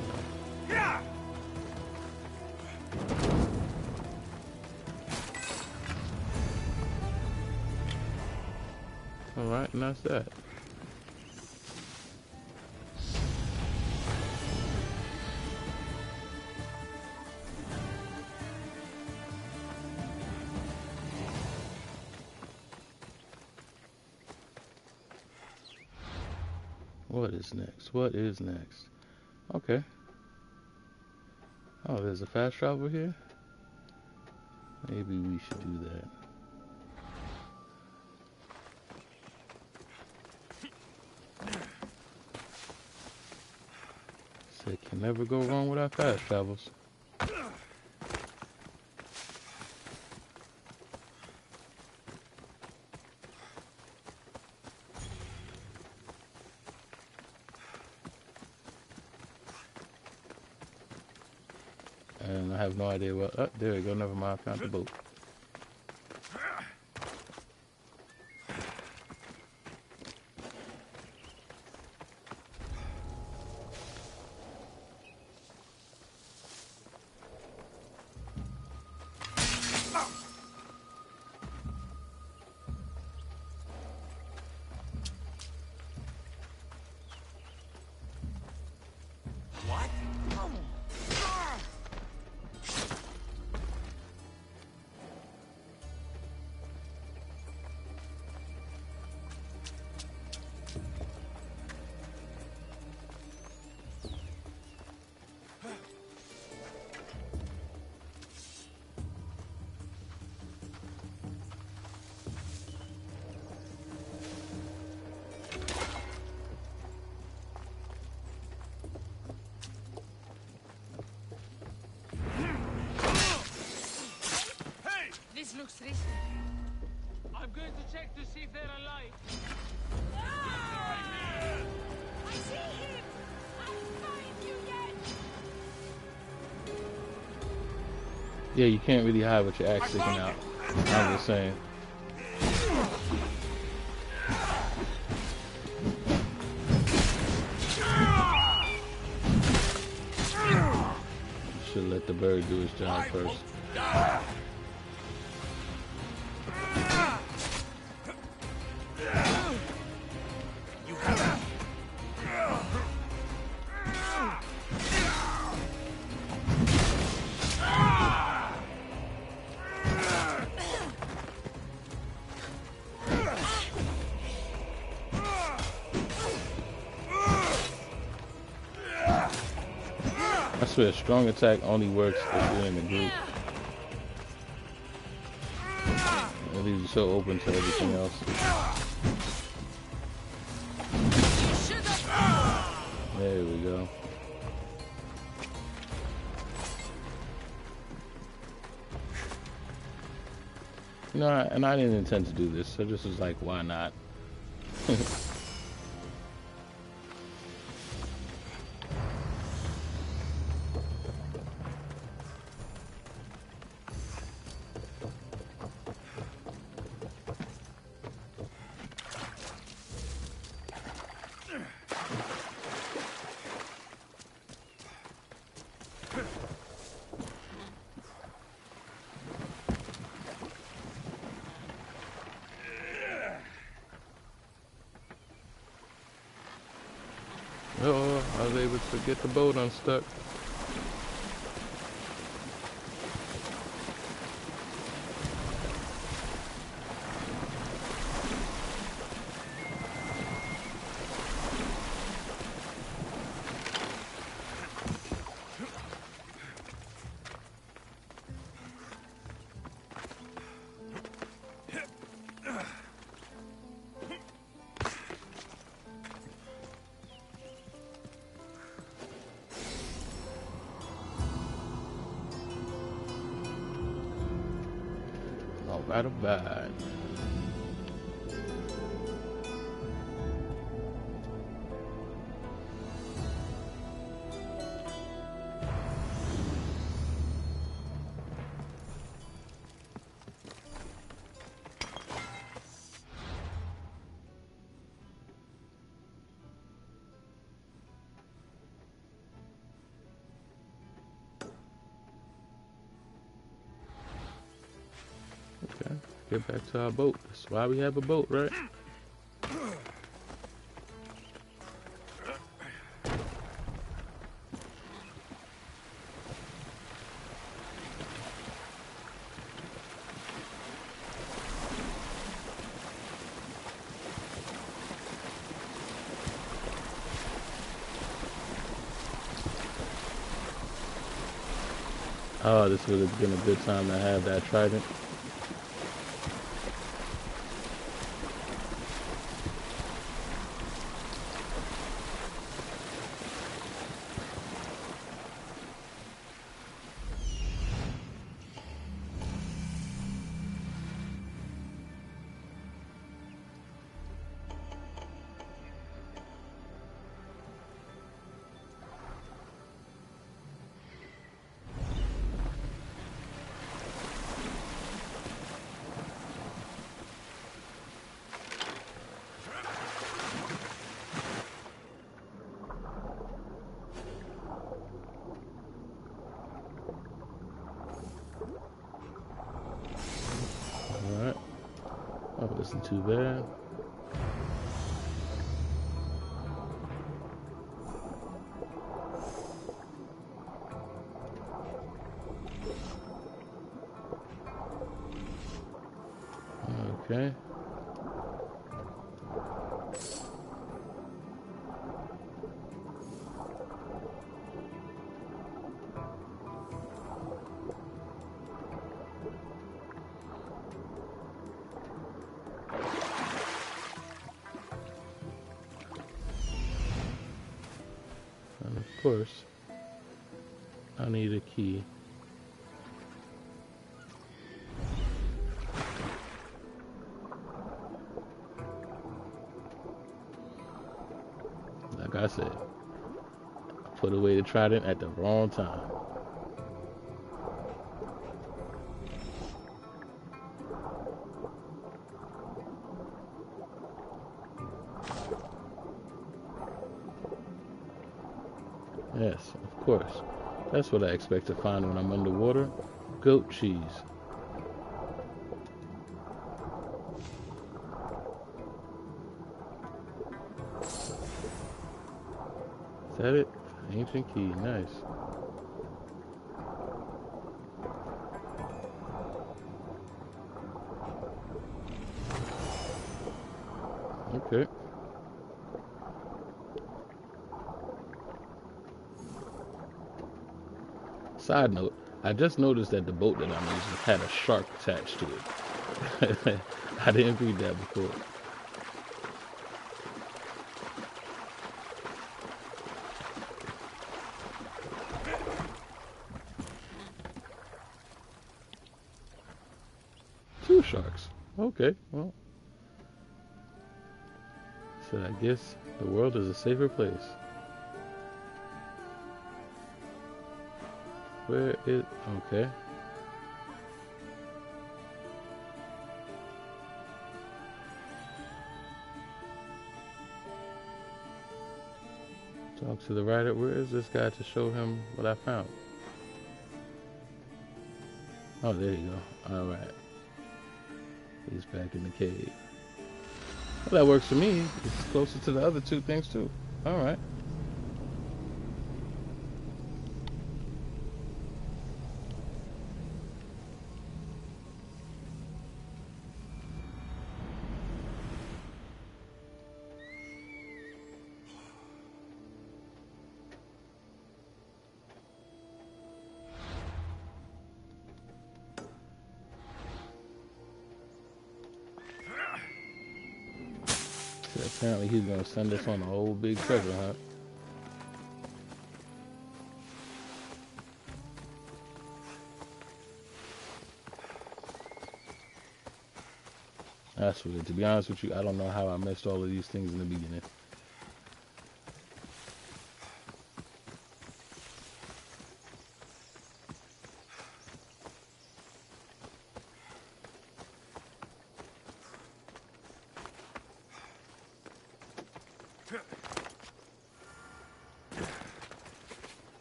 Alright, and that's that. What is next? What is next? Okay. Oh, there's a fast travel here? Maybe we should do that. So it can never go wrong with our fast travels. And I have no idea what... Oh, there we go. Never mind. I found the boat. This looks risky. I'm going to check to see if they're alive. I see him! I'll find you yet! Yeah, you can't really hide with your axe sticking out. I'm just saying. You should let the bird do his job first. I swear, strong attack only works if you're in a group. It leaves you so open to everything else. There we go. You know, and I didn't intend to do this. I just was like, why not? Oh, I was able to get the boat unstuck. Alright, alright. Okay, get back to our boat. That's why we have a boat, right? Oh, this would have been a good time to have that trident. Alright. Oh, this isn't too bad. Okay. And of course, I need a key. Like I said, I put away the trident at the wrong time. Yes, of course. That's what I expect to find when I'm underwater. Goat cheese. Is that it? Ancient key. Nice. Okay. Side note, I just noticed that the boat that I'm using had a shark attached to it. I didn't read that before. Two sharks. Okay, well. So I guess the world is a safer place. Where is... Okay. Talk to the writer. Where is this guy to show him what I found? Oh, there you go. Alright. He's back in the cave. Well, that works for me. It's closer to the other two things, too. Alright. So apparently he's gonna send us on a whole big treasure hunt. That's what it. To be honest with you, I don't know how I missed all of these things in the beginning.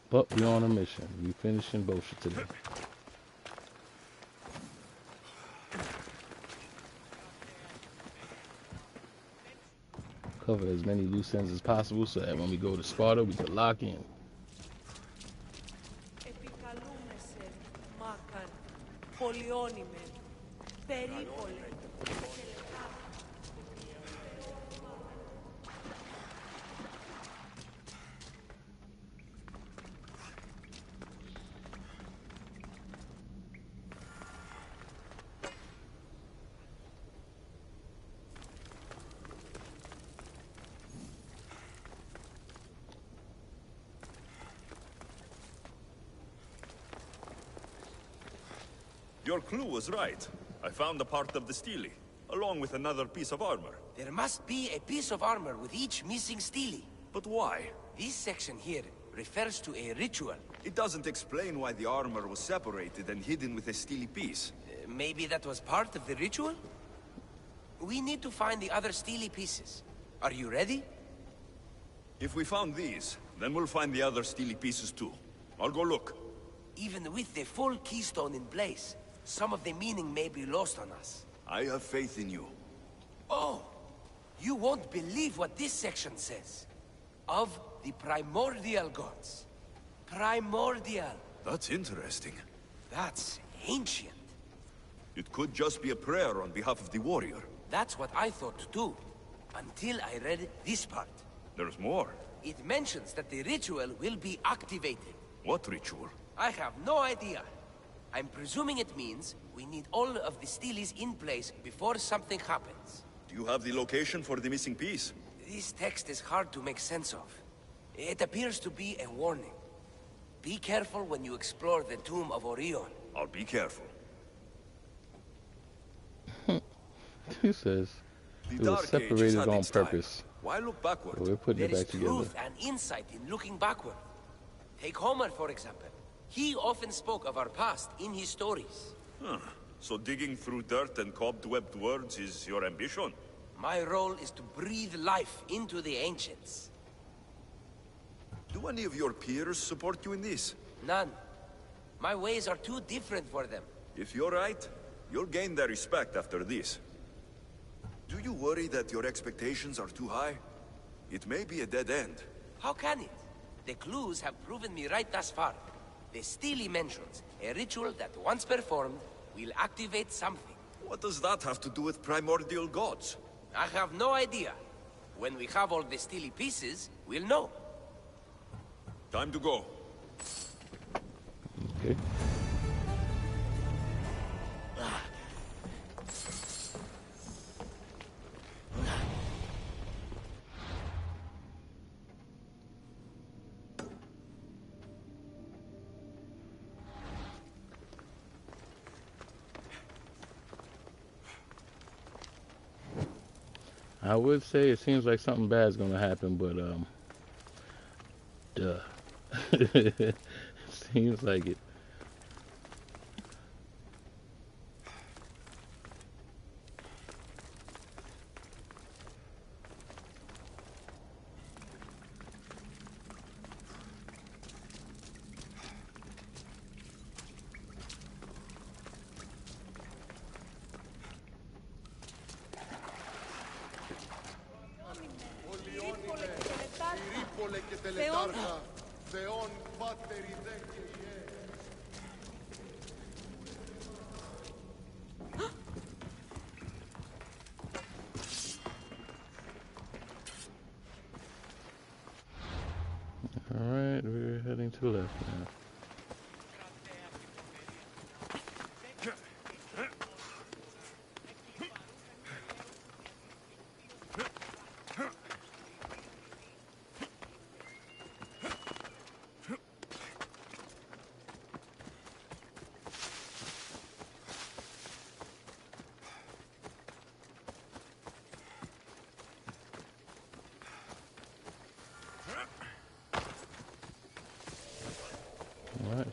But we're on a mission. We finishing bullshit today. Cover as many loose ends as possible so that when we go to Sparta, we can lock in. Your clue was right. I found a part of the stele, along with another piece of armor. There must be a piece of armor with each missing stele. But why? This section here refers to a ritual. It doesn't explain why the armor was separated and hidden with a stele piece. Maybe that was part of the ritual? We need to find the other stele pieces. Are you ready? If we found these, then we'll find the other stele pieces too. I'll go look. Even with the full keystone in place, some of the meaning may be lost on us. I have faith in you. Oh! You won't believe what this section says. Of the primordial gods. Primordial. That's interesting. That's ancient. It could just be a prayer on behalf of the warrior. That's what I thought too. Until I read this part. There's more. It mentions that the ritual will be activated. What ritual? I have no idea. I'm presuming it means we need all of the steles in place before something happens. Do you have the location for the missing piece? This text is hard to make sense of. It appears to be a warning. Be careful when you explore the tomb of Orion. I'll be careful. He says it was separated on purpose. Why look backward? So we're putting it back together. There is truth and insight in looking backward. Take Homer, for example. He often spoke of our past in his stories. Huh. So digging through dirt and cobwebbed words is your ambition? My role is to breathe life into the ancients. Do any of your peers support you in this? None. My ways are too different for them. If you're right, you'll gain their respect after this. Do you worry that your expectations are too high? It may be a dead end. How can it? The clues have proven me right thus far. The stele mentions a ritual that once performed will activate something. What does that have to do with primordial gods? I have no idea. When we have all the stele pieces, we'll know. Time to go. Okay. I would say it seems like something bad's gonna happen, but duh. Seems like it. Alright, we're heading to the left now.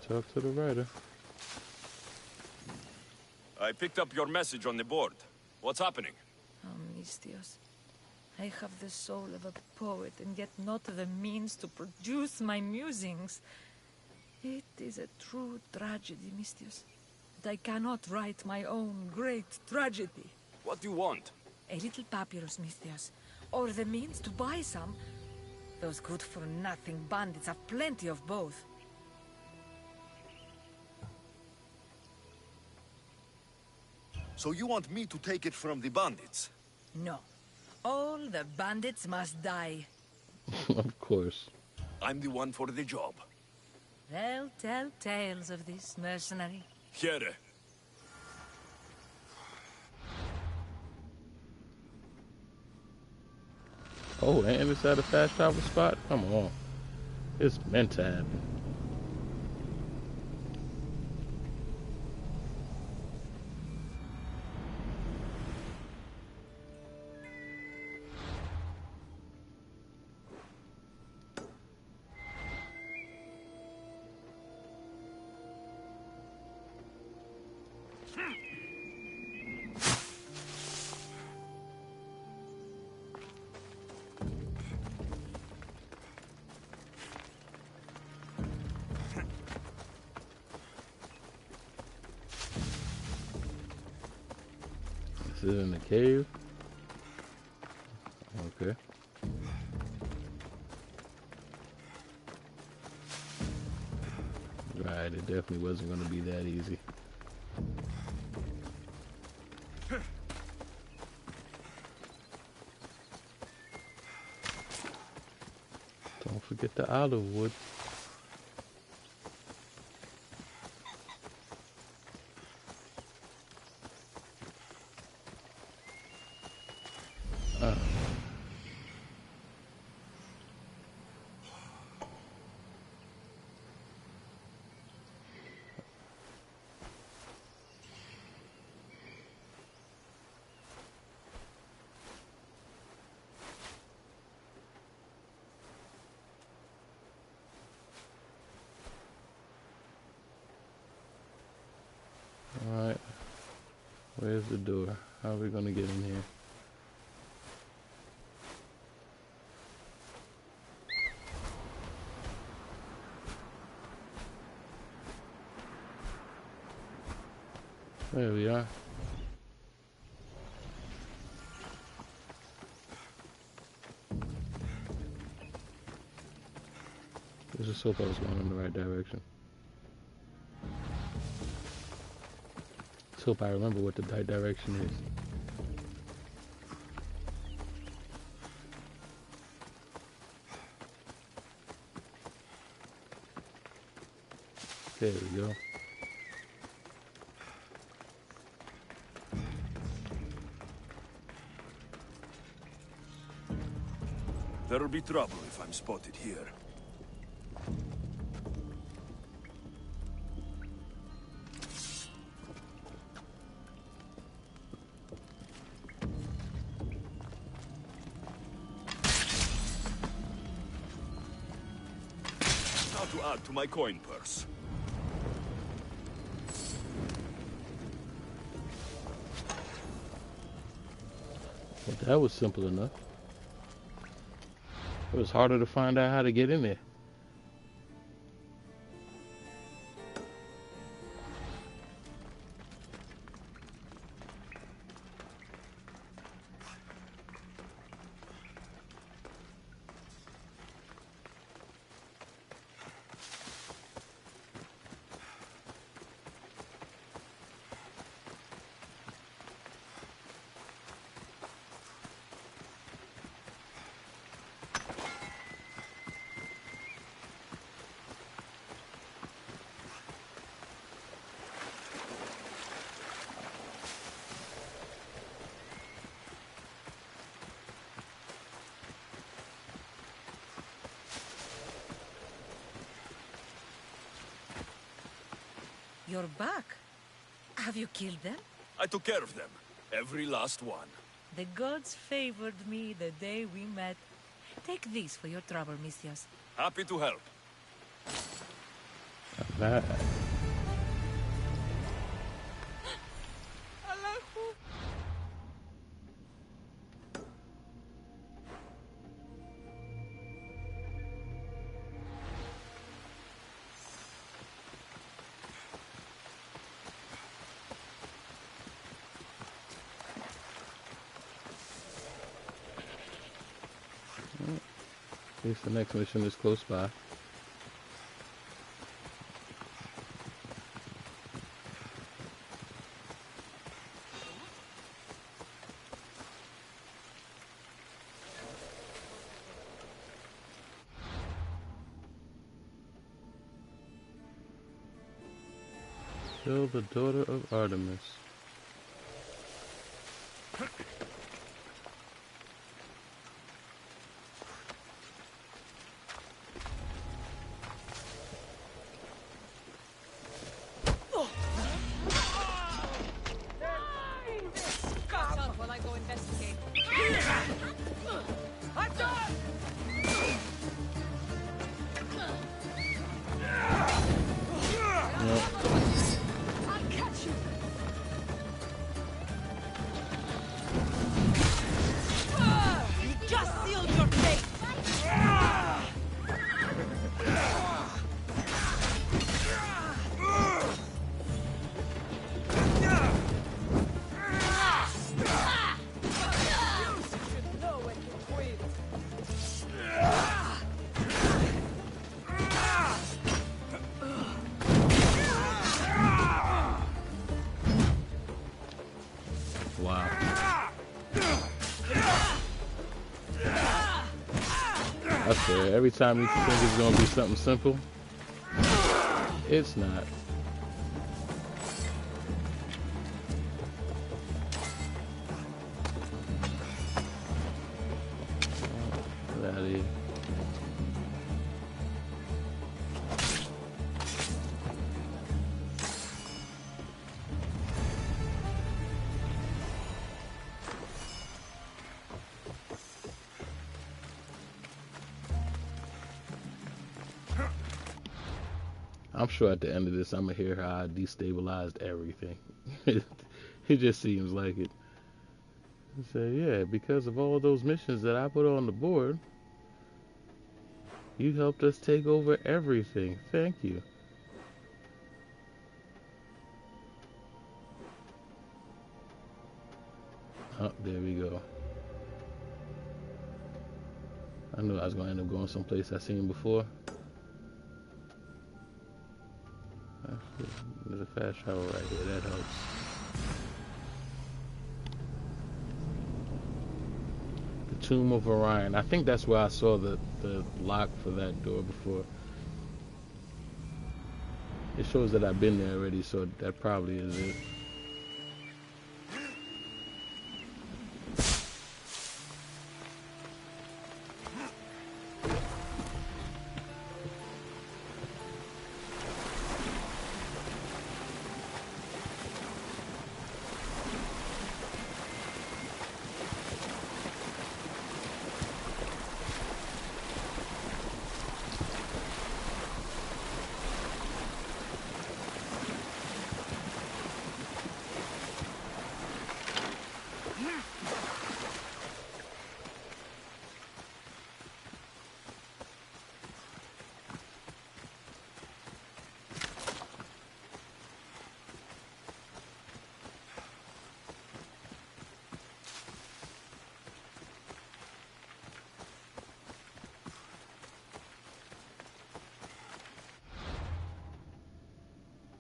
Talk to the writer. I picked up your message on the board. What's happening? Oh, Mistios. I have the soul of a poet, and yet not the means to produce my musings. It is a true tragedy, Mistios. That I cannot write my own great tragedy. What do you want? A little papyrus, Mistios. Or the means to buy some. Those good-for-nothing bandits have plenty of both. So you want me to take it from the bandits? No. All the bandits must die. Of course. I'm the one for the job. They'll tell tales of this mercenary. Here. Oh, and it's at a fast travel spot? Come on. It's meant to happen. This is in the cave. Okay. Right, it definitely wasn't going to be that easy. Don't forget the olive wood. Alright. Where's the door? How are we gonna get in here? There we are. I just hope I was going in the right direction. Let's hope I remember what the right direction is. There we go. There'll be trouble if I'm spotted here. Now to add to my coin purse. Well, that was simple enough. It was harder to find out how to get in there. You're back. Have you killed them? I took care of them. Every last one. The gods favored me the day we met. Take this for your trouble, Mistios. Happy to help. That. At least the next mission is close by. Kill the daughter of Artemis. Wow. I swear, every time you think it's gonna be something simple, it's not. Get out of here. I'm sure at the end of this, I'm gonna hear how I destabilized everything. It just seems like it. Say, yeah, because of all those missions that I put on the board, you helped us take over everything. Thank you. Oh, there we go. I knew I was gonna end up going someplace I've seen before. There's a fast travel right here, that helps. The Tomb of Orion. I think that's where I saw the lock for that door before. It shows that I've been there already, so that probably is it.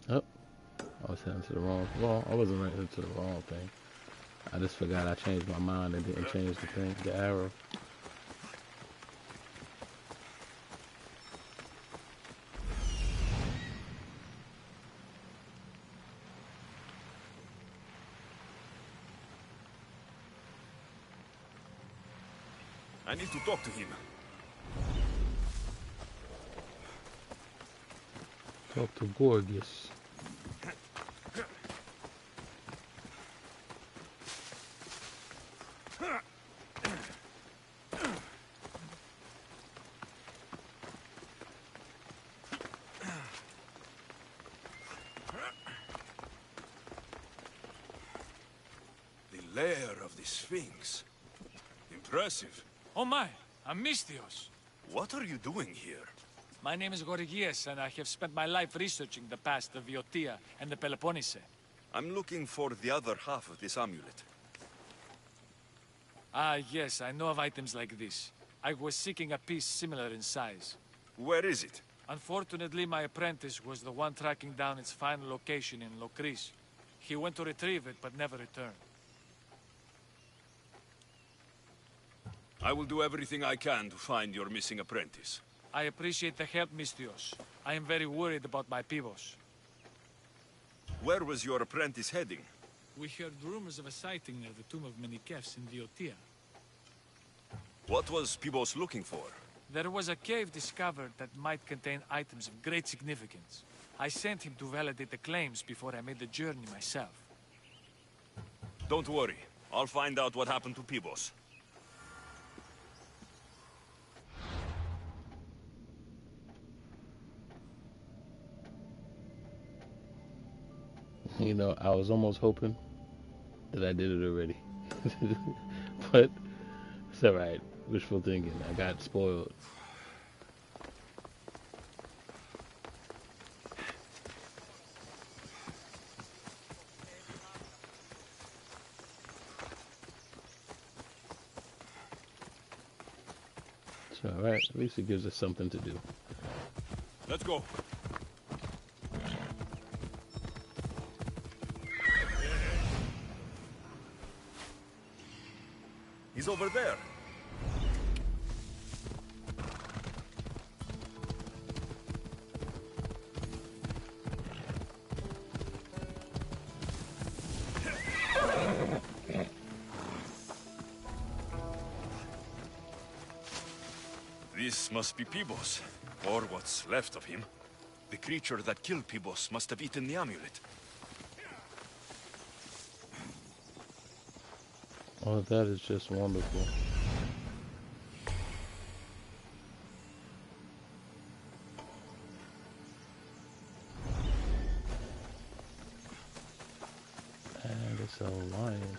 Oh, I was heading to the wrong. Well, I wasn't right into the wrong thing. I just forgot I changed my mind and didn't change the thing, the arrow. I need to talk to him. Talk to Gorgas. lair of the Sphinx. Impressive. Oh my, I'm Mystios. What are you doing here? My name is Gorgias, and I have spent my life researching the past of Viotia and the Peloponnese. I'm looking for the other half of this amulet. Ah, yes, I know of items like this. I was seeking a piece similar in size. Where is it? Unfortunately, my apprentice was the one tracking down its final location in Locris. He went to retrieve it, but never returned. I will do everything I can to find your missing apprentice. I appreciate the help, Mystios. I am very worried about my Pibos. Where was your apprentice heading? We heard rumors of a sighting near the tomb of Menikefs in Viotia. What was Pibos looking for? There was a cave discovered that might contain items of great significance. I sent him to validate the claims before I made the journey myself. Don't worry. I'll find out what happened to Pibos. You know, I was almost hoping that I did it already. But it's alright. Wishful thinking. I got spoiled. It's alright. At least it gives us something to do. Let's go. He's over there. This must be Pibos, or what's left of him. The creature that killed Pibos must have eaten the amulet. Oh, that is just wonderful. And it's a lion.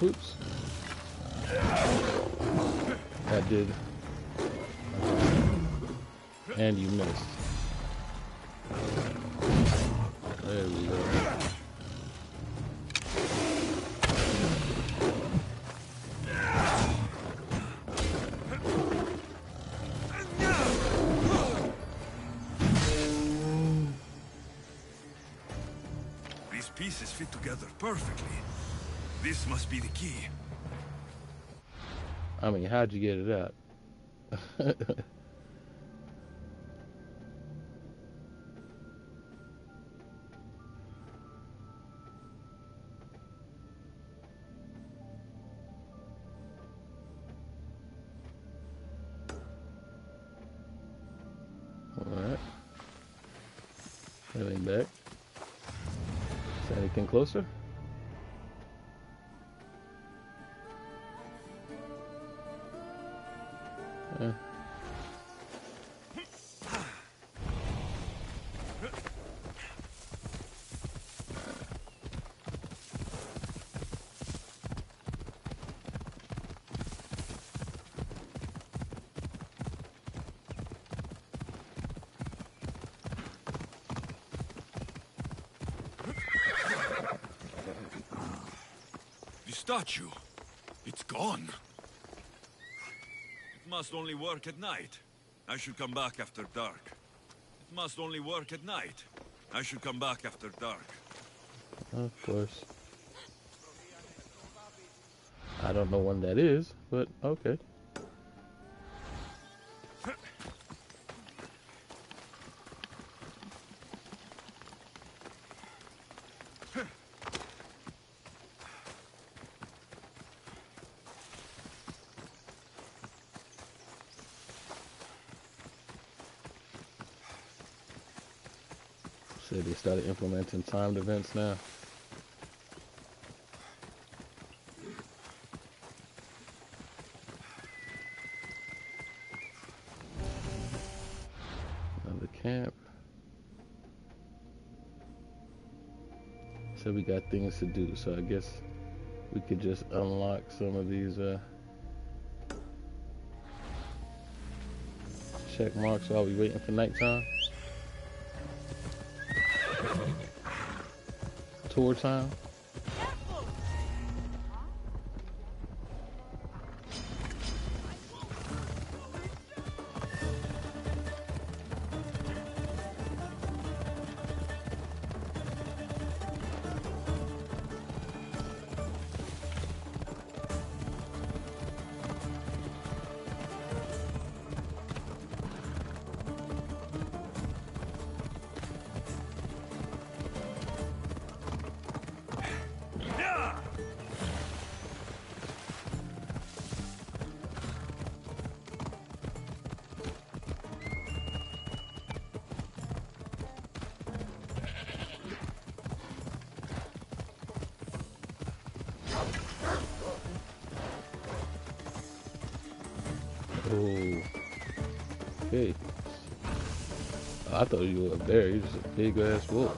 Oops. That did. And you missed. There we go. These pieces fit together perfectly. This must be the key. I mean, how'd you get it out? Alright. Heading back. Is there anything closer? The statue. It's gone. It must only work at night. I should come back after dark. It must only work at night. I should come back after dark. Of course. I don't know when that is, but okay. Said they started implementing timed events now. Another camp. So we got things to do. So I guess we could just unlock some of these check marks while we waiting for nighttime. Tour time. Oh, okay. I thought you were up there. You're just a big ass wolf.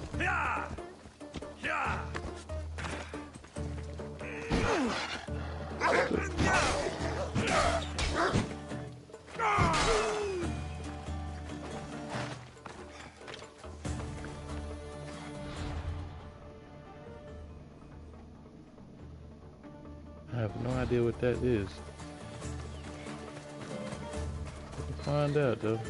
I have no idea what that is. We'll find out though.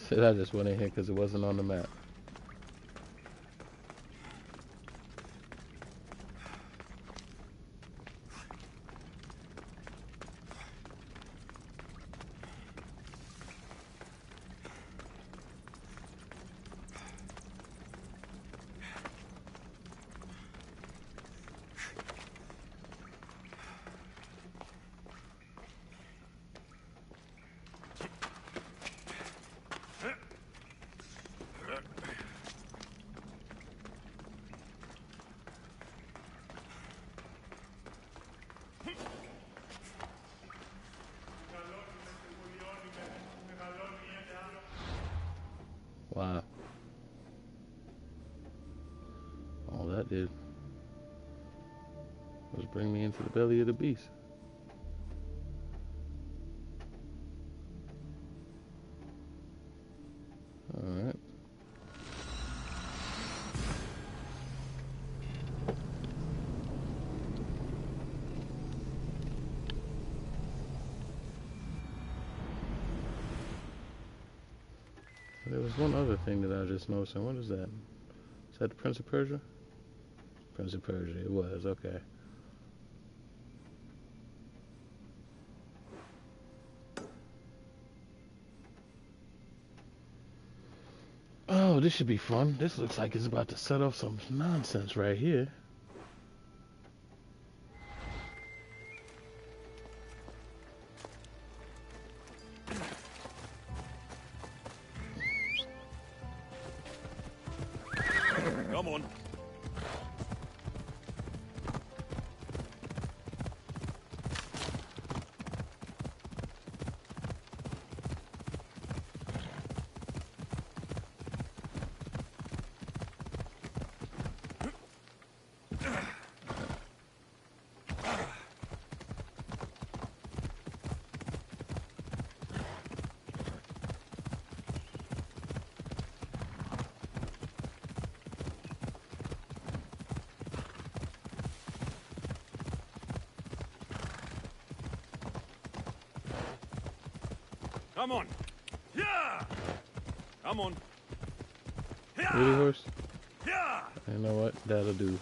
Said I just went in here because it wasn't on the map. Wow. All that did was bring me into the belly of the beast. Alright. There was one other thing that I just noticed. What is that? Is that the Prince of Persia? Prince of Persia, it was, okay. Oh, this should be fun. This looks like it's about to set off some nonsense right here. Come on. Come on. Yeah. Come on. Really, horse? Yeah. I You know what? That'll do.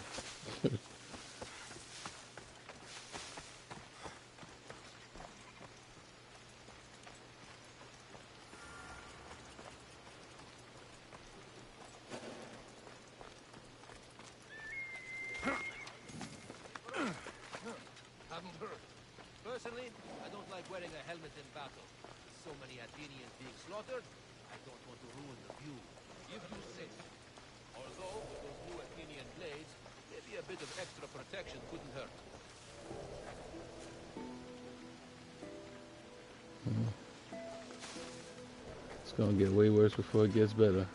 Personally, I don't like wearing a helmet in battle. So many Athenians being slaughtered, I don't want to ruin the view. If you say so. Although, with those new Athenian blades, maybe a bit of extra protection couldn't hurt. It's gonna get way worse before it gets better.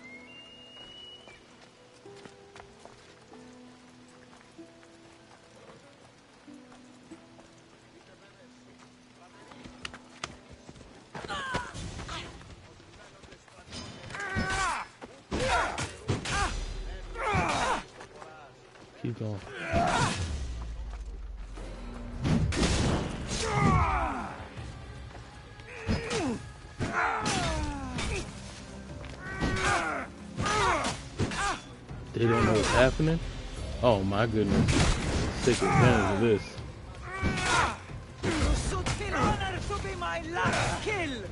Keep going. They don't know what's happening? Oh my goodness. Take advantage of this. You should feel honored to be my last kill!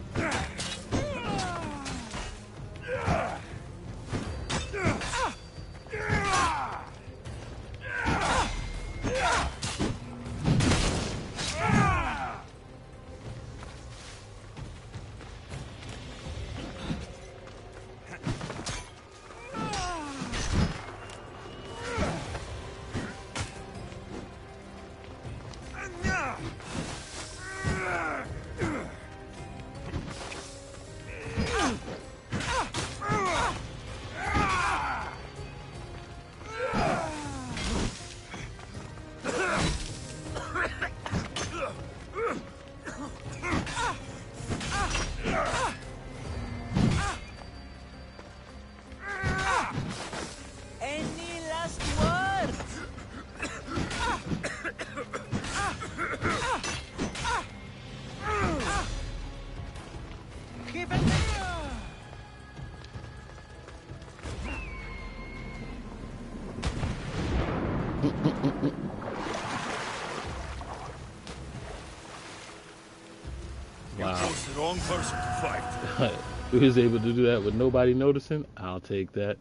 You chose the wrong person to fight. He was able to do that with nobody noticing. I'll take that,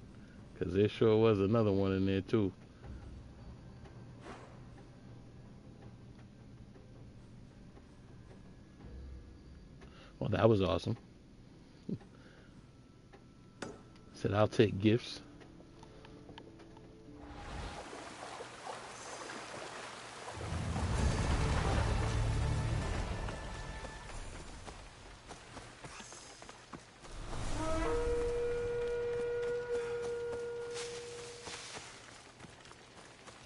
because there sure was another one in there too. Well, that was awesome. Said I'll take gifts.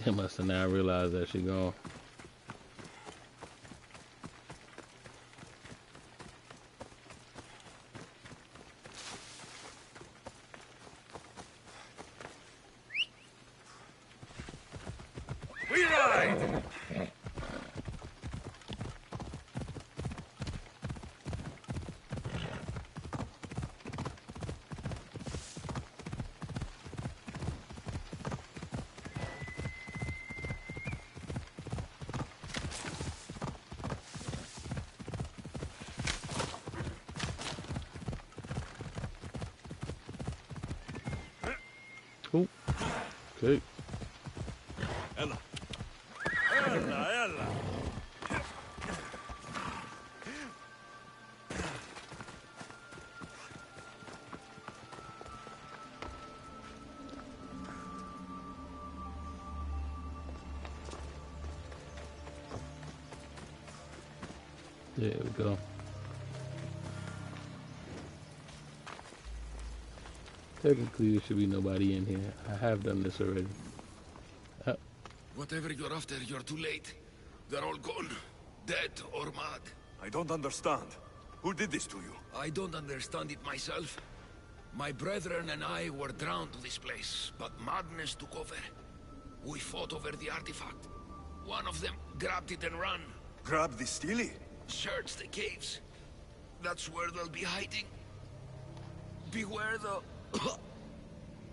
He must have now realized that she gone. We ride! Oh, okay. Ella. Ella, Ella. There we go. Technically, there should be nobody in here. I have done this already. Whatever you're after, you're too late. They're all gone. Dead or mad. I don't understand. Who did this to you? I don't understand it myself. My brethren and I were drawn to this place, but madness took over. We fought over the artifact. One of them grabbed it and ran. Grab the Steely? Search the caves. That's where they'll be hiding. Beware the...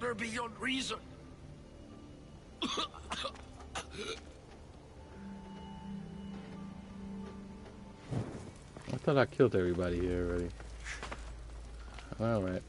They're beyond reason. thought I killed everybody here already. Alright.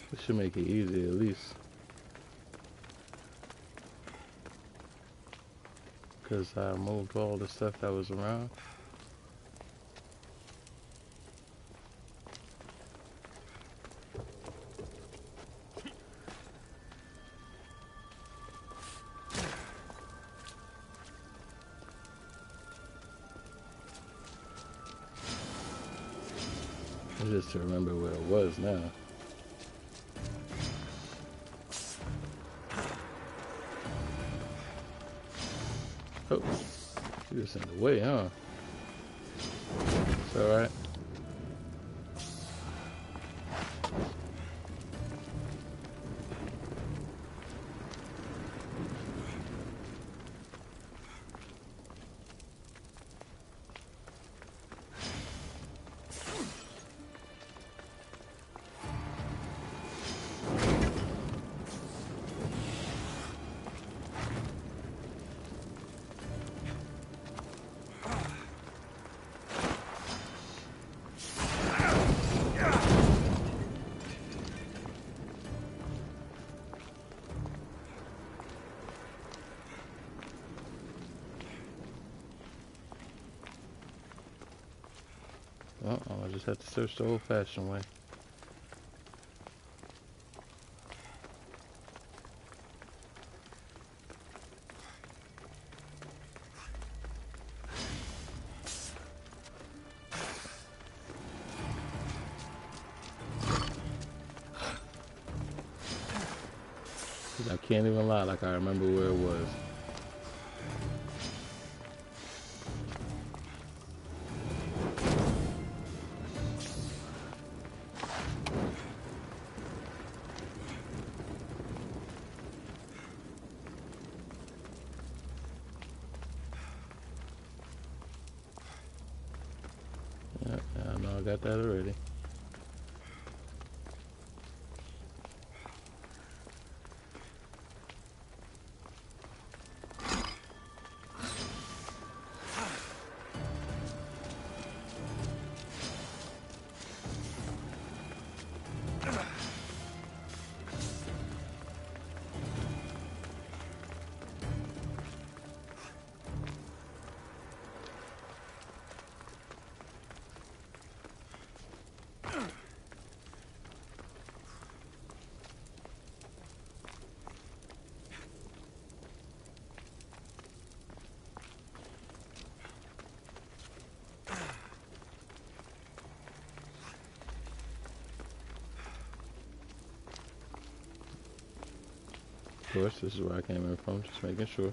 This should make it easy at least. Because I moved all the stuff that was around. Just to remember where it was now. Oh, you're just in the way, huh? It's alright. Uh-oh, I just have to search the old-fashioned way. I can't even lie, like I remember where it was. Yeah, I know I got that already. Of course, this is where I came in from, just making sure.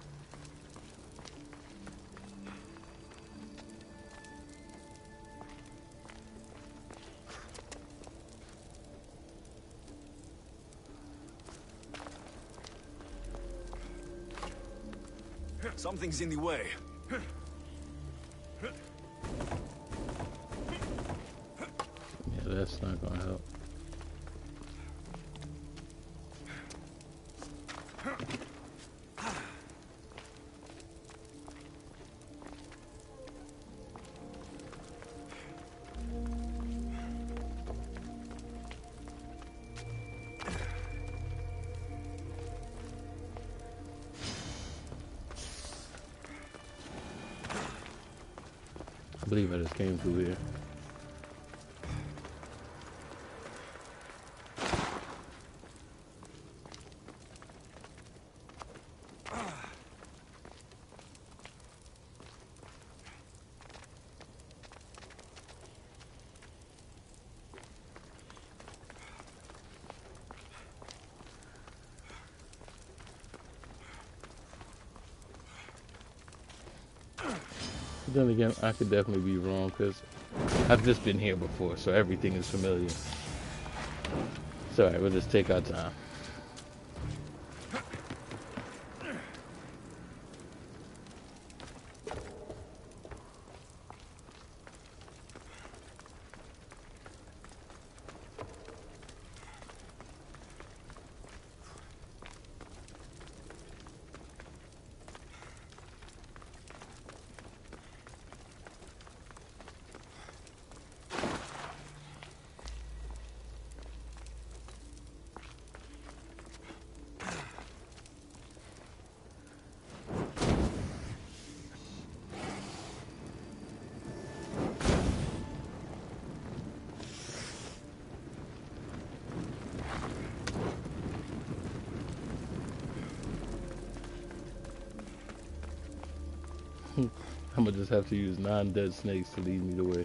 Something's in the way. Yeah, that's not gonna help. I believe I just came through here. Then again, I could definitely be wrong because I've just been here before, so everything is familiar. It's alright, we'll just take our time. I'm gonna just have to use non-dead snakes to lead me the way.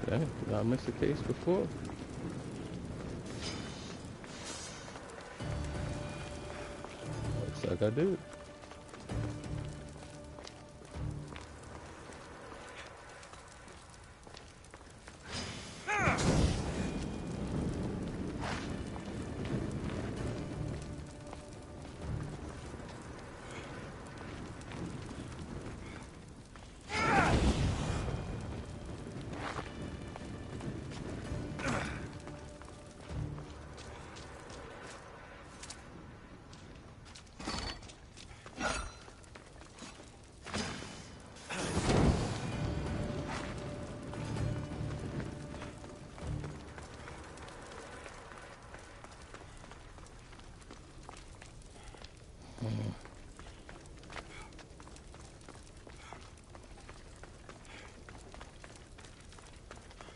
Okay, did I miss a case before? Looks like I did.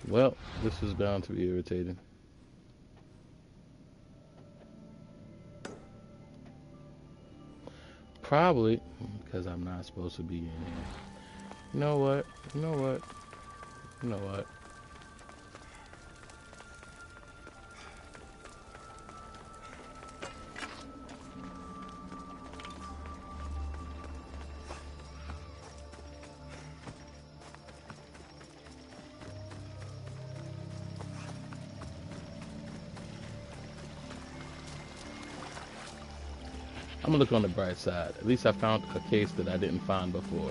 Well, this is bound to be irritating. Probably because I'm not supposed to be in here. You know what? You know what? You know what? I'm gonna look on the bright side. At least I found a case that I didn't find before.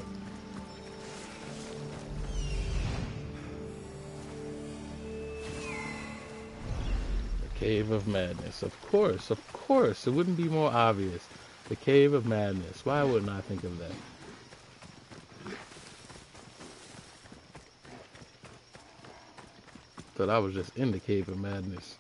The Cave of Madness. Of course, of course. It wouldn't be more obvious. The Cave of Madness. Why wouldn't I think of that? Thought I was just in the Cave of Madness.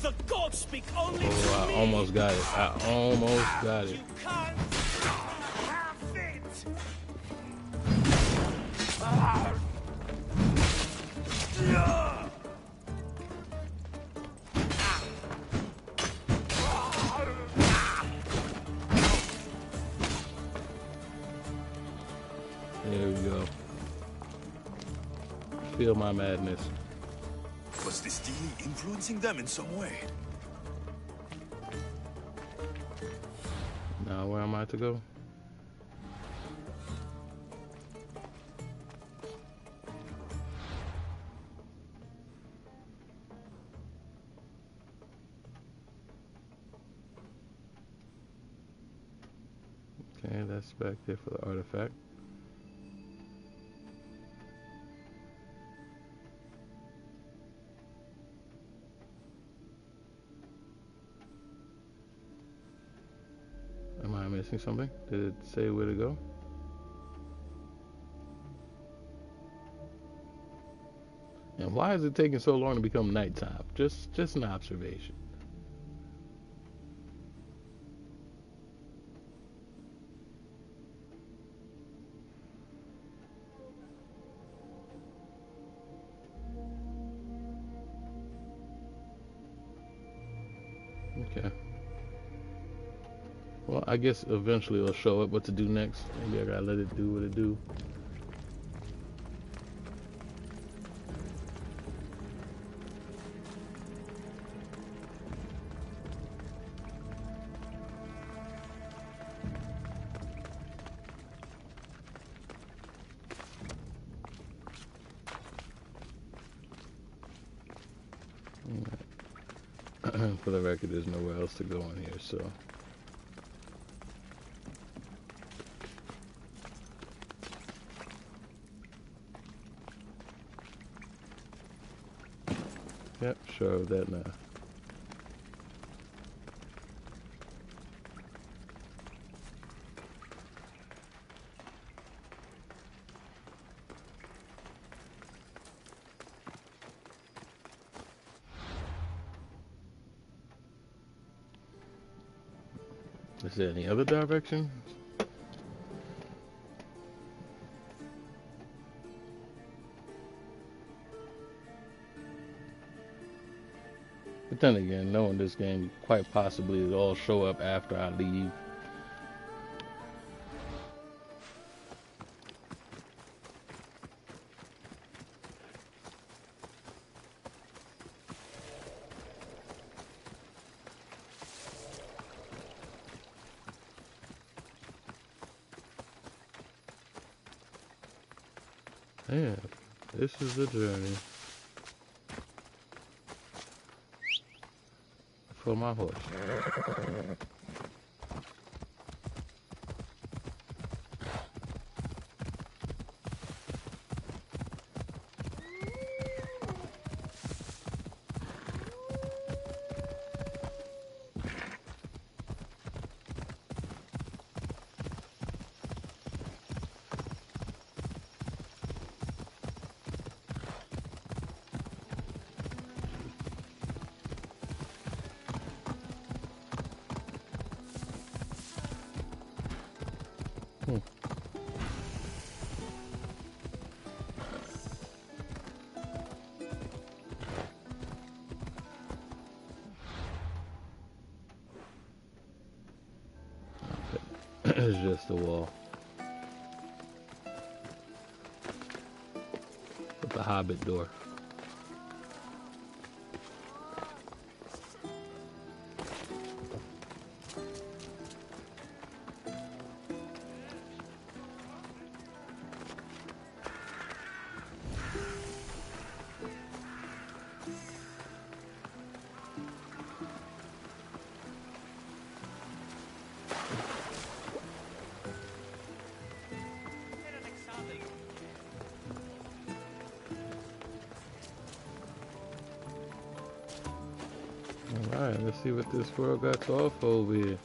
The gods speak only Oh, I almost got it. I almost got it. You can't have it. There we go. Feel my madness. Was this genie influencing them in some way? Now where am I to go? Okay, that's back there for the artifact. missing something? Did it say where to go? And why is it taking so long to become nighttime? Just an observation. Okay. Well, I guess eventually it'll show up what to do next. Maybe I gotta let it do what it do. For the record, there's nowhere else to go in here, so. Yep, sure of that now. Is there any other direction? But then again, knowing this game, quite possibly it'll all show up after I leave. Yeah, this is the journey for my horse. It's just a wall. With the Hobbit door. Alright, let's see what this world got to offer over here.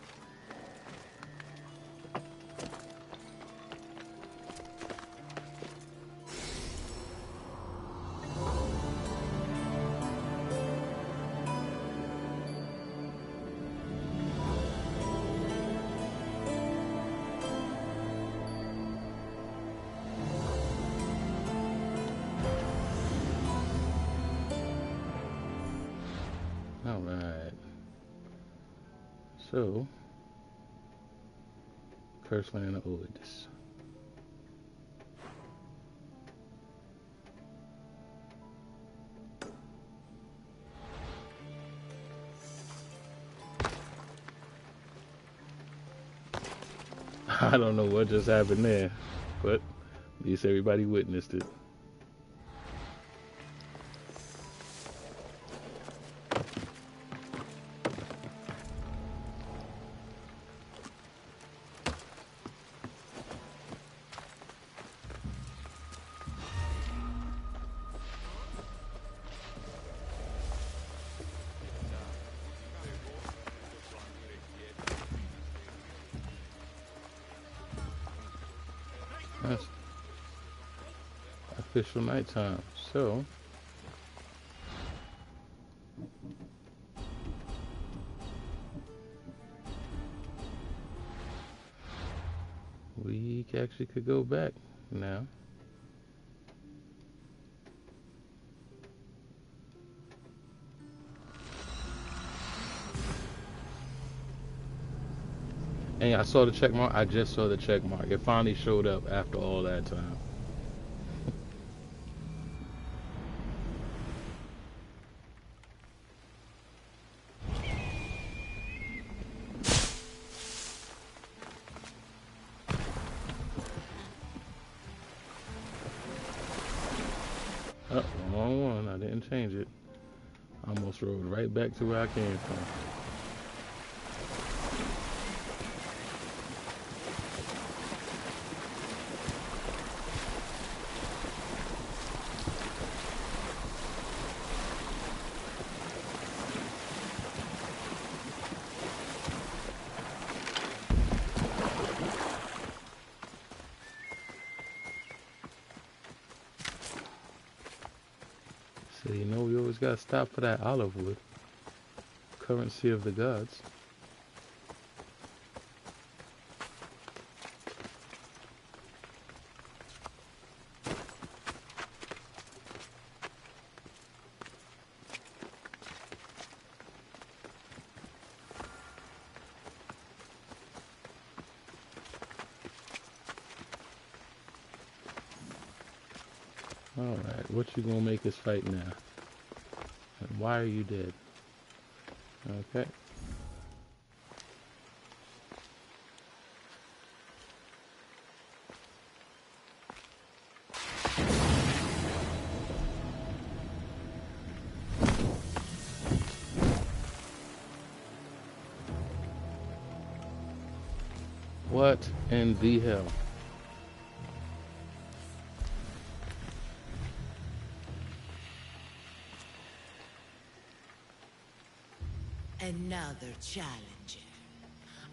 Alright. So, Cursed Land of Oidis. I don't know what just happened there, but at least everybody witnessed it. That's official nighttime. So we actually could go back now. And I saw the check mark. I just saw the check mark. It finally showed up after all that time. Oh, wrong one. I didn't change it. I almost rode right back to where I came from. So you know we always gotta stop for that olive wood. Currency of the gods. Alright, what you gonna make us fight now? And why are you dead? Okay. What in the hell? Another challenger.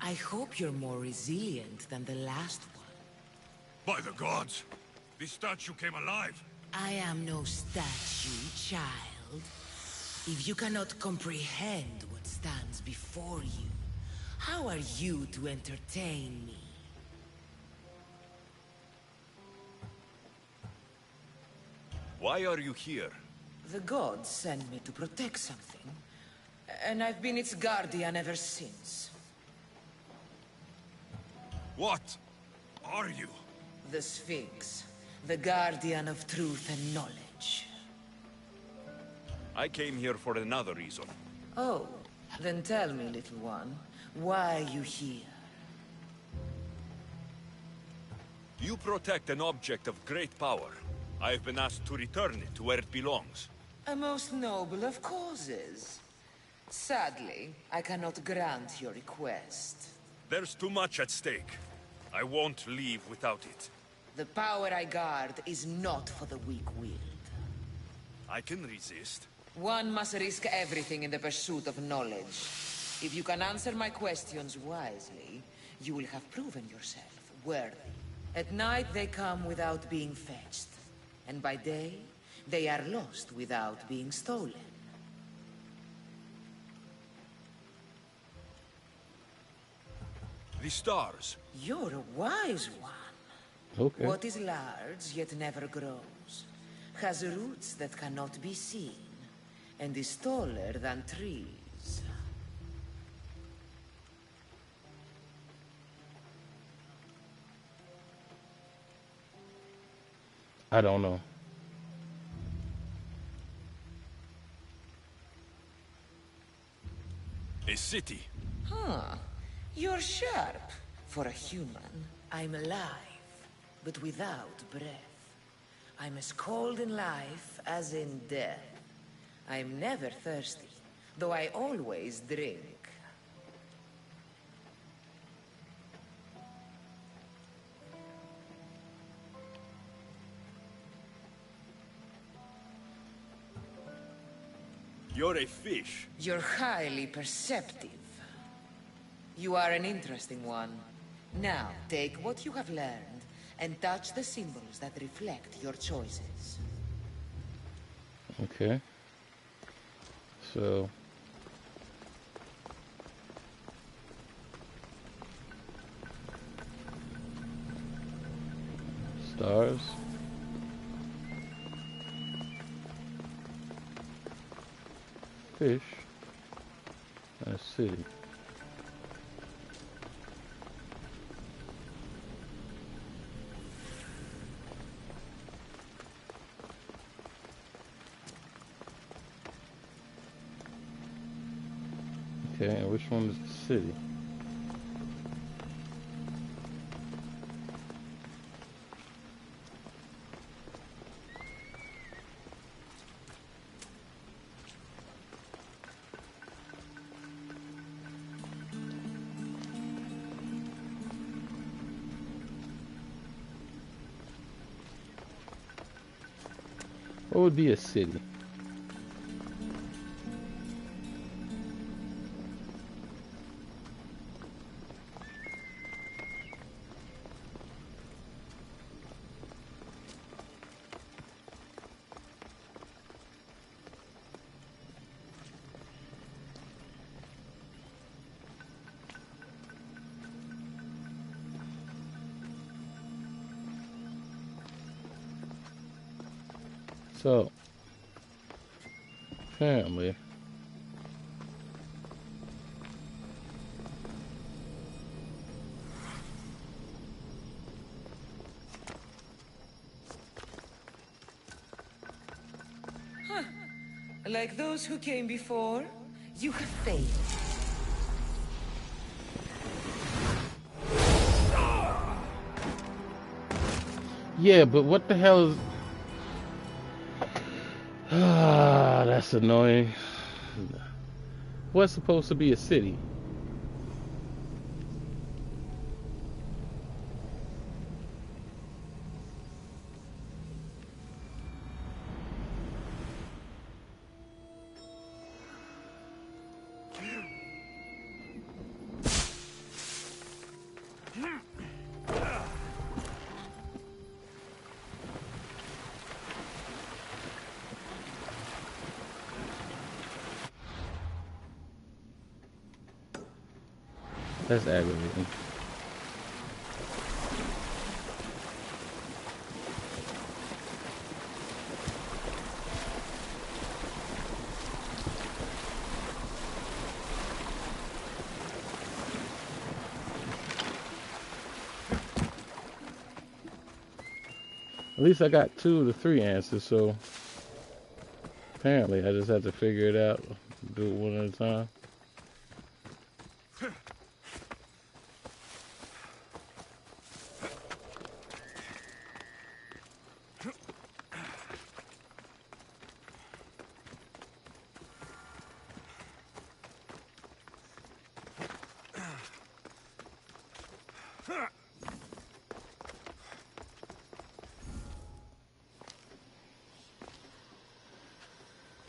I hope you're more resilient than the last one. By the gods! This statue came alive! I am no statue, child. If you cannot comprehend what stands before you, how are you to entertain me? Why are you here? The gods sent me to protect something, and I've been its guardian ever since. What are you? The Sphinx, the guardian of truth and knowledge. I came here for another reason. Oh, then tell me, little one, why are you here? You protect an object of great power. I have been asked to return it to where it belongs. A most noble of causes. Sadly, I cannot grant your request. There's too much at stake. I won't leave without it. The power I guard is not for the weak-willed. I can resist. One must risk everything in the pursuit of knowledge. If you can answer my questions wisely, you will have proven yourself worthy. At night they come without being fetched, and by day they are lost without being stolen. The stars. You're a wise one. Okay. What is large yet never grows, has roots that cannot be seen, and is taller than trees. I don't know. A city. Huh. You're sharp. For a human, I'm alive, but without breath. I'm as cold in life as in death. I'm never thirsty, though I always drink. You're a fish. You're highly perceptive. You are an interesting one. Now, take what you have learned and touch the symbols that reflect your choices. Okay. So stars. Fish. And a city. Okay, and which one is the city? What would be a city? So, apparently, Like those who came before, you have failed. yeah, but what the hell is... Ah, that's annoying. What's supposed to be a city? That's aggravating. At least I got 2 of the 3 answers, so apparently I just have to figure it out, do it one at a time.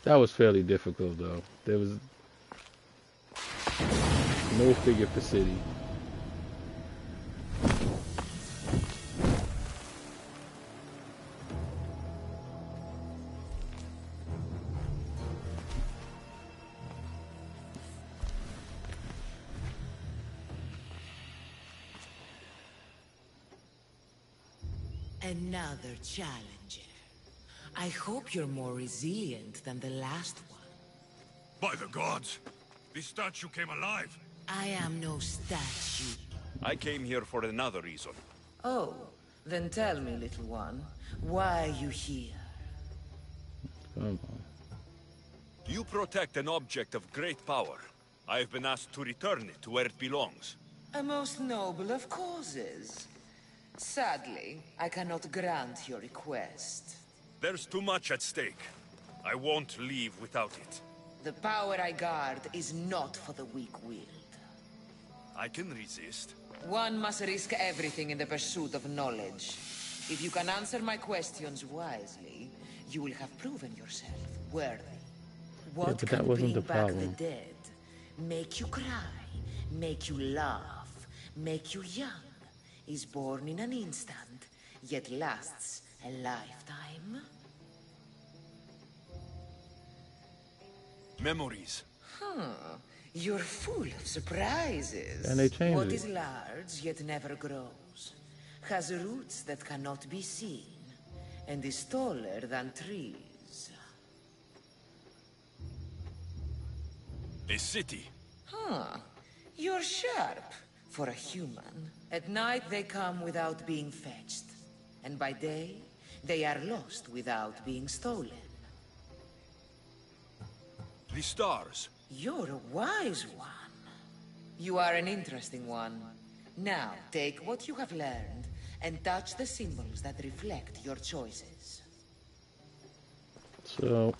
That was fairly difficult, though. There was no figure for city. Another challenger. I hope you're more resilient than the last one. By the gods! This statue came alive! I am no statue. I came here for another reason. Oh, then tell me, little one, why are you here? Come on. You protect an object of great power. I have been asked to return it to where it belongs. A most noble of causes. Sadly, I cannot grant your request. There's too much at stake. I won't leave without it. The power I guard is not for the weak-willed. I can resist. One must risk everything in the pursuit of knowledge. If you can answer my questions wisely, you will have proven yourself worthy. What but that can wasn't bring the back the problem. dead, make you cry, make you laugh, make you young, is born in an instant, yet lasts a lifetime? Memories. Huh. You're full of surprises. And they changed What it. is large yet never grows, has roots that cannot be seen, and is taller than trees. A city. Huh. You're sharp for a human. At night they come without being fetched, and by day they are lost without being stolen. The stars. You're a wise one. You are an interesting one. Now, take what you have learned and touch the symbols that reflect your choices. So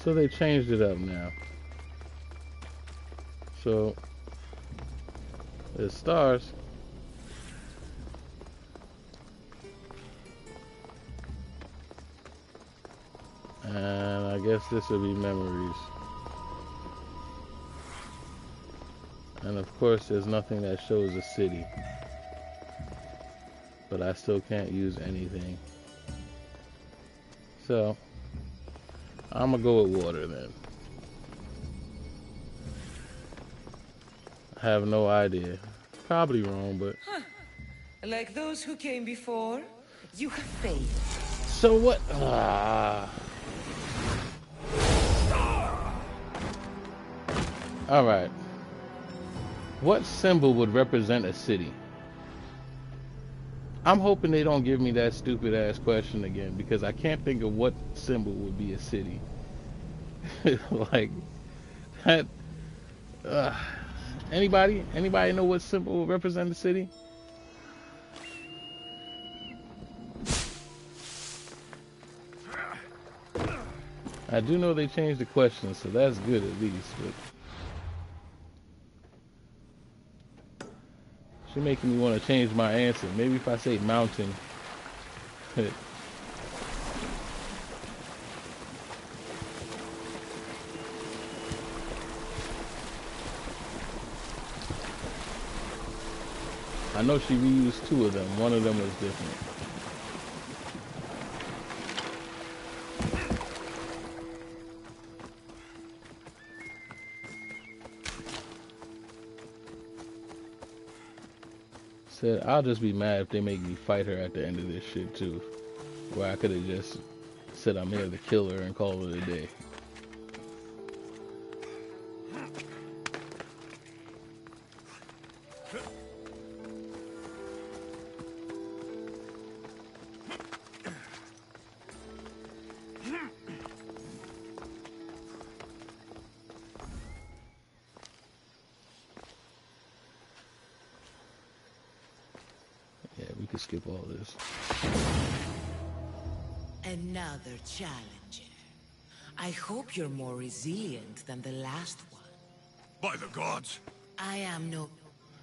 they changed it up now. So there's stars. And I guess this will be memories. And of course there's nothing that shows a city. But I still can't use anything. So I'm gonna go with water then. I have no idea. Probably wrong, but... Huh. Like those who came before, you have failed. So what? Alright. What symbol would represent a city? I'm hoping they don't give me that stupid ass question again, because I can't think of what symbol would be a city. Like that. Anybody know what symbol would represent a city? I do know they changed the question, so that's good at least. But she's making me want to change my answer. Maybe if I say mountain. I know she reused two of them. One of them was different. Said, I'll just be mad if they make me fight her at the end of this shit too. Where I could have just said I'm here to kill her and call it a day. Skip all this. Another challenger. I hope you're more resilient than the last one. By the gods! I am no...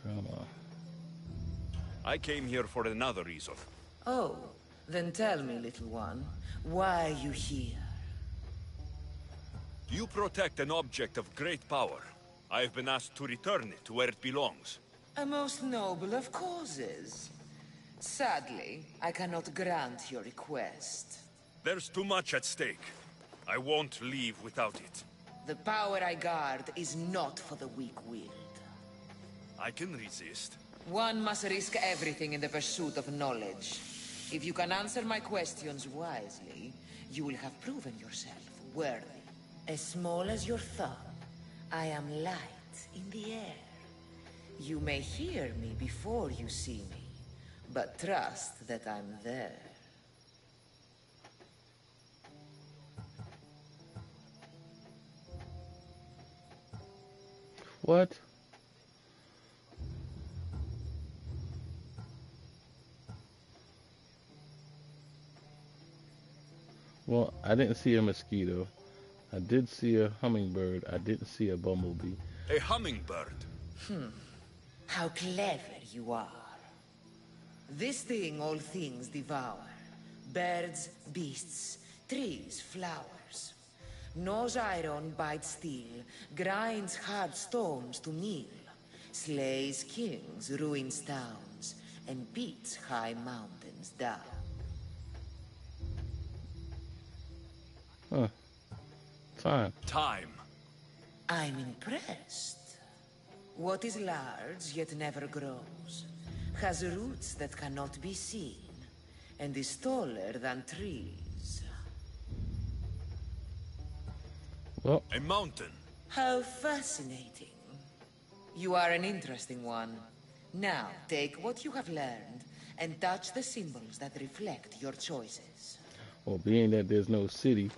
Come on. I came here for another reason. Oh, then tell me, little one. Why are you here? You protect an object of great power. I've been asked to return it to where it belongs. A most noble of causes. Sadly, I cannot grant your request. There's too much at stake. I won't leave without it. The power I guard is not for the weak-willed. I can resist. One must risk everything in the pursuit of knowledge. If you can answer my questions wisely, you will have proven yourself worthy. As small as your thumb, I am light in the air. You may hear me before you see me. But trust that I'm there. What? Well, I didn't see a mosquito. I did see a hummingbird. I didn't see a bumblebee. A hummingbird? How clever you are. This thing all things devour. Birds, beasts, trees, flowers. Gnaws iron, bites steel, grinds hard stones to meal. slays kings, ruins towns, and beats high mountains down. Huh. Time. I'm impressed. What is large yet never grows, has roots that cannot be seen, and is taller than trees. Well, a mountain. How fascinating. You are an interesting one. Now, take what you have learned and touch the symbols that reflect your choices. Well, being that there's no city.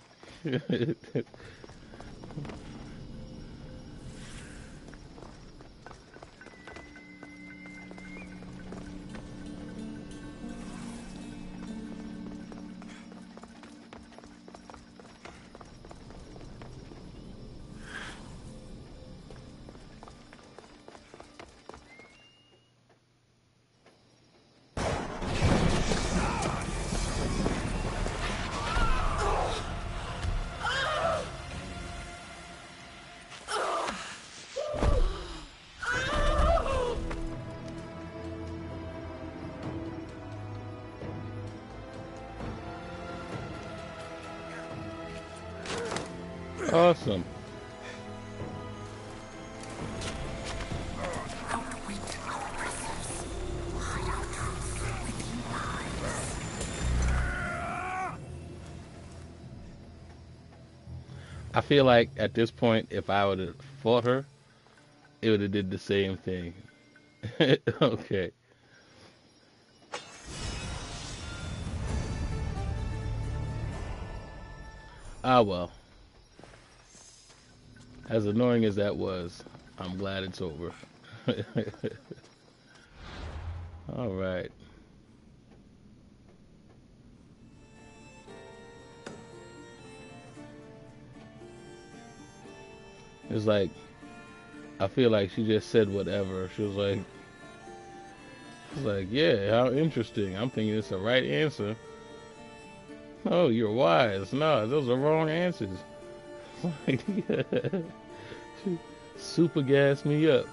Awesome. I feel like at this point, if I would have fought her, it would have did the same thing. Okay. Ah, well. As annoying as that was, I'm glad it's over. All right. It's like, I feel like she just said whatever. She was like, yeah, how interesting. I'm thinking it's the right answer. Oh, you're wise. No, those are wrong answers. Like, she super gassed me up.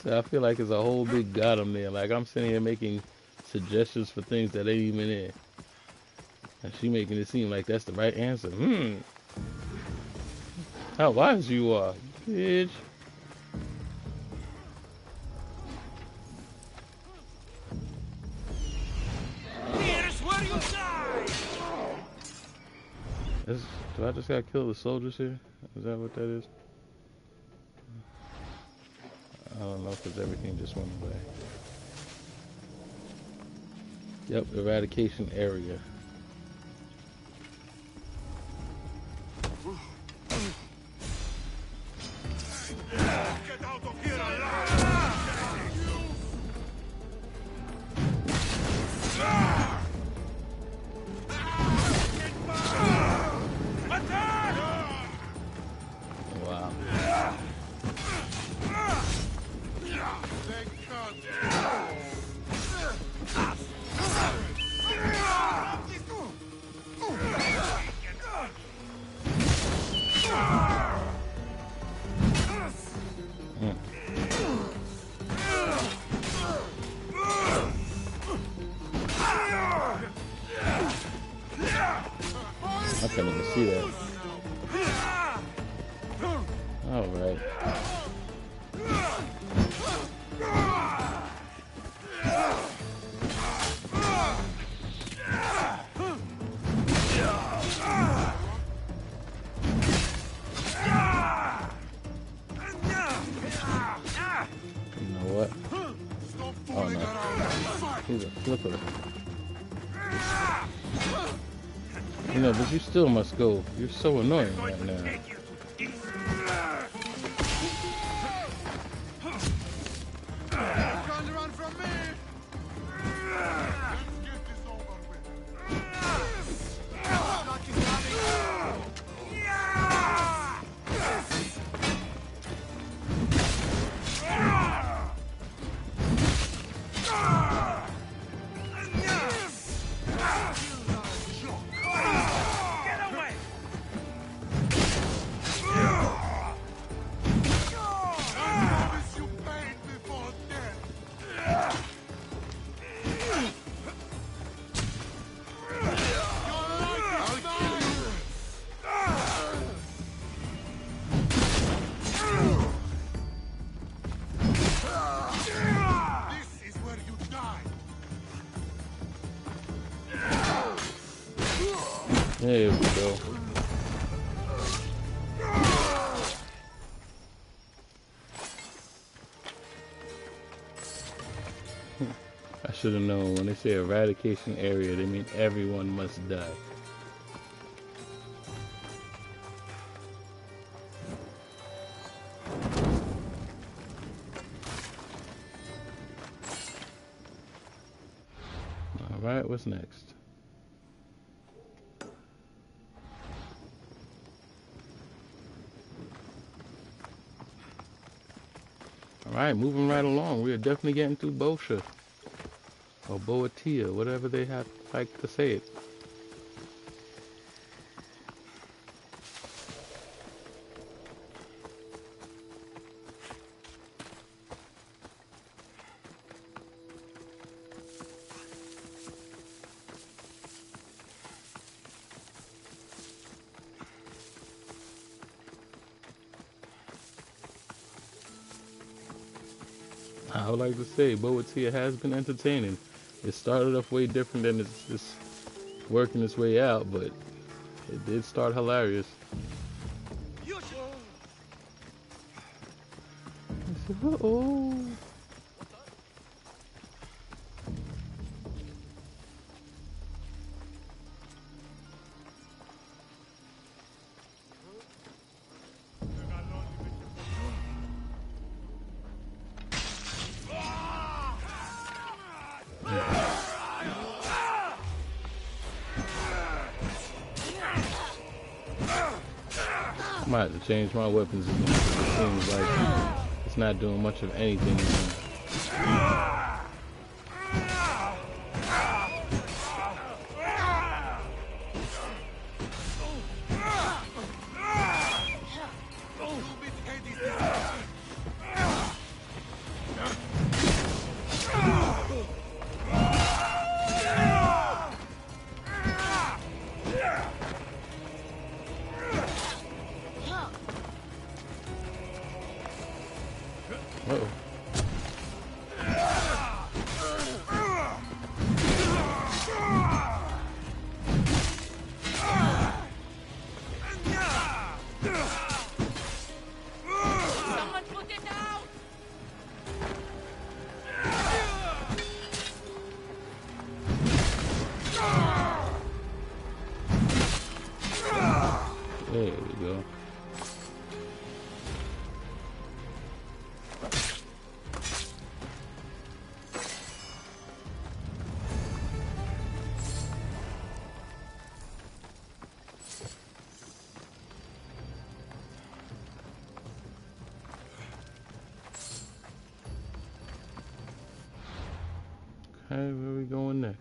So I feel like it's a whole big goddamn there. Like I'm sitting here making suggestions for things that ain't even in. And she making it seem like that's the right answer. How wise you are, bitch. Here's where you die! Do I just gotta kill the soldiers here? Is that what that is? I don't know, because everything just went away. Yep, eradication area. Get out of here alive! Wow. I couldn't even see that. All right. You know what? Oh no. He's a flipper. You know, but you still must go. You're so annoying right now. Trying to run from me! Let's get this over with. Not you coming. There we go. I should have known. When they say eradication area, they mean everyone must die. Alright, what's next? Alright, moving right along. We are definitely getting through Bosha. Or Boatia, whatever they have like to say it. I would like to say Boatia has been entertaining. It started off way different than it's working its way out, but it did start hilarious. Uh-oh. I might have to change my weapons again. It seems like it's not doing much of anything anymore. Uh-oh. Someone put it out! There we go. Okay, where are we going next?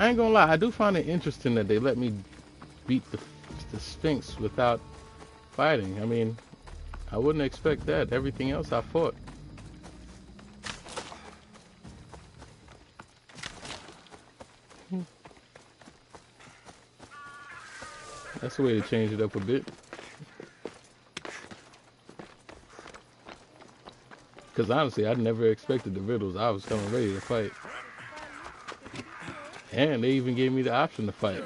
I ain't gonna lie, I do find it interesting that they let me beat the Sphinx without fighting. I mean, I wouldn't expect that. Everything else I fought. That's the way to change it up a bit. Because honestly, I never expected the riddles. I was coming ready to fight. And they even gave me the option to fight.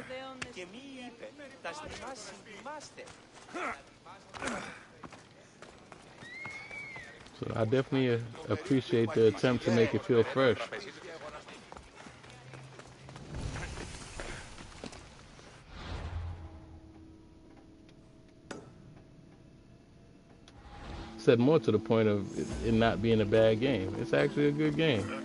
So I definitely appreciate the attempt to make it feel fresh. Said more to the point of it not being a bad game. It's actually a good game.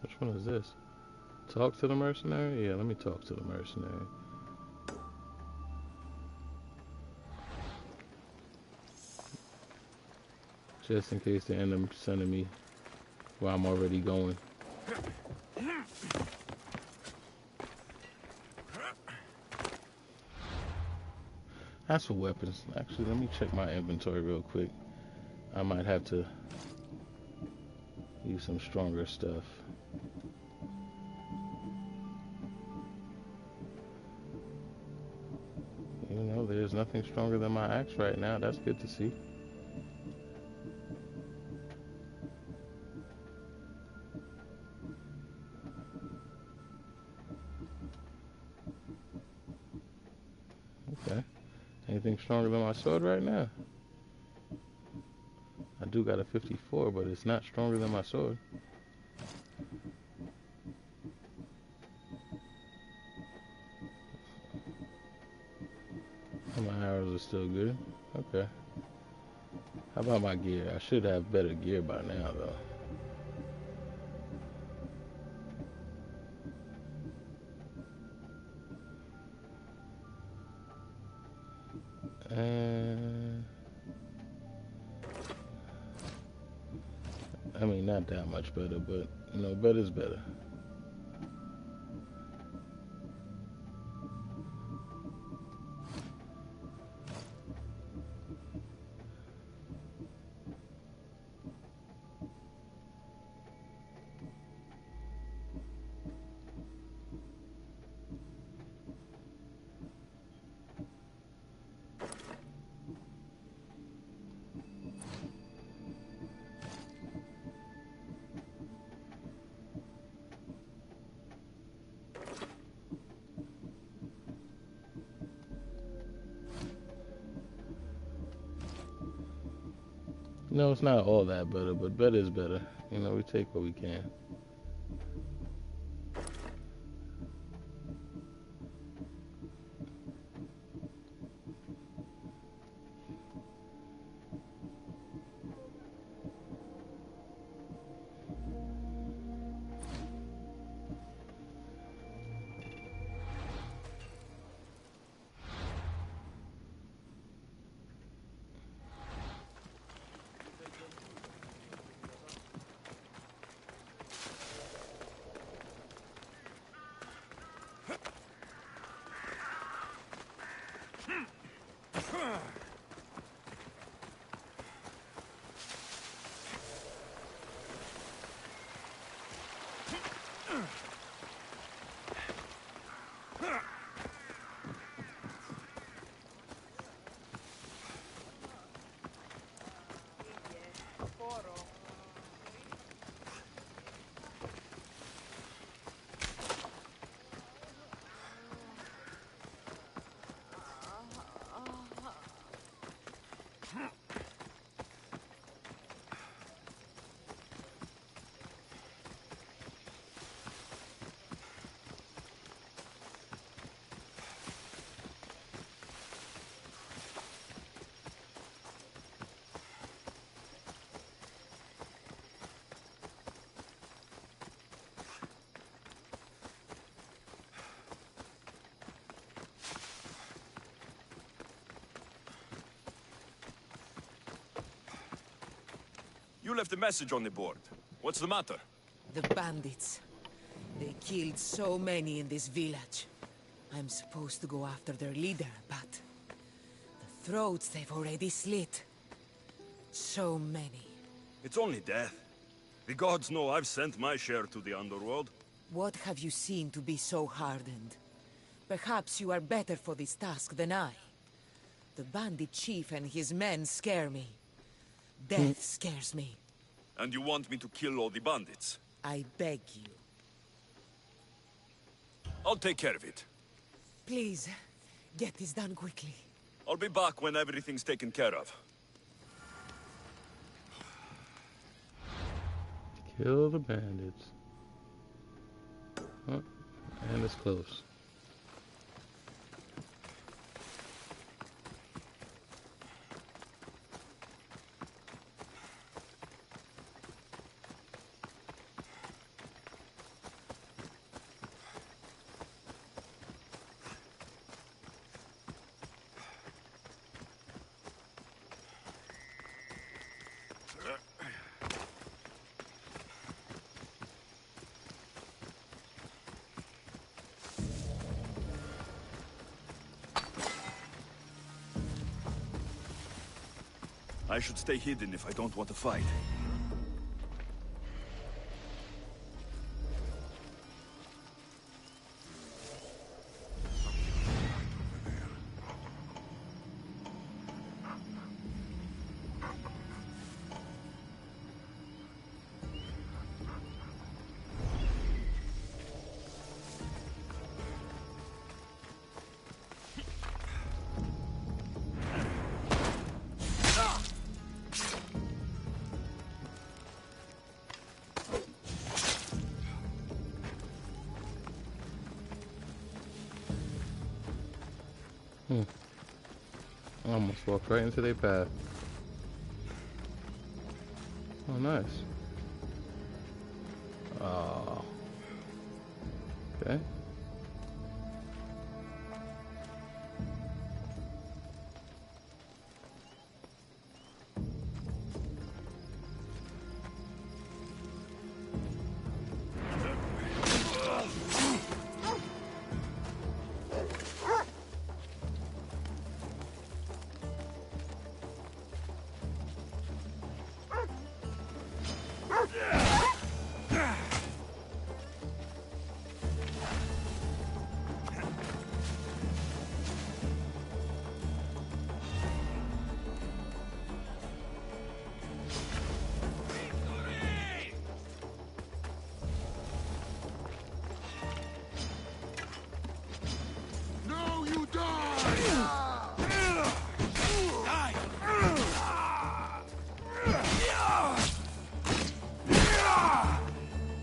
Which one is this? Talk to the mercenary? Yeah, let me talk to the mercenary. Just in case they end up sending me where I'm already going. As for weapons, actually, let me check my inventory real quick. I might have to use some stronger stuff. You know, there's nothing stronger than my axe right now. That's good to see. Okay. Anything stronger than my sword right now? I do got a 54, but it's not stronger than my sword. And my arrows are still good. Okay. How about my gear? I should have better gear by now, though. And I mean, not that much better, but you know, better's better. No, it's not all that better, but better is better. You know, we take what we can. You left a message on the board. What's the matter? The bandits. They killed so many in this village. I'm supposed to go after their leader, but the throats they've already slit. So many. It's only death. The gods know I've sent my share to the underworld. What have you seen to be so hardened? Perhaps you are better for this task than I. The bandit chief and his men scare me. Death scares me. And you want me to kill all the bandits? I beg you. I'll take care of it. Please, get this done quickly. I'll be back when everything's taken care of. Kill the bandits. Oh, and it's close. I should stay hidden if I don't want to fight. I almost walked right into their path. Oh, nice. Oh. Okay.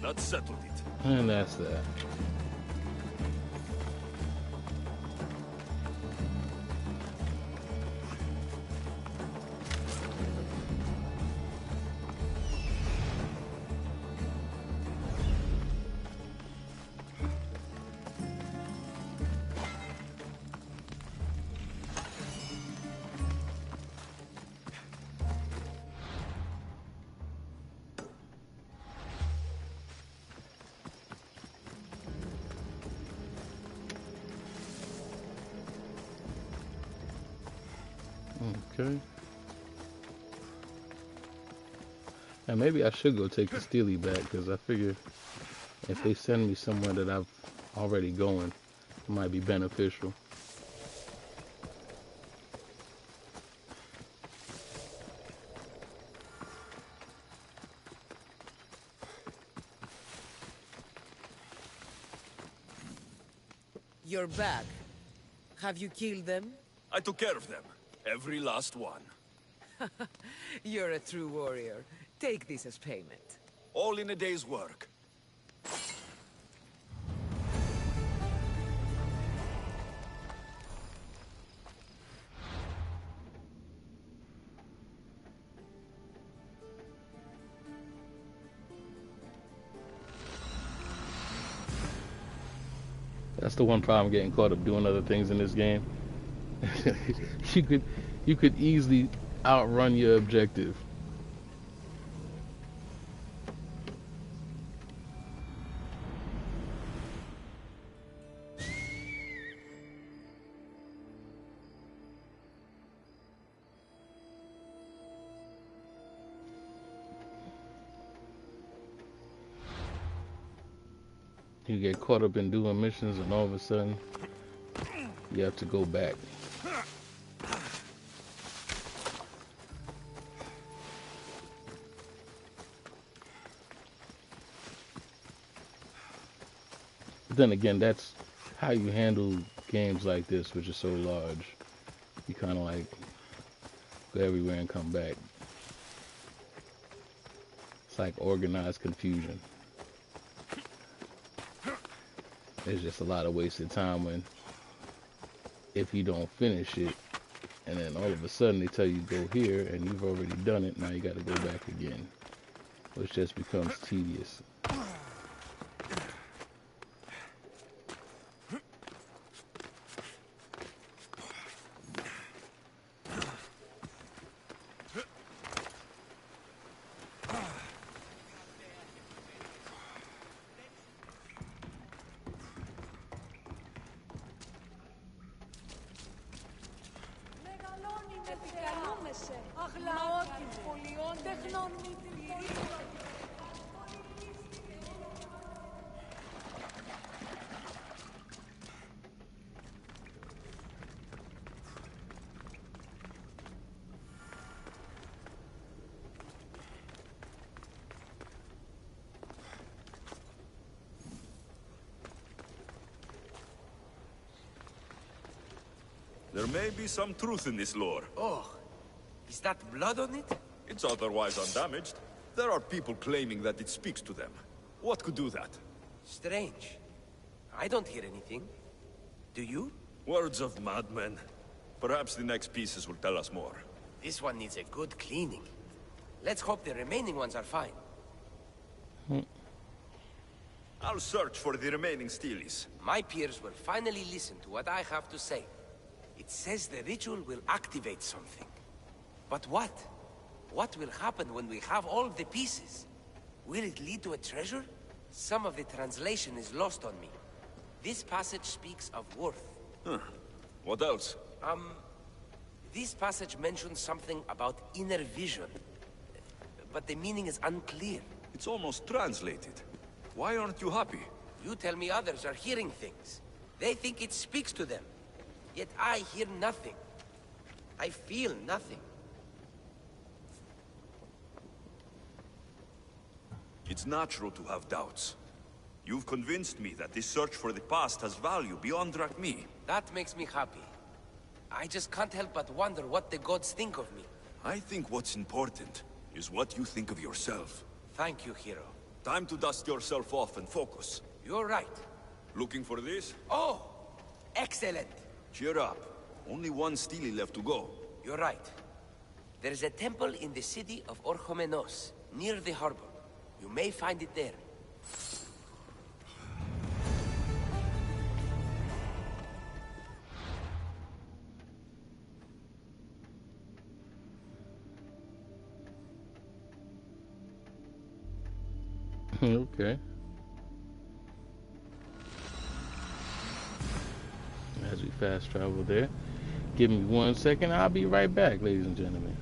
That settled it. And that's that. Okay. And maybe I should go take the Steely back, because I figure if they send me somewhere that I've already going, it might be beneficial. You're back. Have you killed them? I took care of them. Every last one. You're a true warrior. Take this as payment. All in a day's work. That's the one problem getting caught up doing other things in this game. you could easily outrun your objective. You get caught up in doing missions and all of a sudden you have to go back. But then again, that's how you handle games like this, which is so large. You kind of like go everywhere and come back. It's like organized confusion. There's just a lot of wasted time when, if you don't finish it, and then all of a sudden they tell you go here, and you've already done it, now you got to go back again, which just becomes tedious. χαίρεσαι. Αχ, λαόκι πολιών τεχνών μη There may be some truth in this lore. Oh, is that blood on it? It's otherwise undamaged. There are people claiming that it speaks to them. What could do that? Strange. I don't hear anything. Do you? Words of madmen. Perhaps the next pieces will tell us more. This one needs a good cleaning. Let's hope the remaining ones are fine. I'll search for the remaining steelies. My peers will finally listen to what I have to say. It says the ritual will activate something. But what? What will happen when we have all the pieces? Will it lead to a treasure? Some of the translation is lost on me. This passage speaks of worth. Huh. What else? This passage mentions something about inner vision. But the meaning is unclear. It's almost translated. Why aren't you happy? You tell me others are hearing things. They think it speaks to them. Yet I hear nothing. I feel nothing. It's natural to have doubts. You've convinced me that this search for the past has value beyond Drachmi. That makes me happy. I just can't help but wonder what the gods think of me. I think what's important is what you think of yourself. Thank you, hero. Time to dust yourself off and focus. You're right. Looking for this? Oh! Excellent! Cheer up. Only one steely left to go. You're right. There is a temple in the city of Orchomenos, near the harbor. You may find it there. Okay. As we fast travel there. Give me 1 second. I'll be right back, ladies and gentlemen.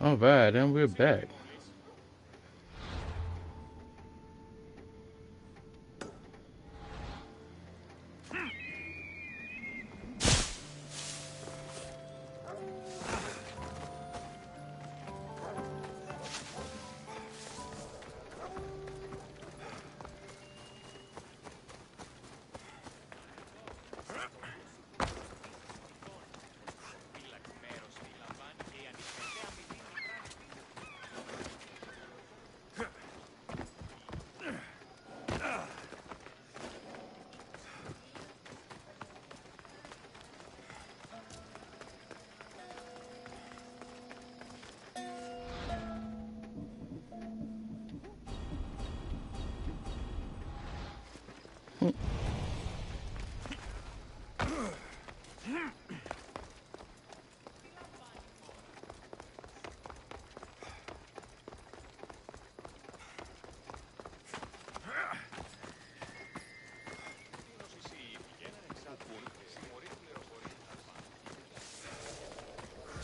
All right, and we're back.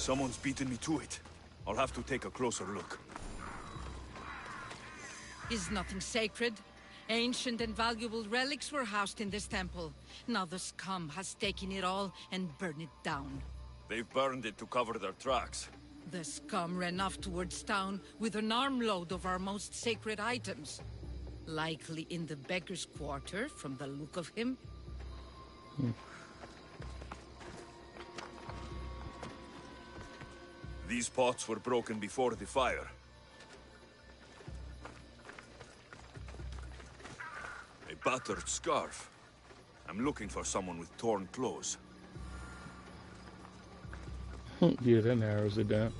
Someone's beaten me to it. I'll have to take a closer look. Is nothing sacred? Ancient and valuable relics were housed in this temple. Now the scum has taken it all and burned it down. They've burned it to cover their tracks. The scum ran off towards town with an armload of our most sacred items. Likely in the beggar's quarter, from the look of him. These pots were broken before the fire. A battered scarf. I'm looking for someone with torn clothes. Yeah, that narrows it down.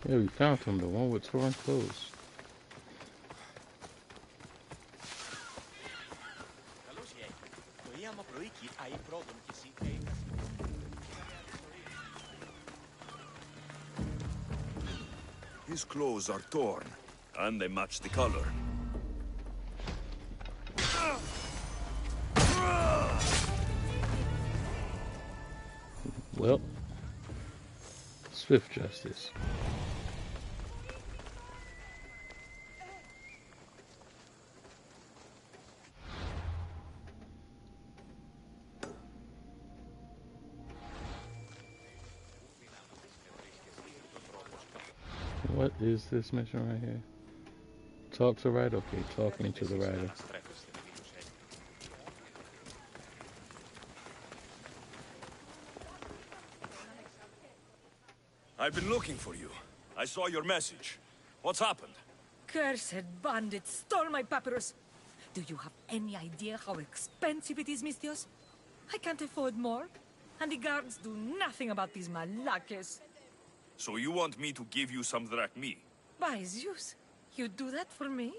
Yeah, we found him, the one with torn clothes. His clothes are torn, and they match the color. Well, swift justice. What is this mission right here? Talk to writer? Okay, talking to the writer. I've been looking for you. I saw your message. What's happened? Cursed bandits stole my papyrus. Do you have any idea how expensive it is, Mistios? I can't afford more. And the guards do nothing about these malakes. So you want me to give you some drachmi? By Zeus, you'd do that for me?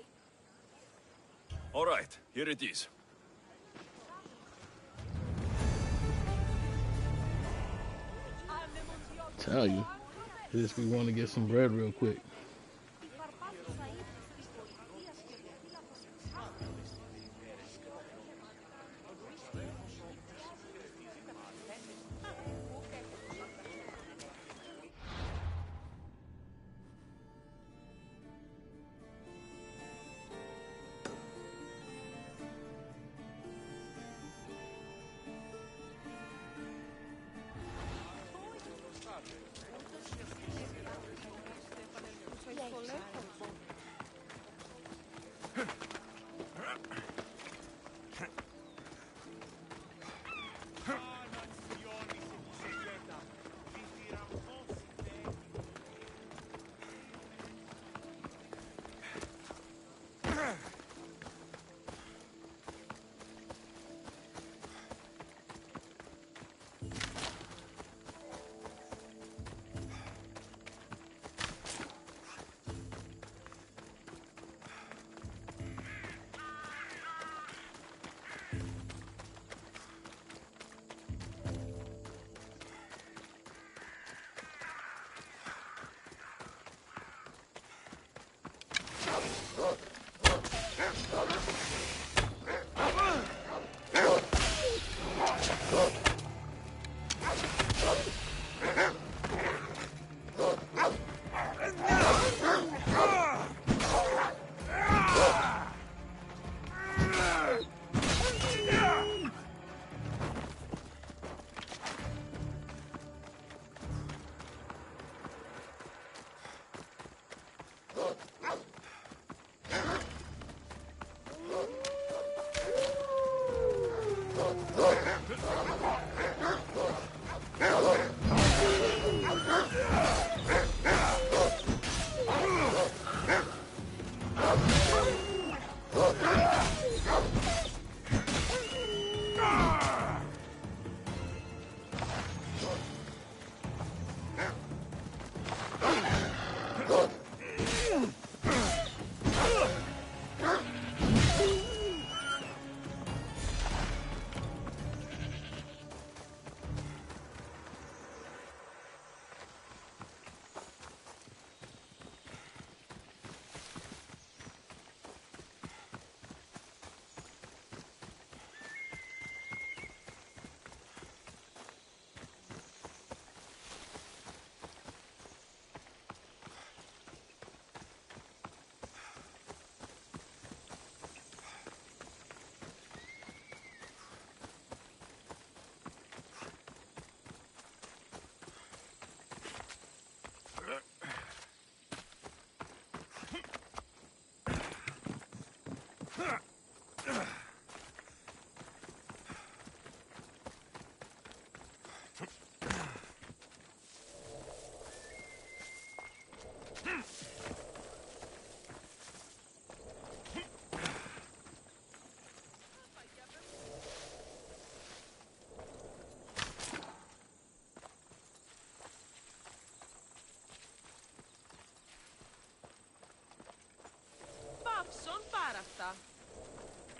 All right, here it is. Tell you, just we want to get some bread real quick.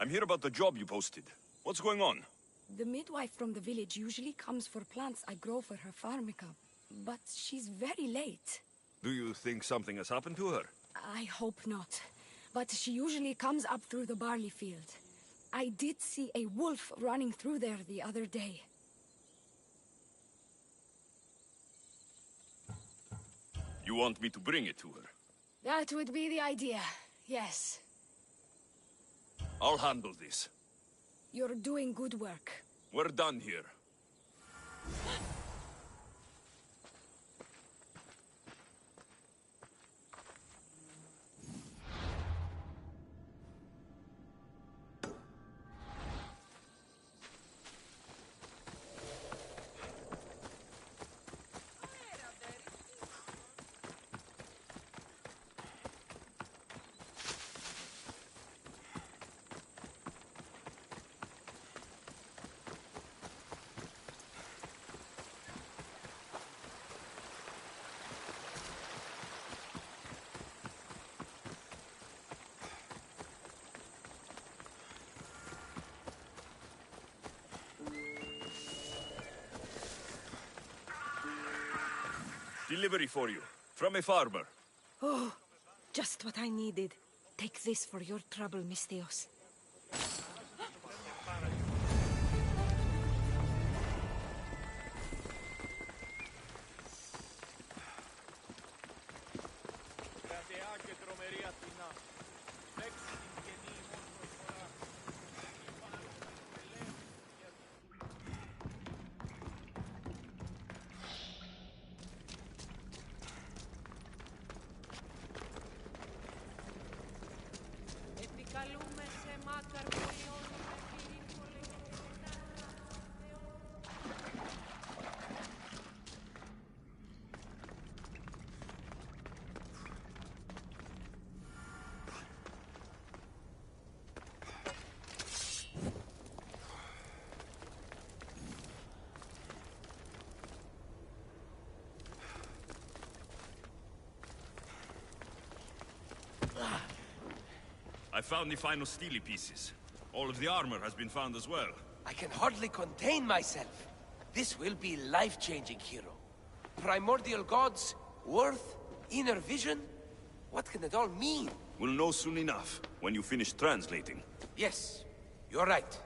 I'm here about the job you posted. What's going on? The midwife from the village usually comes for plants I grow for her pharmaca, but she's very late. Do you think something has happened to her? I hope not, but she usually comes up through the barley field. I did see a wolf running through there the other day. You want me to bring it to her? That would be the idea, yes. I'll handle this. You're doing good work. We're done here. Delivery for you, from a farmer. Oh, just what I needed. Take this for your trouble, Mistios. I found the final steely pieces. All of the armor has been found as well. I can hardly contain myself. This will be life-changing, hero. Primordial gods, worth, inner vision. What can it all mean? We'll know soon enough, when you finish translating. Yes, you're right.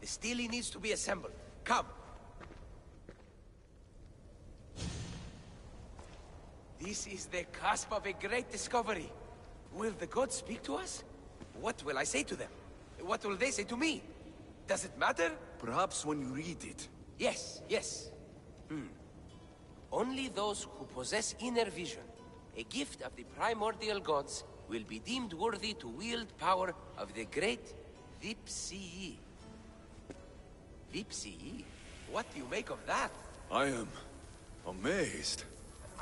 The steely needs to be assembled. Come. This is the cusp of a great discovery. Will the gods speak to us? What will I say to them? What will they say to me? Does it matter? Perhaps when you read it. Yes, yes. Only those who possess inner vision, a gift of the primordial gods, will be deemed worthy to wield power of the great Vipsii. Vipsii? What do you make of that? I am amazed.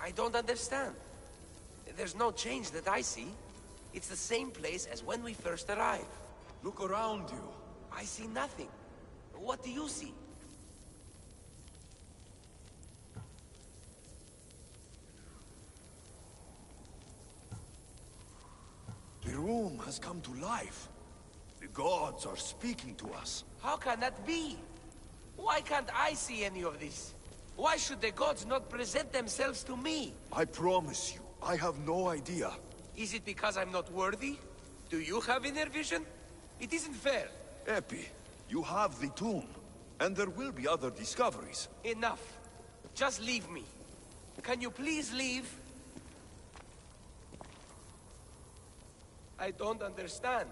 I don't understand. There's no change that I see. It's the same place as when we first arrived. Look around you. I see nothing. What do you see? The room has come to life. The gods are speaking to us. How can that be? Why can't I see any of this? Why should the gods not present themselves to me? I promise you, I have no idea. Is it because I'm not worthy? Do you have inner vision? It isn't fair. Epi, you have the tomb, and there will be other discoveries. Enough. Just leave me. Can you please leave? I don't understand.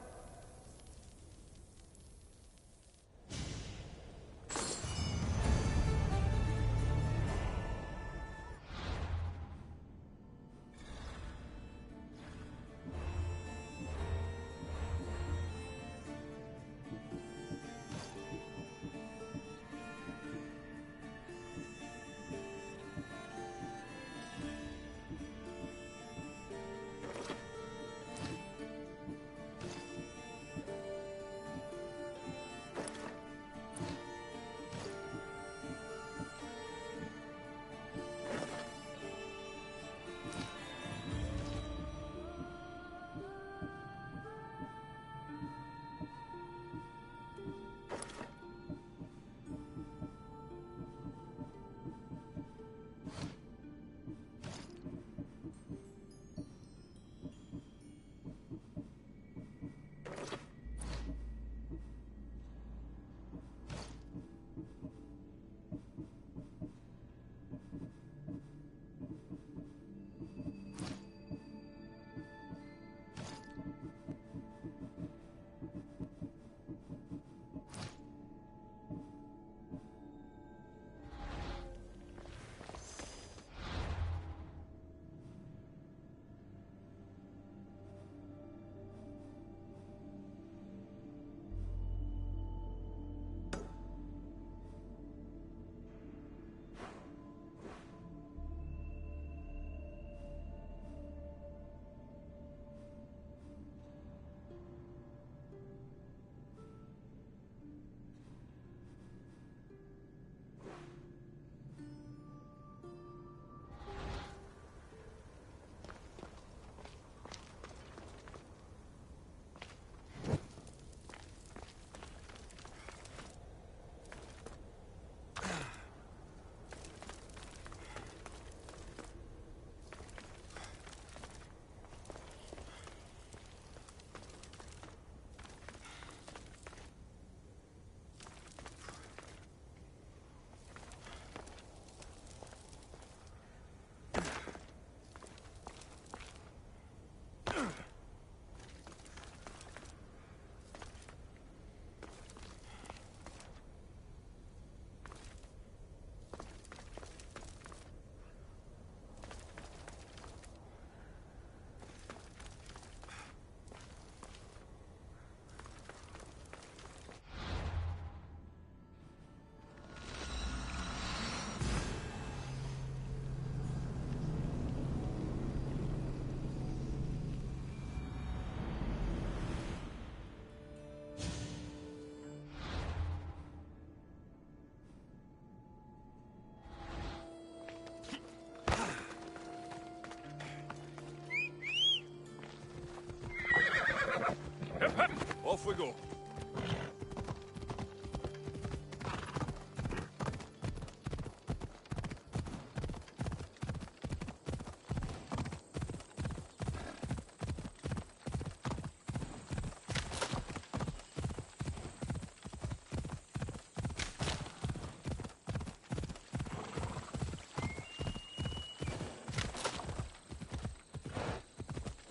we go.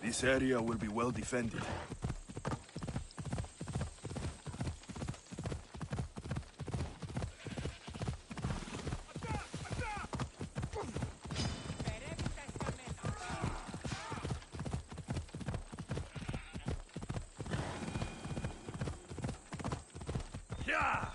This area will be well defended. Yeah!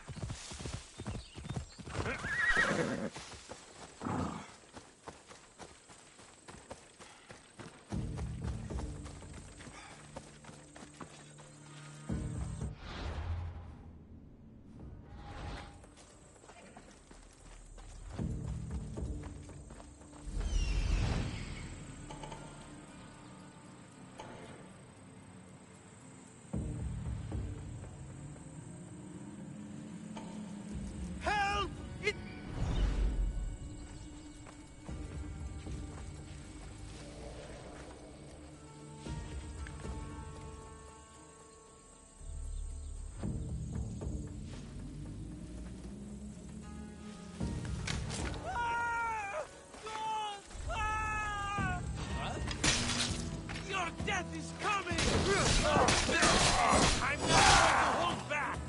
Help! It... Your death is coming! I'm not going to hold back!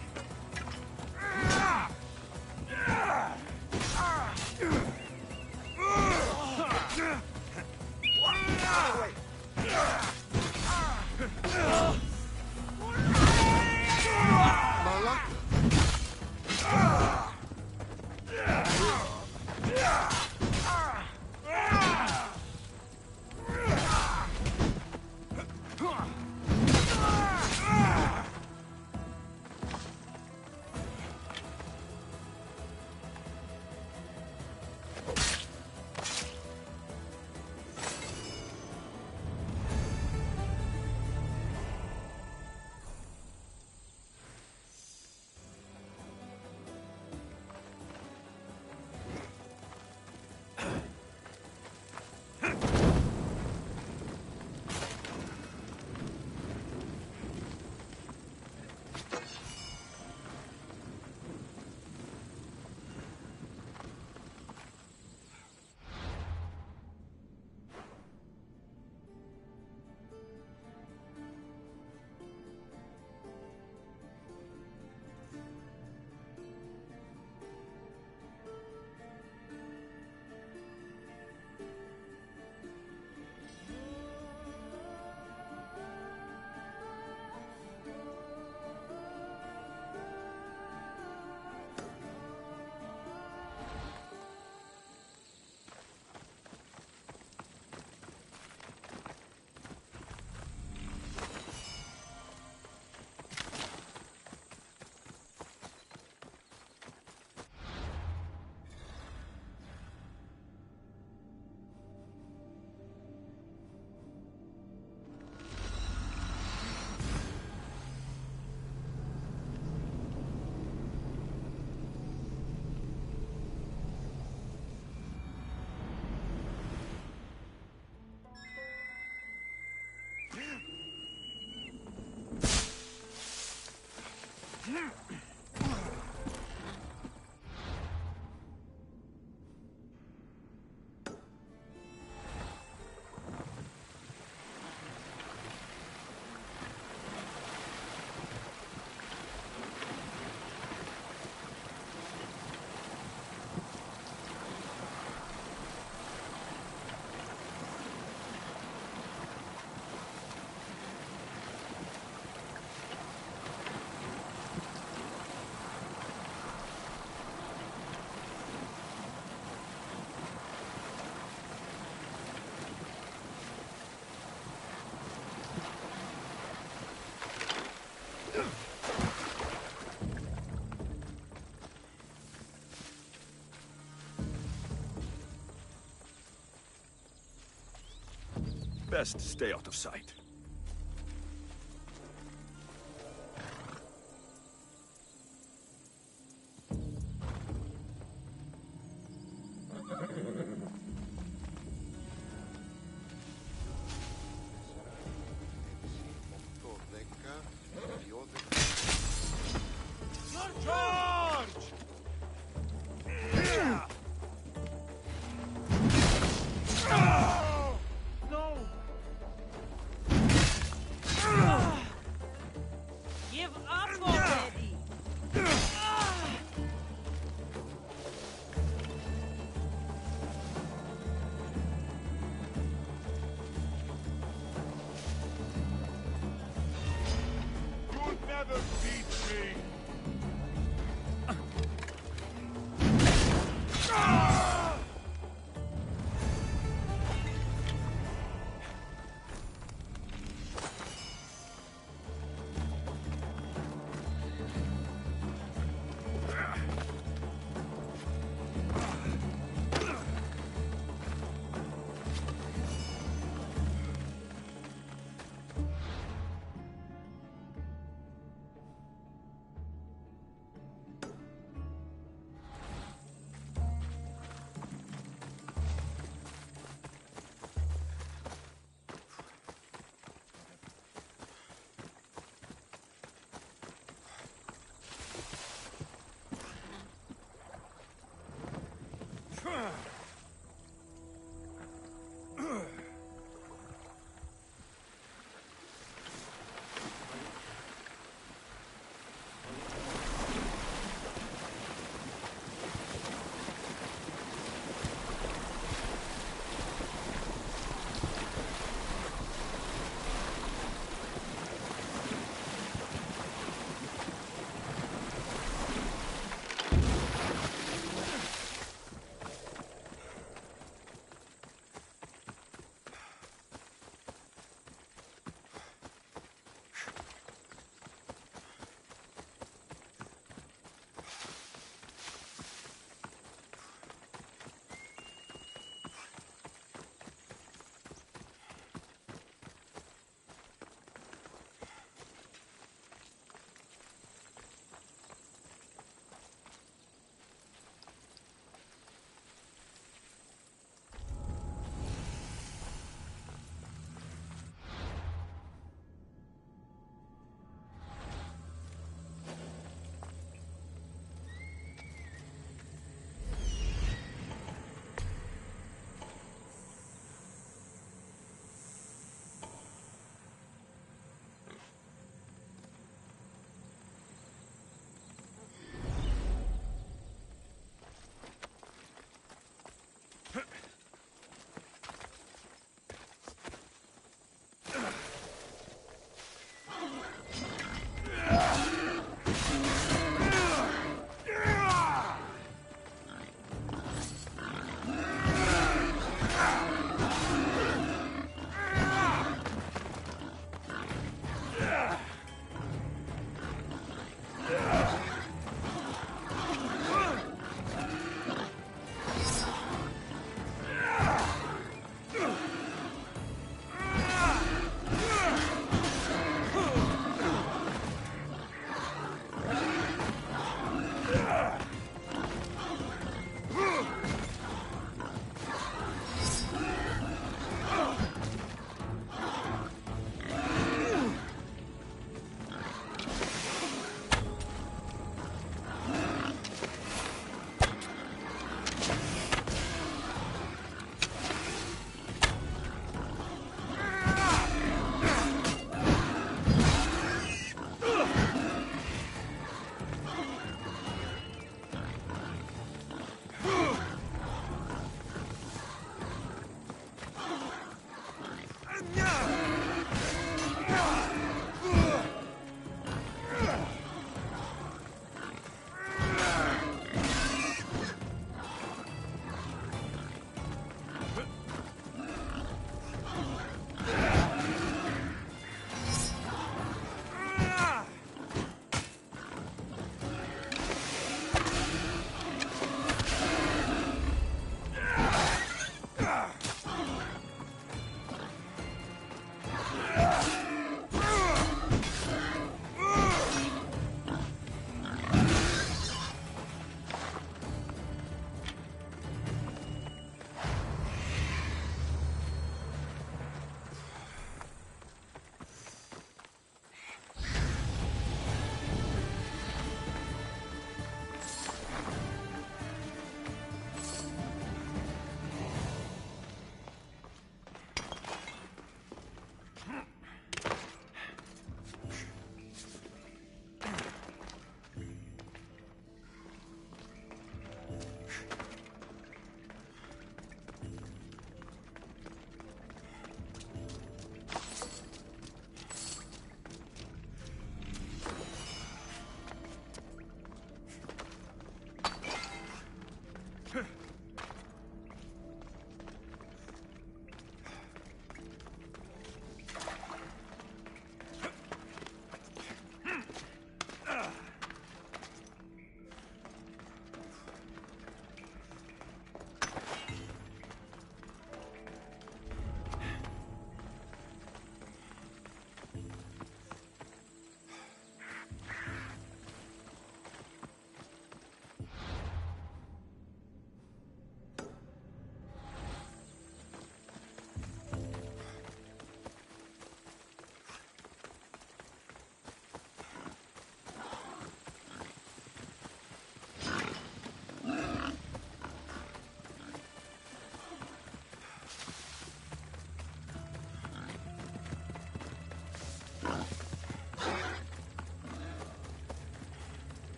Best stay out of sight.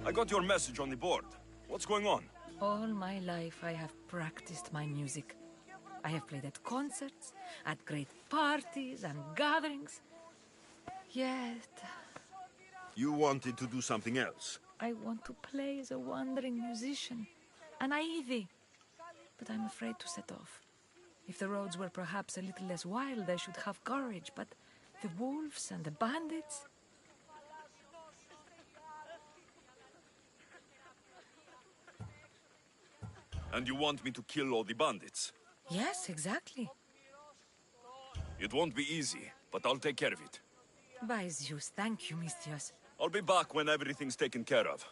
I got your message on the board. What's going on? All my life I have practiced my music. I have played at concerts, at great parties and gatherings. Yet, You wanted to do something else. I want to play as a wandering musician, an Ivy. But I'm afraid to set off. If the roads were perhaps a little less wild, I should have courage, but the wolves and the bandits... And you want me to kill all the bandits? Yes, exactly. It won't be easy, but I'll take care of it. By Zeus, thank you, Mistios. I'll be back when everything's taken care of.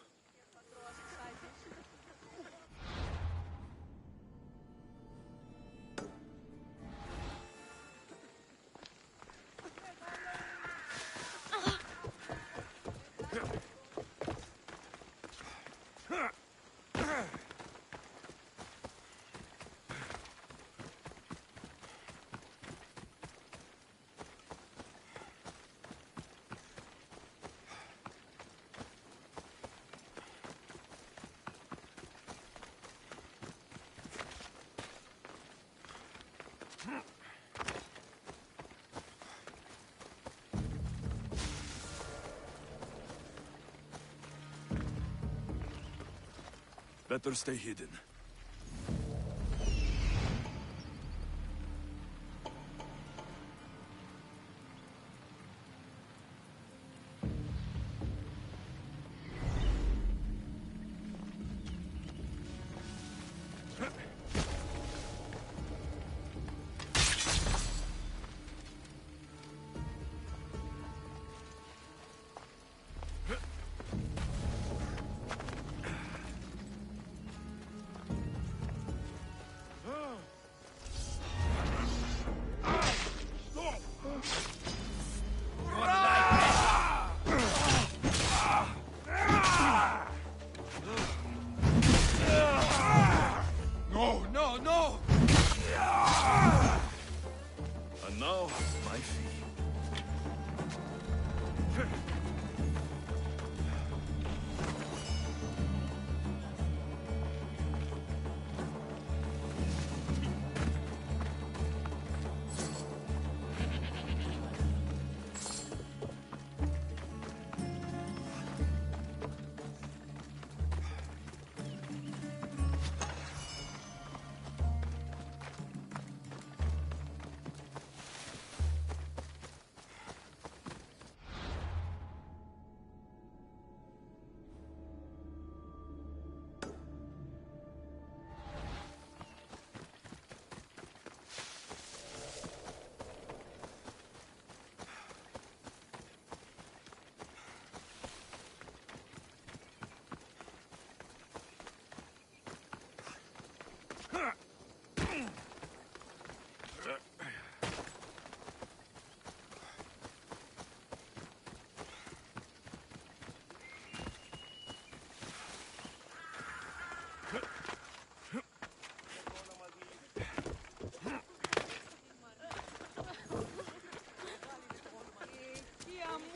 Better stay hidden.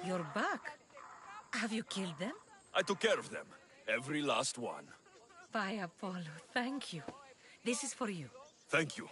You're back. Have you killed them? I took care of them. Every last one. By Apollo, thank you. This is for you. Thank you.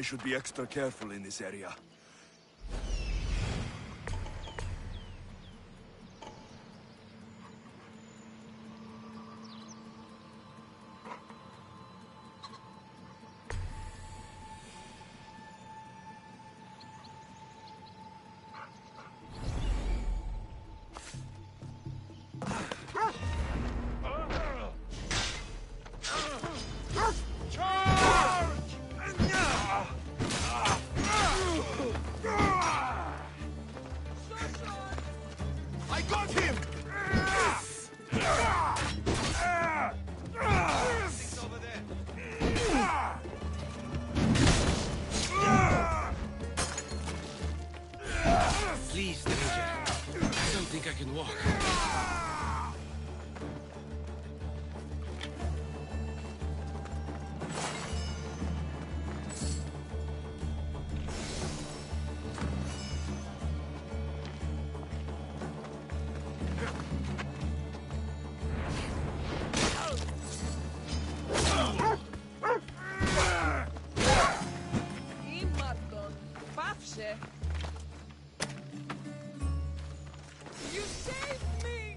I should be extra careful in this area. Please, stranger. I don't think I can walk. You saved me!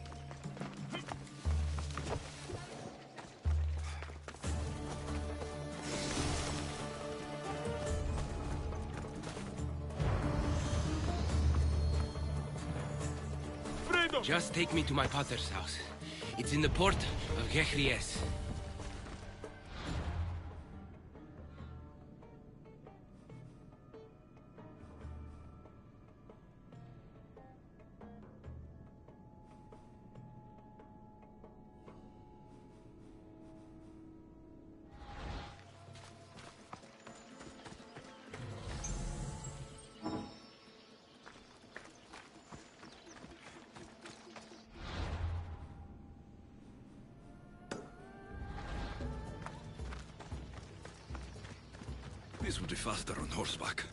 Just take me to my potter's house. It's in the port of Gehries. This would be faster on horseback.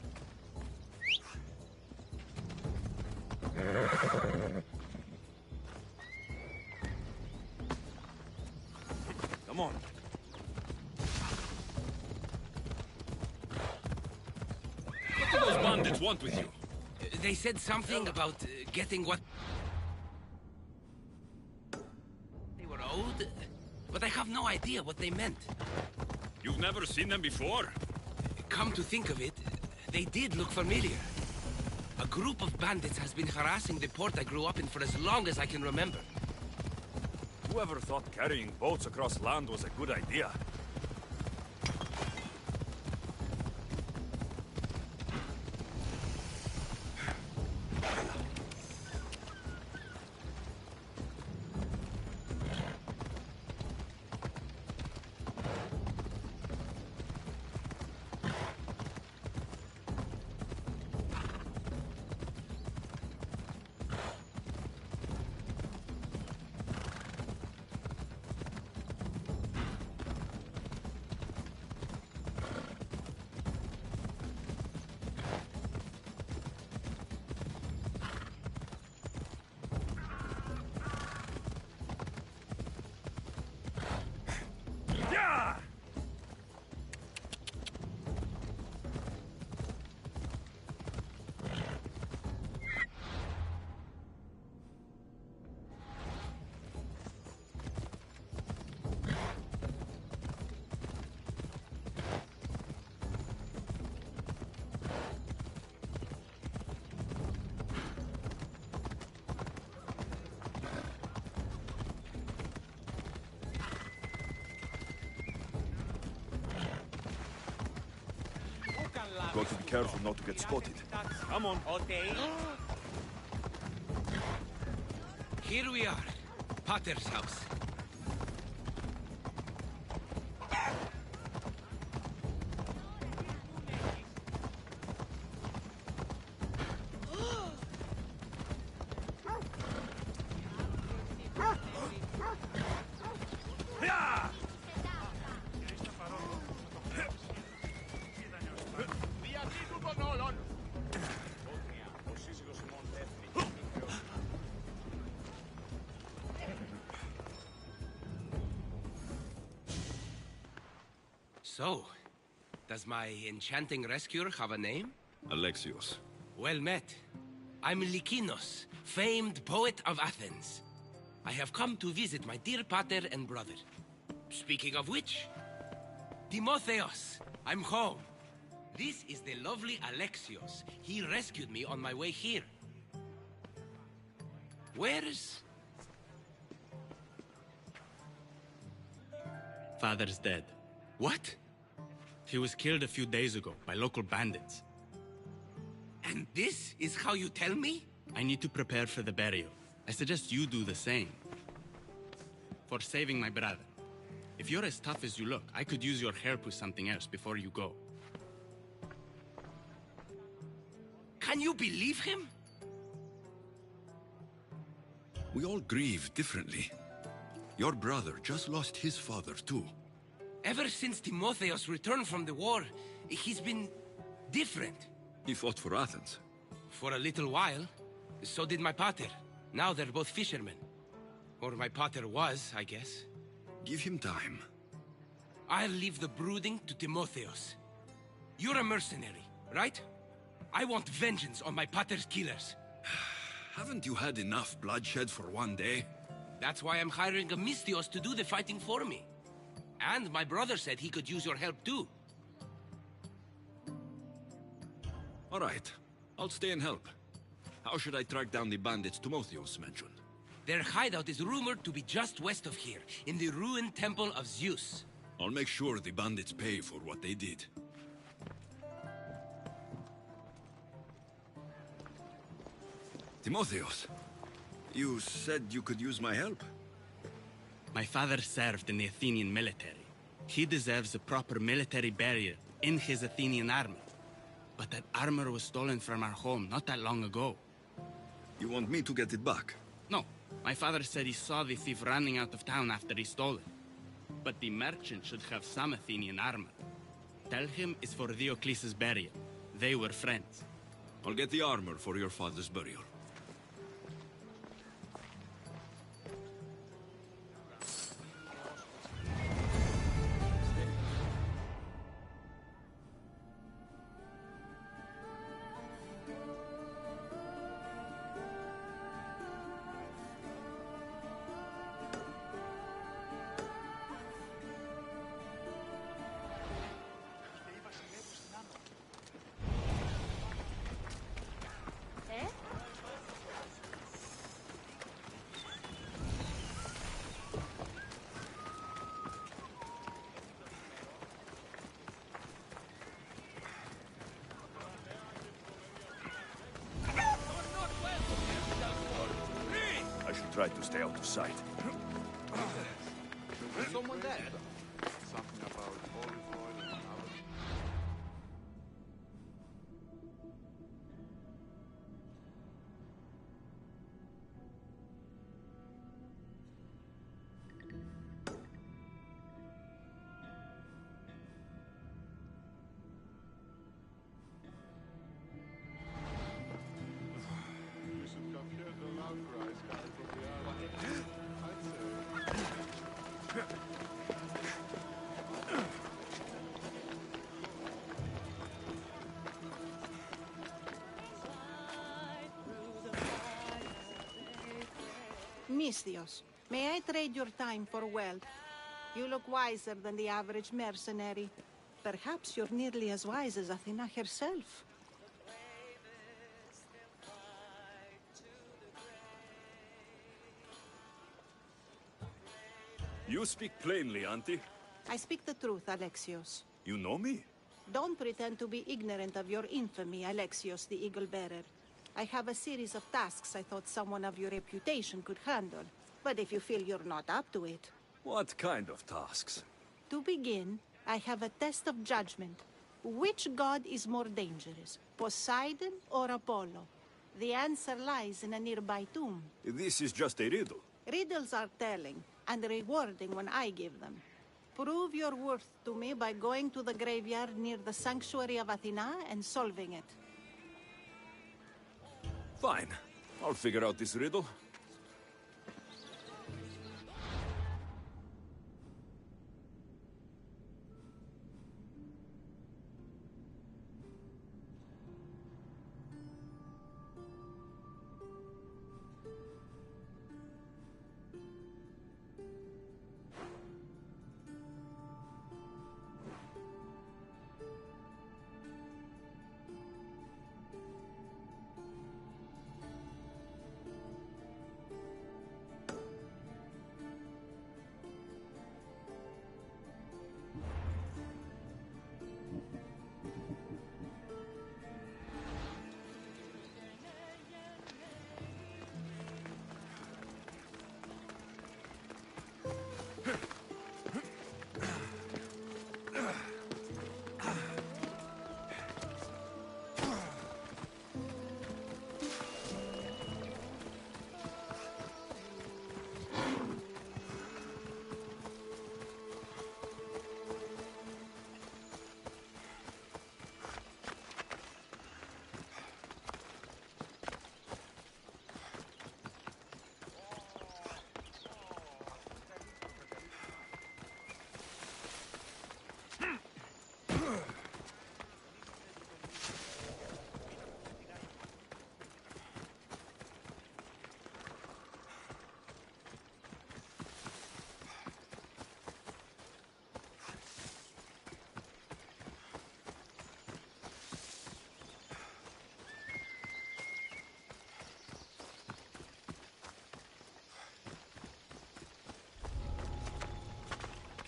Come on. What do those bandits want with you? They said something about getting what they were owed, but I have no idea what they meant. You've never seen them before? Come to think of it, they did look familiar. A group of bandits has been harassing the port I grew up in for as long as I can remember. Whoever thought carrying boats across land was a good idea? Got to be careful not to get spotted. Come on. Here we are, Potter's house. So, Does my enchanting rescuer have a name? Alexios. Well met. I'm Lykinos, famed poet of Athens. I have come to visit my dear pater and brother. Speaking of which, Timotheos, I'm home. This is the lovely Alexios. He rescued me on my way here. Where's... Father's dead. What? He was killed a few days ago by local bandits. And this is how you tell me? I need to prepare for the burial. I suggest you do the same. For saving my brother. If you're as tough as you look, I could use your help with something else before you go. Can you believe him? We all grieve differently. Your brother just lost his father too. Ever since Timotheos returned from the war, he's been different. He fought for Athens. For a little while. So did my pater. Now they're both fishermen. Or my pater was, I guess. Give him time. I'll leave the brooding to Timotheos. You're a mercenary, right? I want vengeance on my pater's killers. Haven't you had enough bloodshed for one day? That's why I'm hiring a Misthios to do the fighting for me. And my brother said he could use your help too. All right. I'll stay and help. How should I track down the bandits Timotheos mentioned? Their hideout is rumored to be just west of here, in the ruined temple of Zeus. I'll make sure the bandits pay for what they did. Timotheos, you said you could use my help? My father served in the Athenian military. He deserves a proper military burial in his Athenian armor. But that armor was stolen from our home not that long ago. You want me to get it back? No. My father said he saw the thief running out of town after he stole it. But the merchant should have some Athenian armor. Tell him it's for Diocles' burial. They were friends. I'll get the armor for your father's burial. I should try to stay out of sight. Someone there? Something about olive oil and other... We should come here to loud cries coming from the island. I'd say. Misthios, may I trade your time for wealth? You look wiser than the average mercenary. Perhaps you're nearly as wise as Athena herself. You speak plainly, Auntie. I speak the truth, Alexios. You know me? Don't pretend to be ignorant of your infamy, Alexios the Eagle-Bearer. I have a series of tasks I thought someone of your reputation could handle. But if you feel you're not up to it... What kind of tasks? To begin, I have a test of judgment. Which god is more dangerous, Poseidon or Apollo? The answer lies in a nearby tomb. This is just a riddle. Riddles are telling, and rewarding when I give them. Prove your worth to me by going to the graveyard near the sanctuary of Athena and solving it. Fine. I'll figure out this riddle.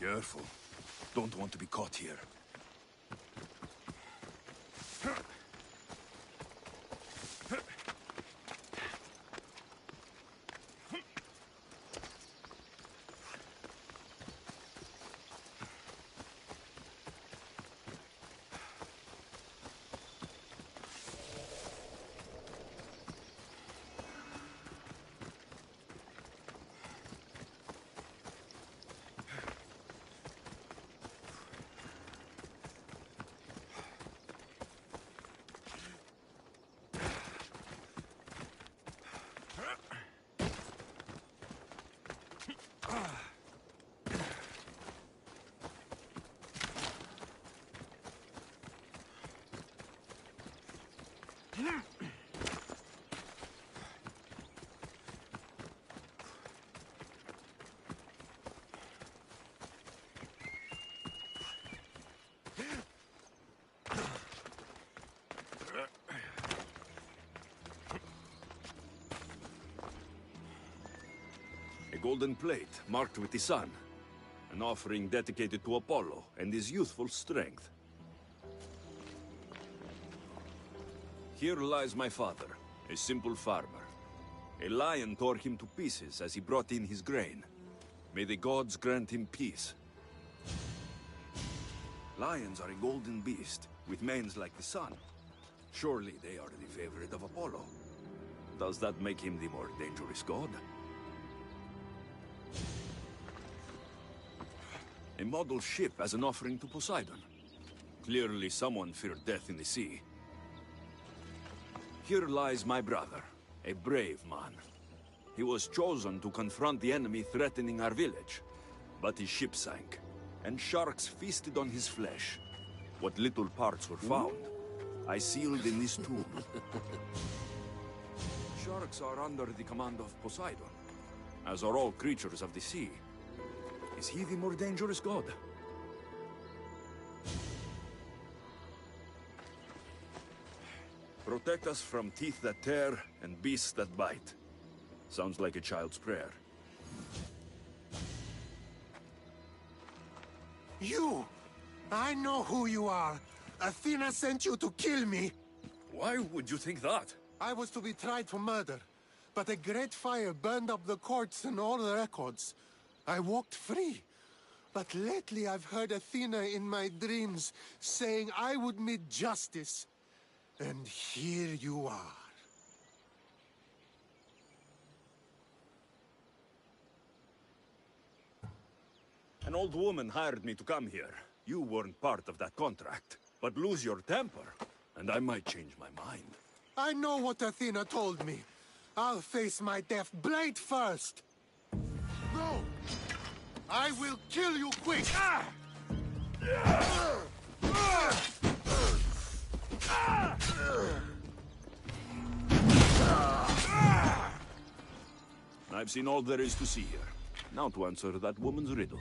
Careful. Don't want to be caught here. A golden plate marked with the sun. An offering dedicated to Apollo and his youthful strength. Here lies my father, a simple farmer. A lion tore him to pieces as he brought in his grain. May the gods grant him peace. Lions are a golden beast, with manes like the sun. Surely they are the favorite of Apollo. Does that make him the more dangerous god? A model ship as an offering to Poseidon. Clearly someone feared death in the sea. Here lies my brother, a brave man. He was chosen to confront the enemy threatening our village. But his ship sank, and sharks feasted on his flesh. What little parts were found, I sealed in this tomb. Sharks are under the command of Poseidon, as are all creatures of the sea. Is he the more dangerous god? Protect us from teeth that tear and beasts that bite. Sounds like a child's prayer. You! I know who you are. Athena sent you to kill me. Why would you think that? I was to be tried for murder, but a great fire burned up the courts and all the records. I walked free. But lately I've heard Athena in my dreams saying I would meet justice. And here you are. An old woman hired me to come here. You weren't part of that contract. But lose your temper, and I might change my mind. I know what Athena told me. I'll face my death blade first. No! I will kill you quick! I've seen all there is to see here. Now to answer that woman's riddle.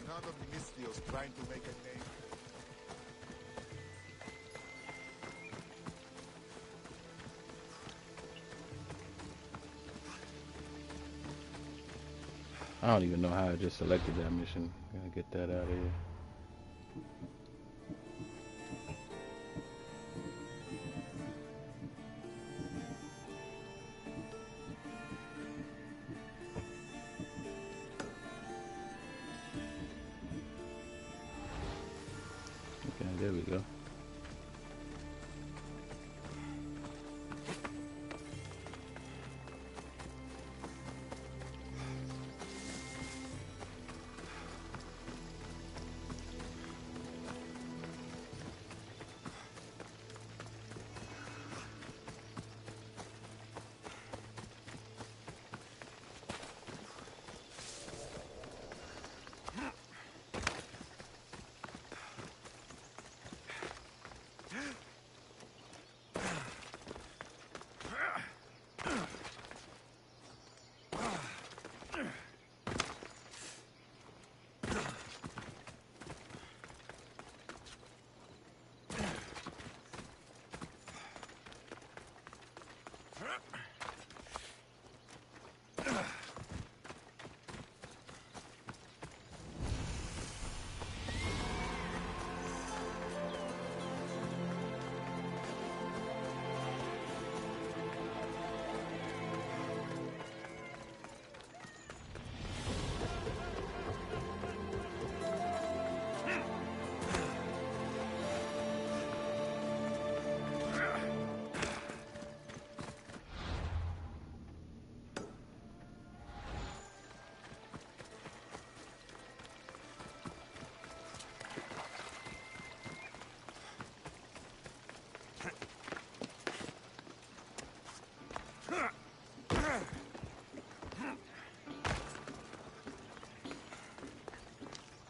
Another Misthios trying to make a name. I don't even know how I just selected that mission. Gotta get that out of here. Okay, there we go.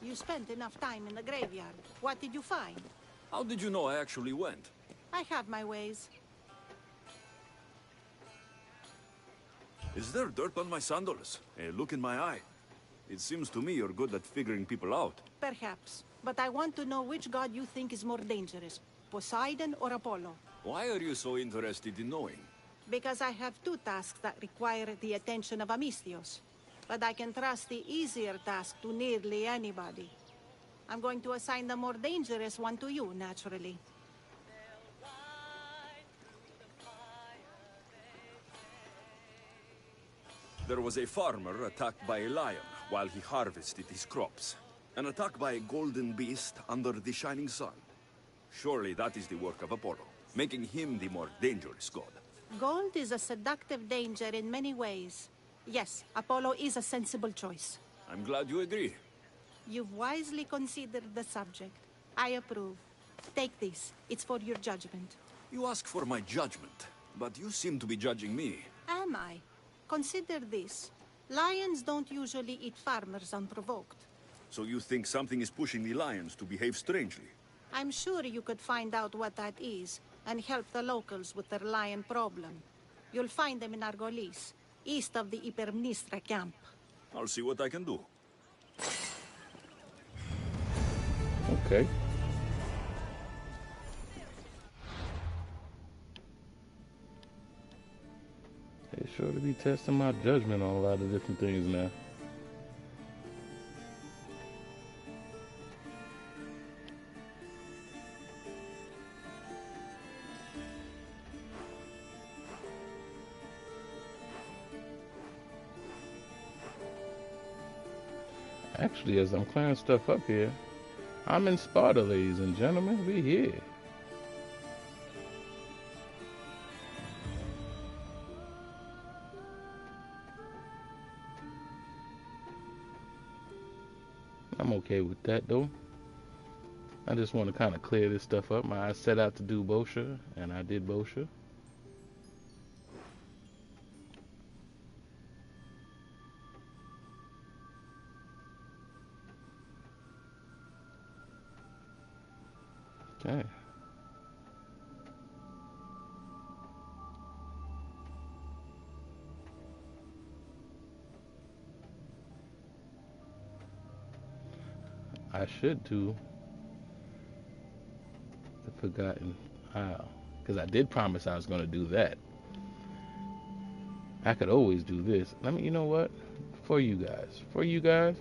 You spent enough time in the graveyard. What did you find? How did you know I actually went? I have my ways. Is there dirt on my sandals? A look in my eye. It seems to me you're good at figuring people out. Perhaps. But I want to know which god you think is more dangerous, Poseidon or Apollo. Why are you so interested in knowing? Because I have two tasks that require the attention of Amistios. But I can trust the easier task to nearly anybody. I'm going to assign the more dangerous one to you, naturally. There was a farmer attacked by a lion while he harvested his crops. An attack by a golden beast under the shining sun. Surely that is the work of Apollo, making him the more dangerous god. Gold is a seductive danger in many ways. Yes, Apollo is a sensible choice. I'm glad you agree. You've wisely considered the subject. I approve. Take this. It's for your judgment. You ask for my judgment, but you seem to be judging me. Am I? Consider this. Lions don't usually eat farmers unprovoked. So you think something is pushing the lions to behave strangely? I'm sure you could find out what that is and help the locals with their lion problem. You'll find them in Argolis, east of the Hypermnestra camp. I'll see what I can do. Okay. They sure to be testing my judgment on a lot of different things now. Actually, as I'm clearing stuff up here, I'm in Sparta, ladies and gentlemen. We here. I'm okay with that, though. I just want to kind of clear this stuff up. I set out to do Bosha, and I did Bosha. Okay. I should do the Forgotten Isle, because I did promise I was going to do that. I could always do this. You know what? for you guys,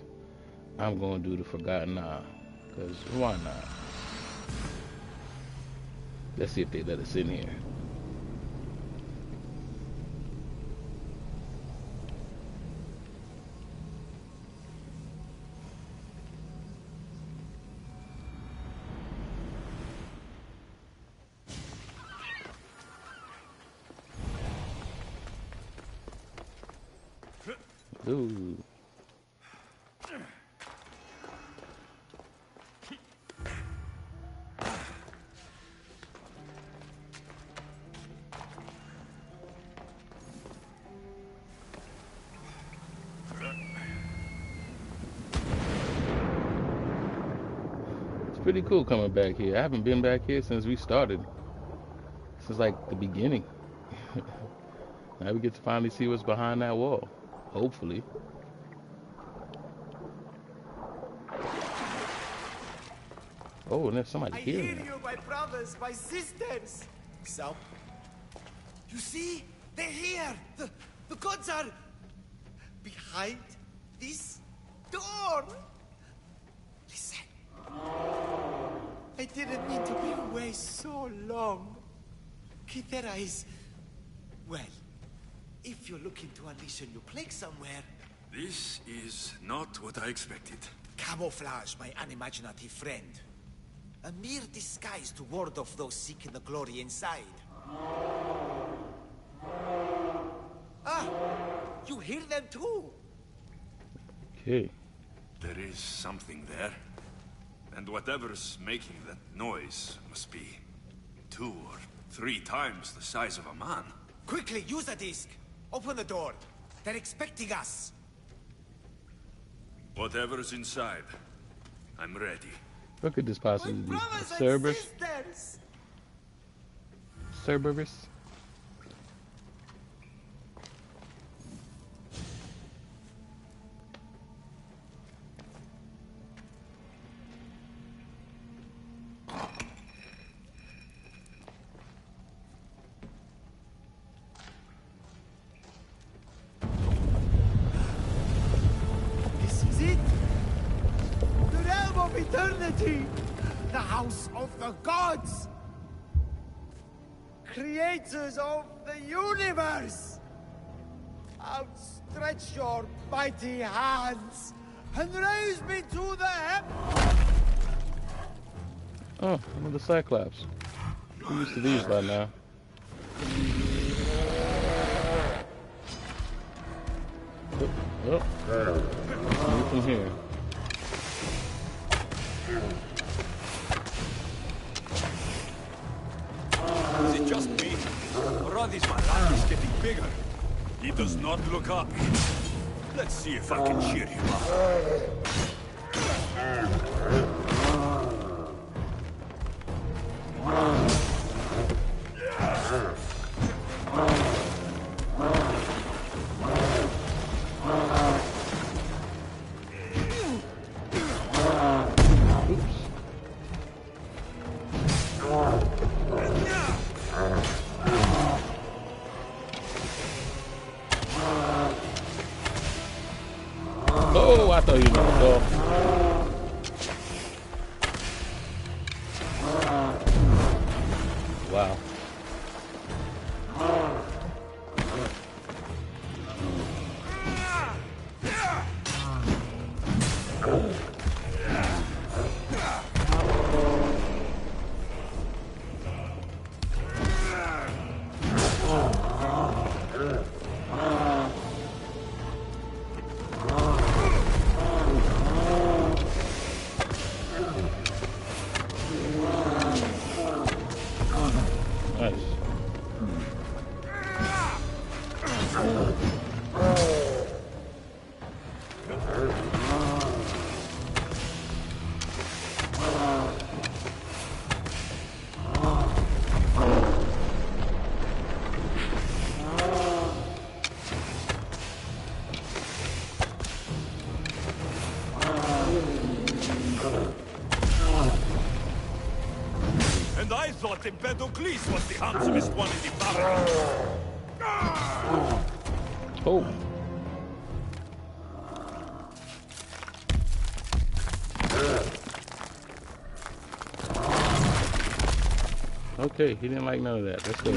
I'm going to do the Forgotten Isle. Because why not? Let's see if they let us in here. Ooh. It's pretty cool coming back here. I haven't been back here since we started. Since like the beginning. Now we get to finally see what's behind that wall. Hopefully. Oh, and there's somebody here. I hear you, my brothers, my sisters. So, you see, they're here. The gods are behind this door. Listen. I didn't mean to be away so long. Kithera is, well, if you're looking to unleash a new plague somewhere. This is not what I expected. Camouflage, my unimaginative friend. A mere disguise to ward off those seeking the glory inside. Ah! You hear them too? Okay. There is something there. And whatever's making that noise must be 2 or 3 times the size of a man. Quickly, use the disc! Open the door. They're expecting us. Whatever's inside, I'm ready. What could this possibly be? A Cerberus? Cerberus? This is it! The realm of eternity! The house of the gods! Creators of the universe! Outstretch your mighty hands and raise me to the heavens! Oh, another Cyclops. I'm used to these by now. Oh, from here. Is it just me? Or are these Malakas getting bigger? He does not look happy. Let's see if I can cheer him up. Oh, I thought you were gonna go. Wow. And I thought Empedocles was the handsomest one in the family. Oh. Okay, he didn't like none of that. Let's go.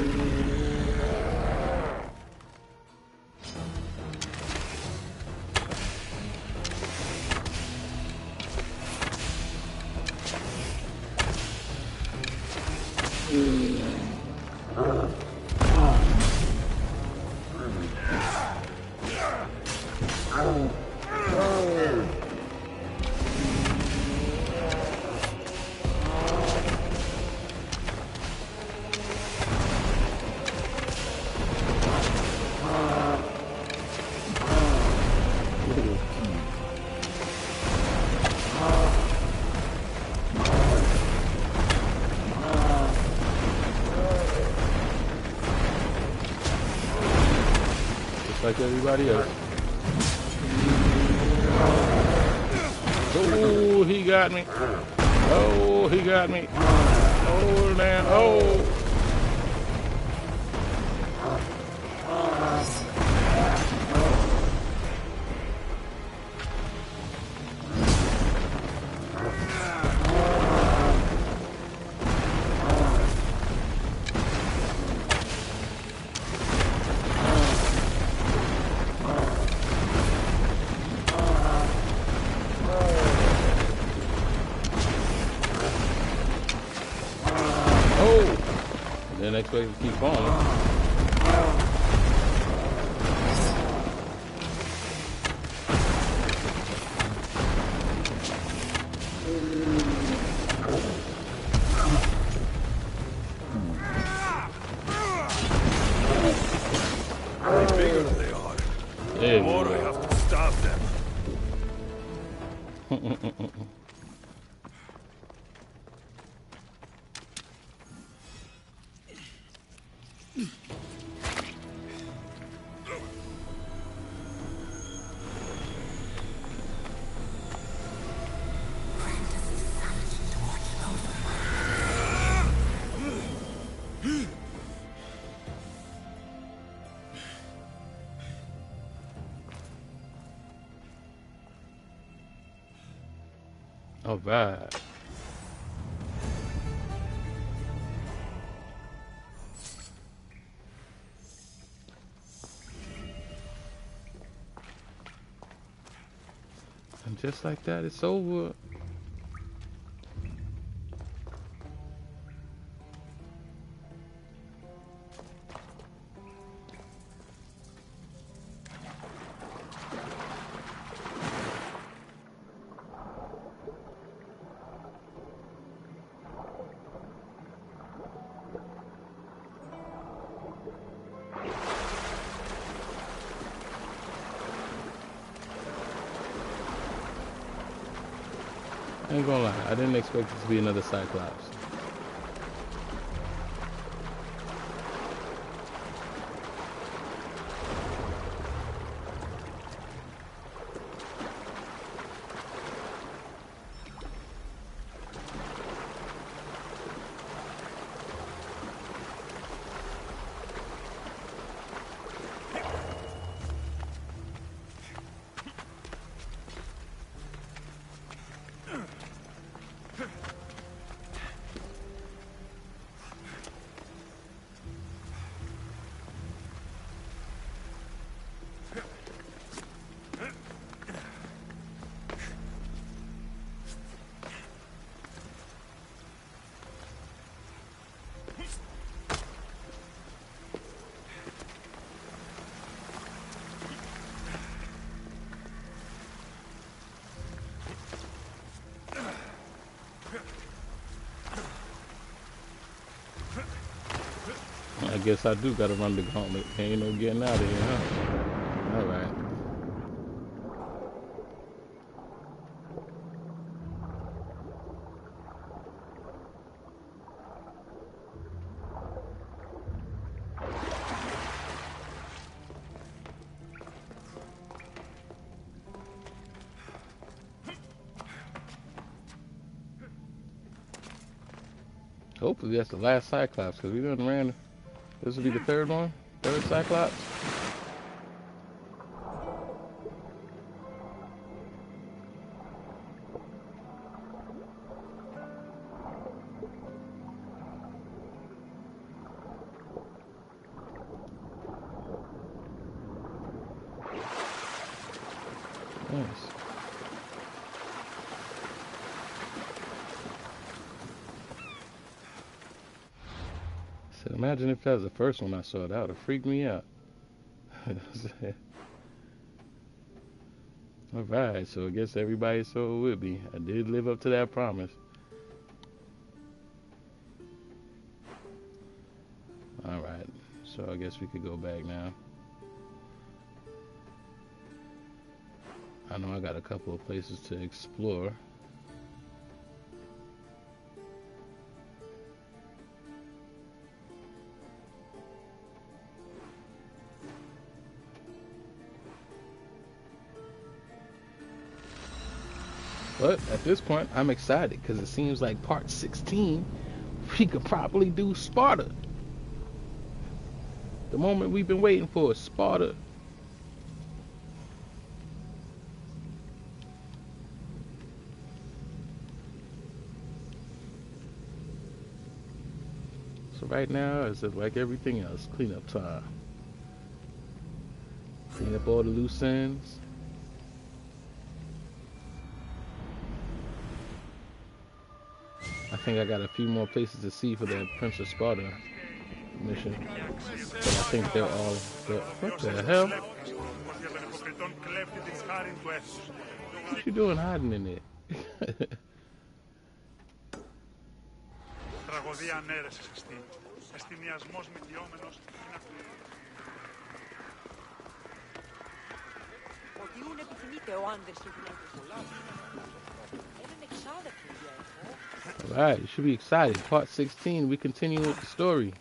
Like everybody else. Oh, he got me. Oh, he got me. Oh, man. Oh. Then expect to keep falling. The bigger they are, the more I have to stop them. All right. And just like that, it's over. I ain't gonna lie, I didn't expect it to be another Cyclops. I guess I do gotta run the gauntlet. Ain't no getting out of here, huh? Alright. Hopefully that's the last Cyclops, because we done ran. This will be the third one? Third Cyclops? Imagine if that was the first one I saw. That would have freaked me out. Alright, so I guess everybody saw it with me. I did live up to that promise. Alright, so I guess we could go back now. I know I got a couple of places to explore. But at this point, I'm excited because it seems like part 16, we could probably do Sparta. The moment we've been waiting for, Sparta. So right now, it's like everything else, cleanup time. Clean up all the loose ends. I think I got a few more places to see for the Prince of Sparta mission. But I think they're all... What the hell? What you doing hiding in there? Alright, you should be excited. Part 16, we continue with the story.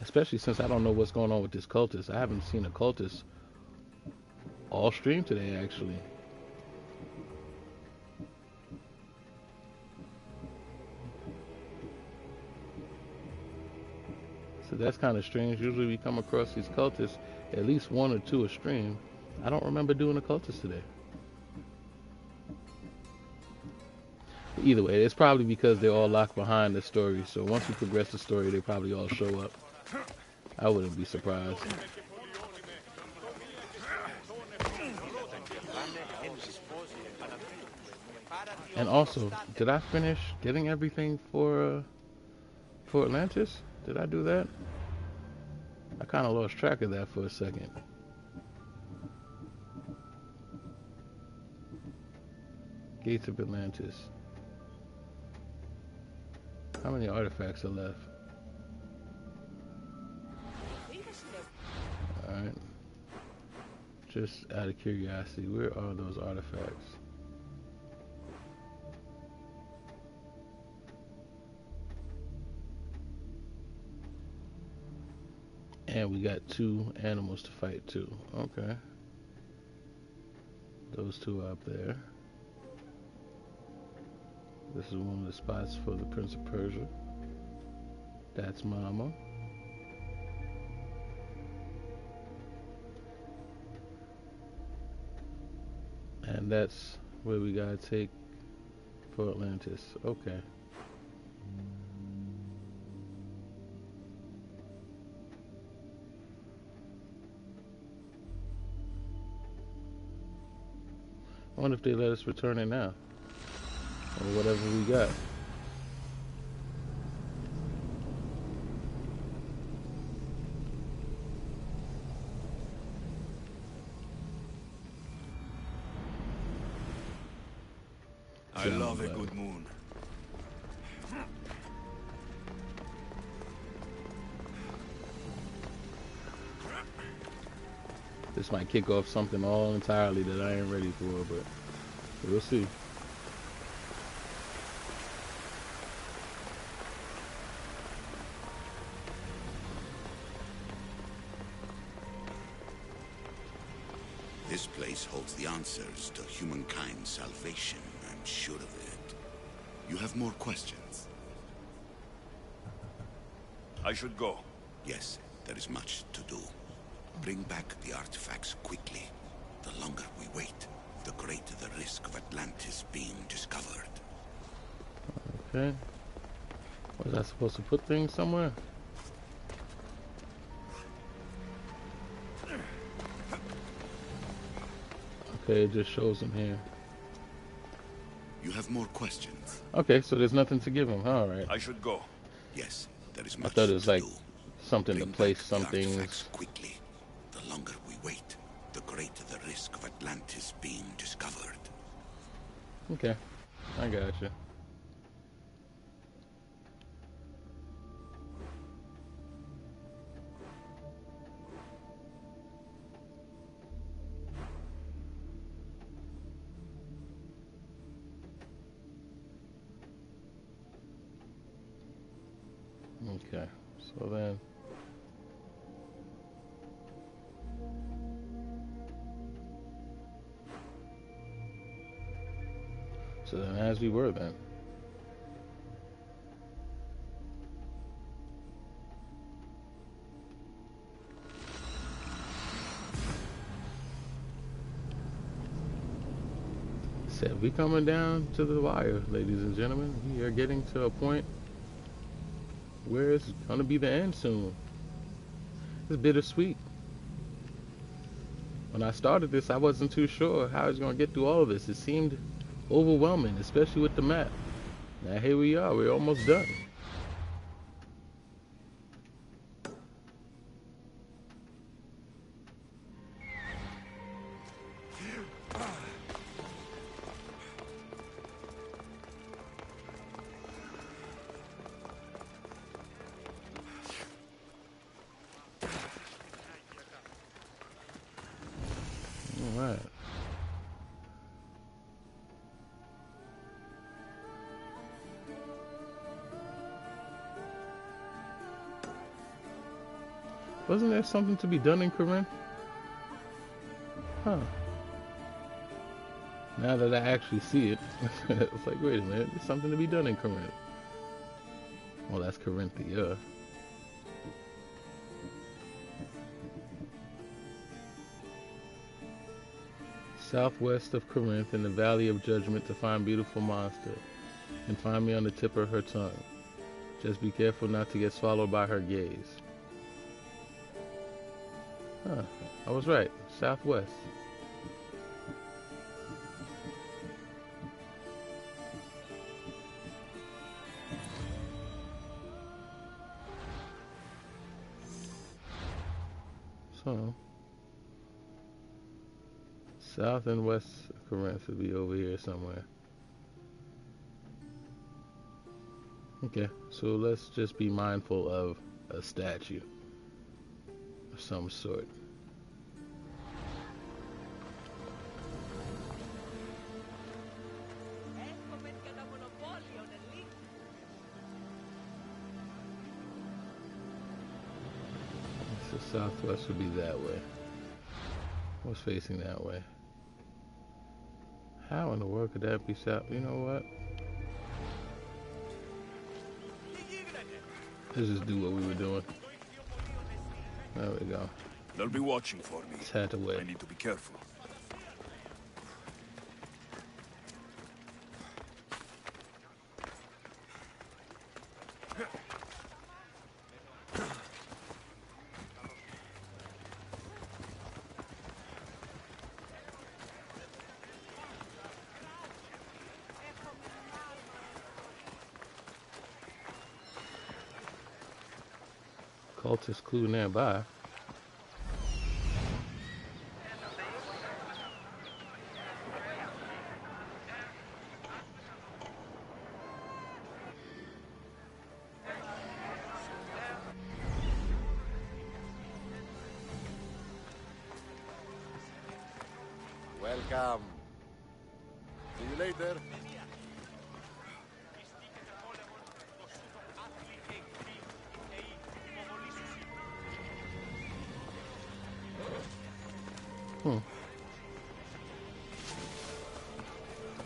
Especially since I don't know what's going on with this cultist. I haven't seen a cultist all stream today, actually. So that's kind of strange. Usually we come across these cultists, at least one or two a stream. I don't remember doing a cultist today. Either way, it's probably because they're all locked behind the story. So once we progress the story, they probably all show up. I wouldn't be surprised. And also, did I finish getting everything for Atlantis? Did I do that? I kind of lost track of that for a second. Gates of Atlantis. How many artifacts are left? Alright. Just out of curiosity, where are those artifacts? And we got 2 animals to fight too. Okay. Those 2 are up there. This is one of the spots for the Prince of Persia. That's Mama. And that's where we gotta take for Atlantis. Okay. I wonder if they let us return it now. Or whatever we got. I love a good moon. This might kick off something all entirely that I ain't ready for, but we'll see. This place holds the answers to humankind's salvation, I'm sure of it. You have more questions? I should go. Yes, there is much to do. Bring back the artifacts quickly. The longer we wait, the greater the risk of Atlantis being discovered. Okay. Was I supposed to put things somewhere? Okay, it just shows them here. You have more questions? Okay, so there's nothing to give him. All right. I should go. Yes, there is I much thought it was to like do. something to Bring place back some the artifacts things. quickly. The longer we wait, the greater the risk of Atlantis being discovered. Okay, I got you. Okay, so then as we were then. Said we coming down to the wire, ladies and gentlemen. We are getting to a point where it's gonna be the end soon. It's bittersweet. When I started this, I wasn't too sure how I was gonna get through all of this. It seemed overwhelming, especially with the map. Now here we are, we're almost done. All right. Wasn't there something to be done in Corinth? Huh. Now that I actually see it, it's like, wait a minute, there's something to be done in Corinth. Well, that's Corinthia. Southwest of Corinth, in the Valley of Judgment, to find beautiful monster, and find me on the tip of her tongue. Just be careful not to get swallowed by her gaze. Huh, I was right. Southwest. So, South and West Corinth would be over here somewhere. Okay, so let's just be mindful of a statue of some sort. So southwest would be that way. What's facing that way? How in the world could that be south? You know what? Let's just do what we were doing. There we go. They'll be watching for me. Just had to wait. I need to be careful. Cultist clue nearby. Welcome. See you later.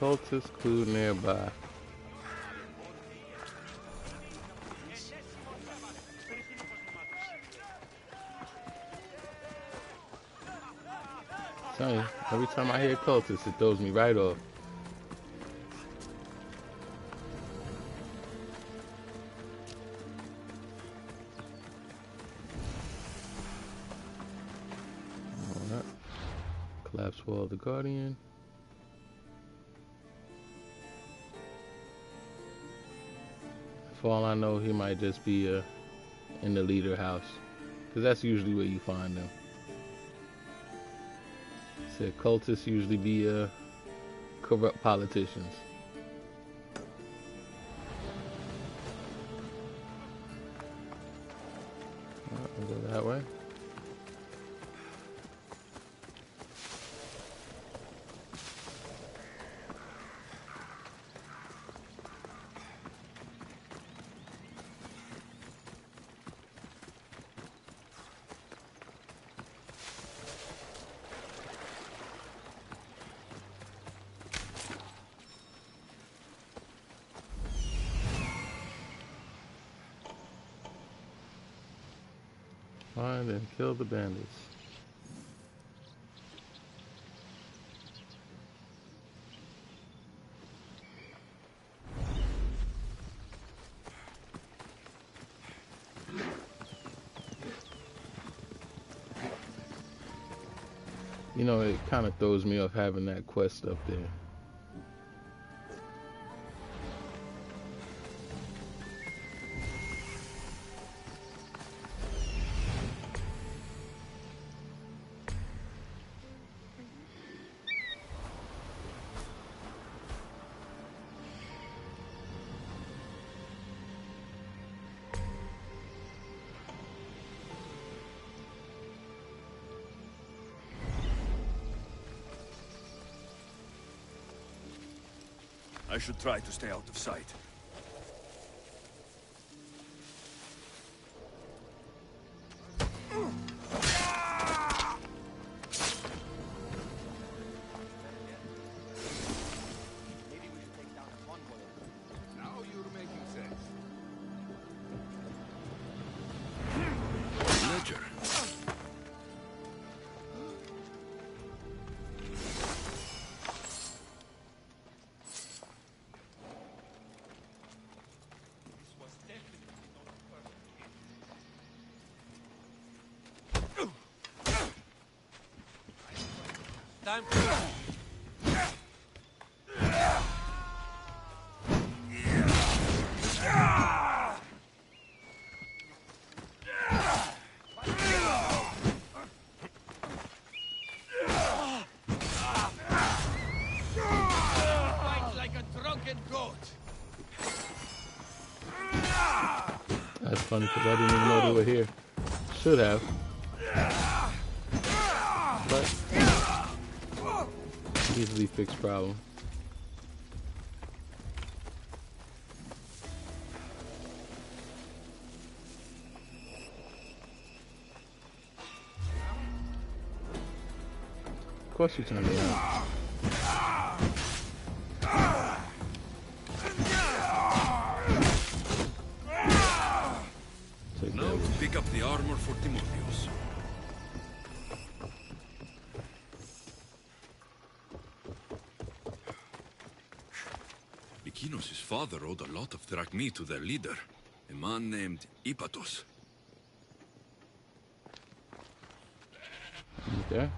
Cultist clue nearby. Tell you, every time I hear cultist, it throws me right off. Alright. Collapse wall of the Guardian. For all I know, he might just be in the leader house, because that's usually where you find them. Said cultists usually be corrupt politicians. I'll go that way. Find and kill the bandits. You know, it kind of throws me off having that quest up there. I should try to stay out of sight. Now you're making sense. Ledger. Time for Fight like a drunken goat. That's funny because I didn't even know they were here. Should have. But easily fixed problem. Of course you turned it on. Now to pick up the armor for Timotheus. Lykinos' father owed a lot of drachmi to their leader, a man named Ipatos. Okay.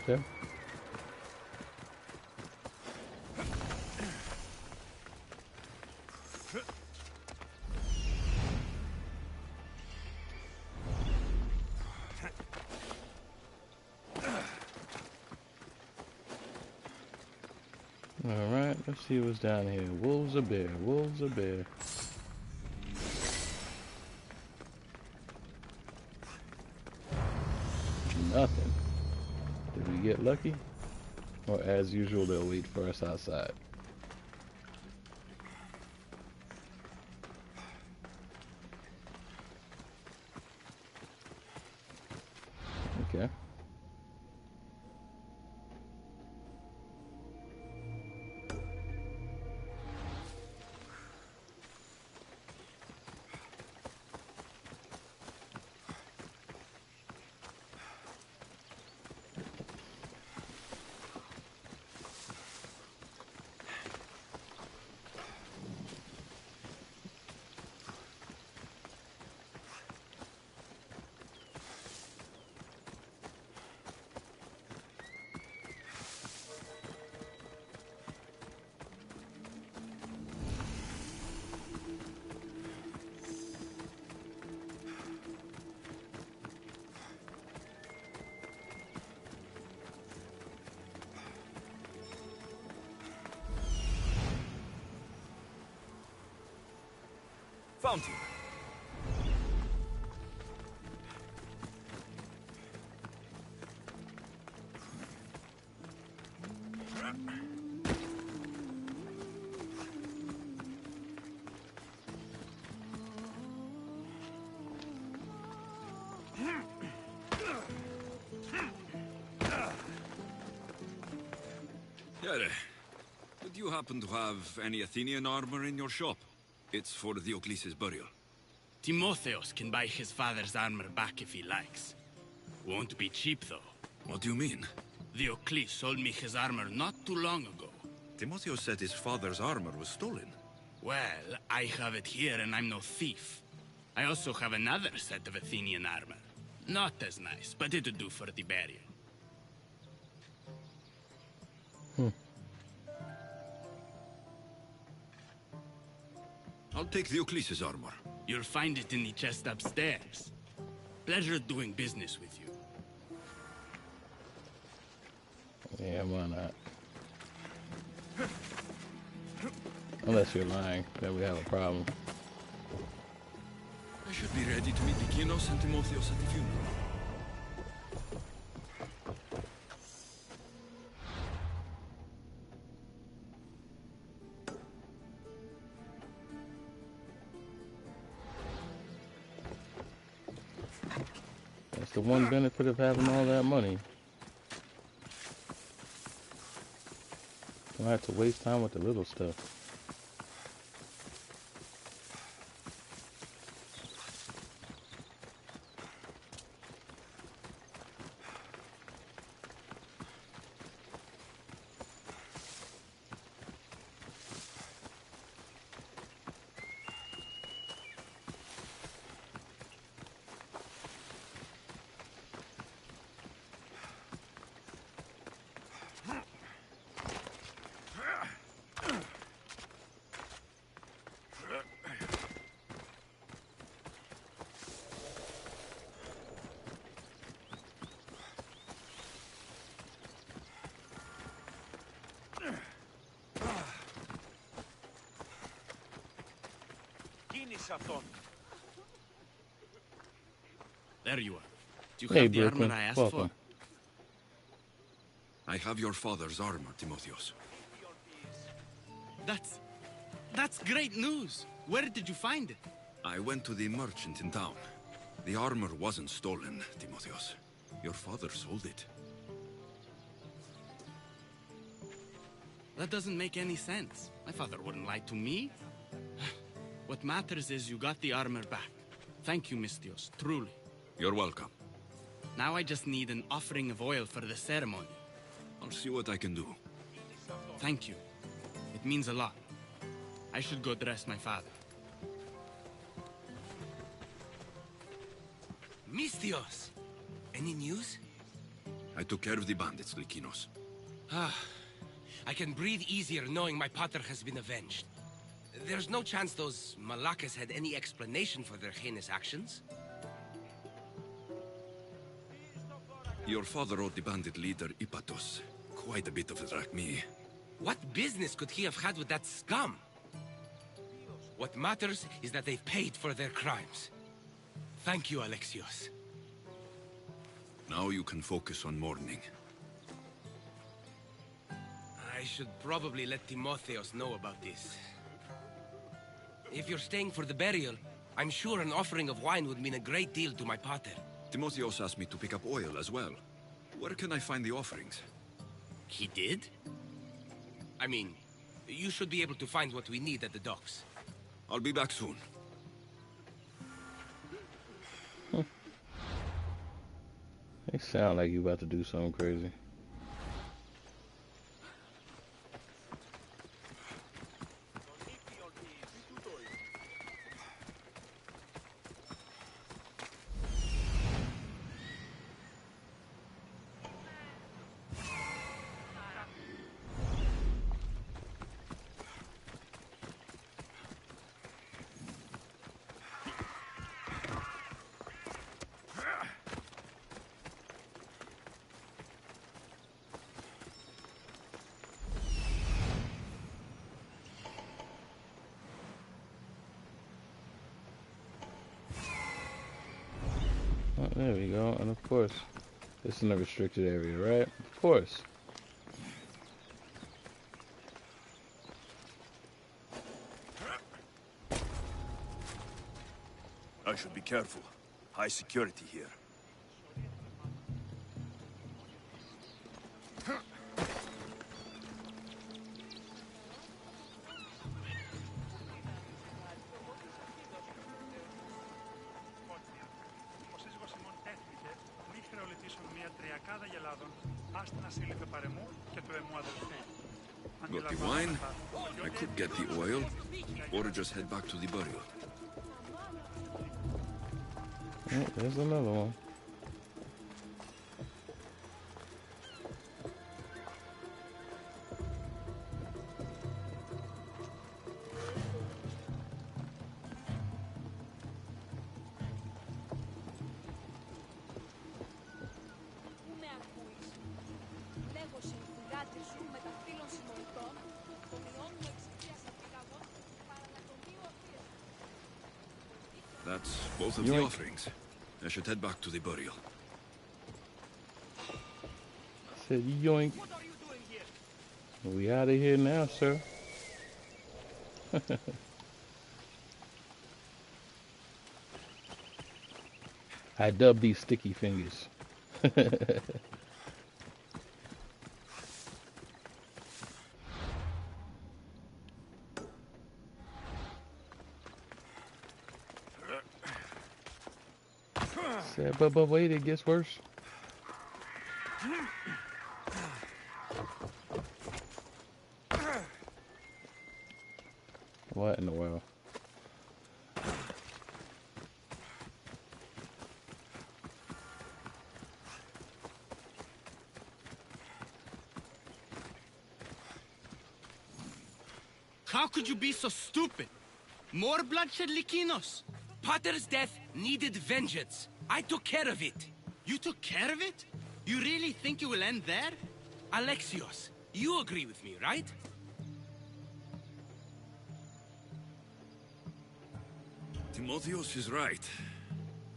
Okay. Alright, let's see what's down here. Wolves or bear? Wolves or bear? Nothing. Did we get lucky? Or as usual, they'll wait for us outside. Okay. Fountain. Here, would you happen to have any Athenian armor in your shop? It's for Diocles' burial. Timotheos can buy his father's armor back if he likes. Won't be cheap, though. What do you mean? Diocles sold me his armor not too long ago. Timotheos said his father's armor was stolen. Well, I have it here and I'm no thief. I also have another set of Athenian armor. Not as nice, but it'll do for the burial. I'll take Diocles' armor. You'll find it in the chest upstairs. Pleasure doing business with you. Yeah, why not? Unless you're lying, then we have a problem. I should be ready to meet Lykinos and Timotheos at the funeral. That's the one benefit of having all that money. Don't have to waste time with the little stuff. There you are. Do you Hey, have the Brooklyn. armor I asked Welcome. I have your father's armor, Timotheos. for? That's great news. Where did you find it? I went to the merchant in town. The armor wasn't stolen, Timotheos. Your father sold it. That doesn't make any sense. My father wouldn't lie to me. What matters is you got the armor back. Thank you, Mistios, truly. You're welcome. Now I just need an offering of oil for the ceremony. I'll see what I can do. Thank you. It means a lot. I should go dress my father. Mistios! Any news? I took care of the bandits, Lykinos. I can breathe easier knowing my pater has been avenged. There's no chance those Malakas had any explanation for their heinous actions? Your father owed the bandit leader Ipatos quite a bit of a drachmae. What business could he have had with that scum? What matters is that they've paid for their crimes. Thank you, Alexios. Now you can focus on mourning. I should probably let Timotheos know about this. If you're staying for the burial, I'm sure an offering of wine would mean a great deal to my pater. Timotheos asked me to pick up oil as well. Where can I find the offerings? He did? I mean, you should be able to find what we need at the docks. I'll be back soon. They sound like you about to do something crazy. Oh, there we go. And of course, this is in a restricted area, right? Of course. I should be careful. High security here. Got the wine? I could get the oil, or just head back to the burial. Oh, there's another one. That's both of the offerings. I should head back to the burial. Said yoink. We out of here now, sir. I dub these sticky fingers. But wait, it gets worse. What in the world? How could you be so stupid? More bloodshed, Likinos? Pater's death needed vengeance. I took care of it. You took care of it? You really think it will end there? Alexios, you agree with me, right? Timotheos is right.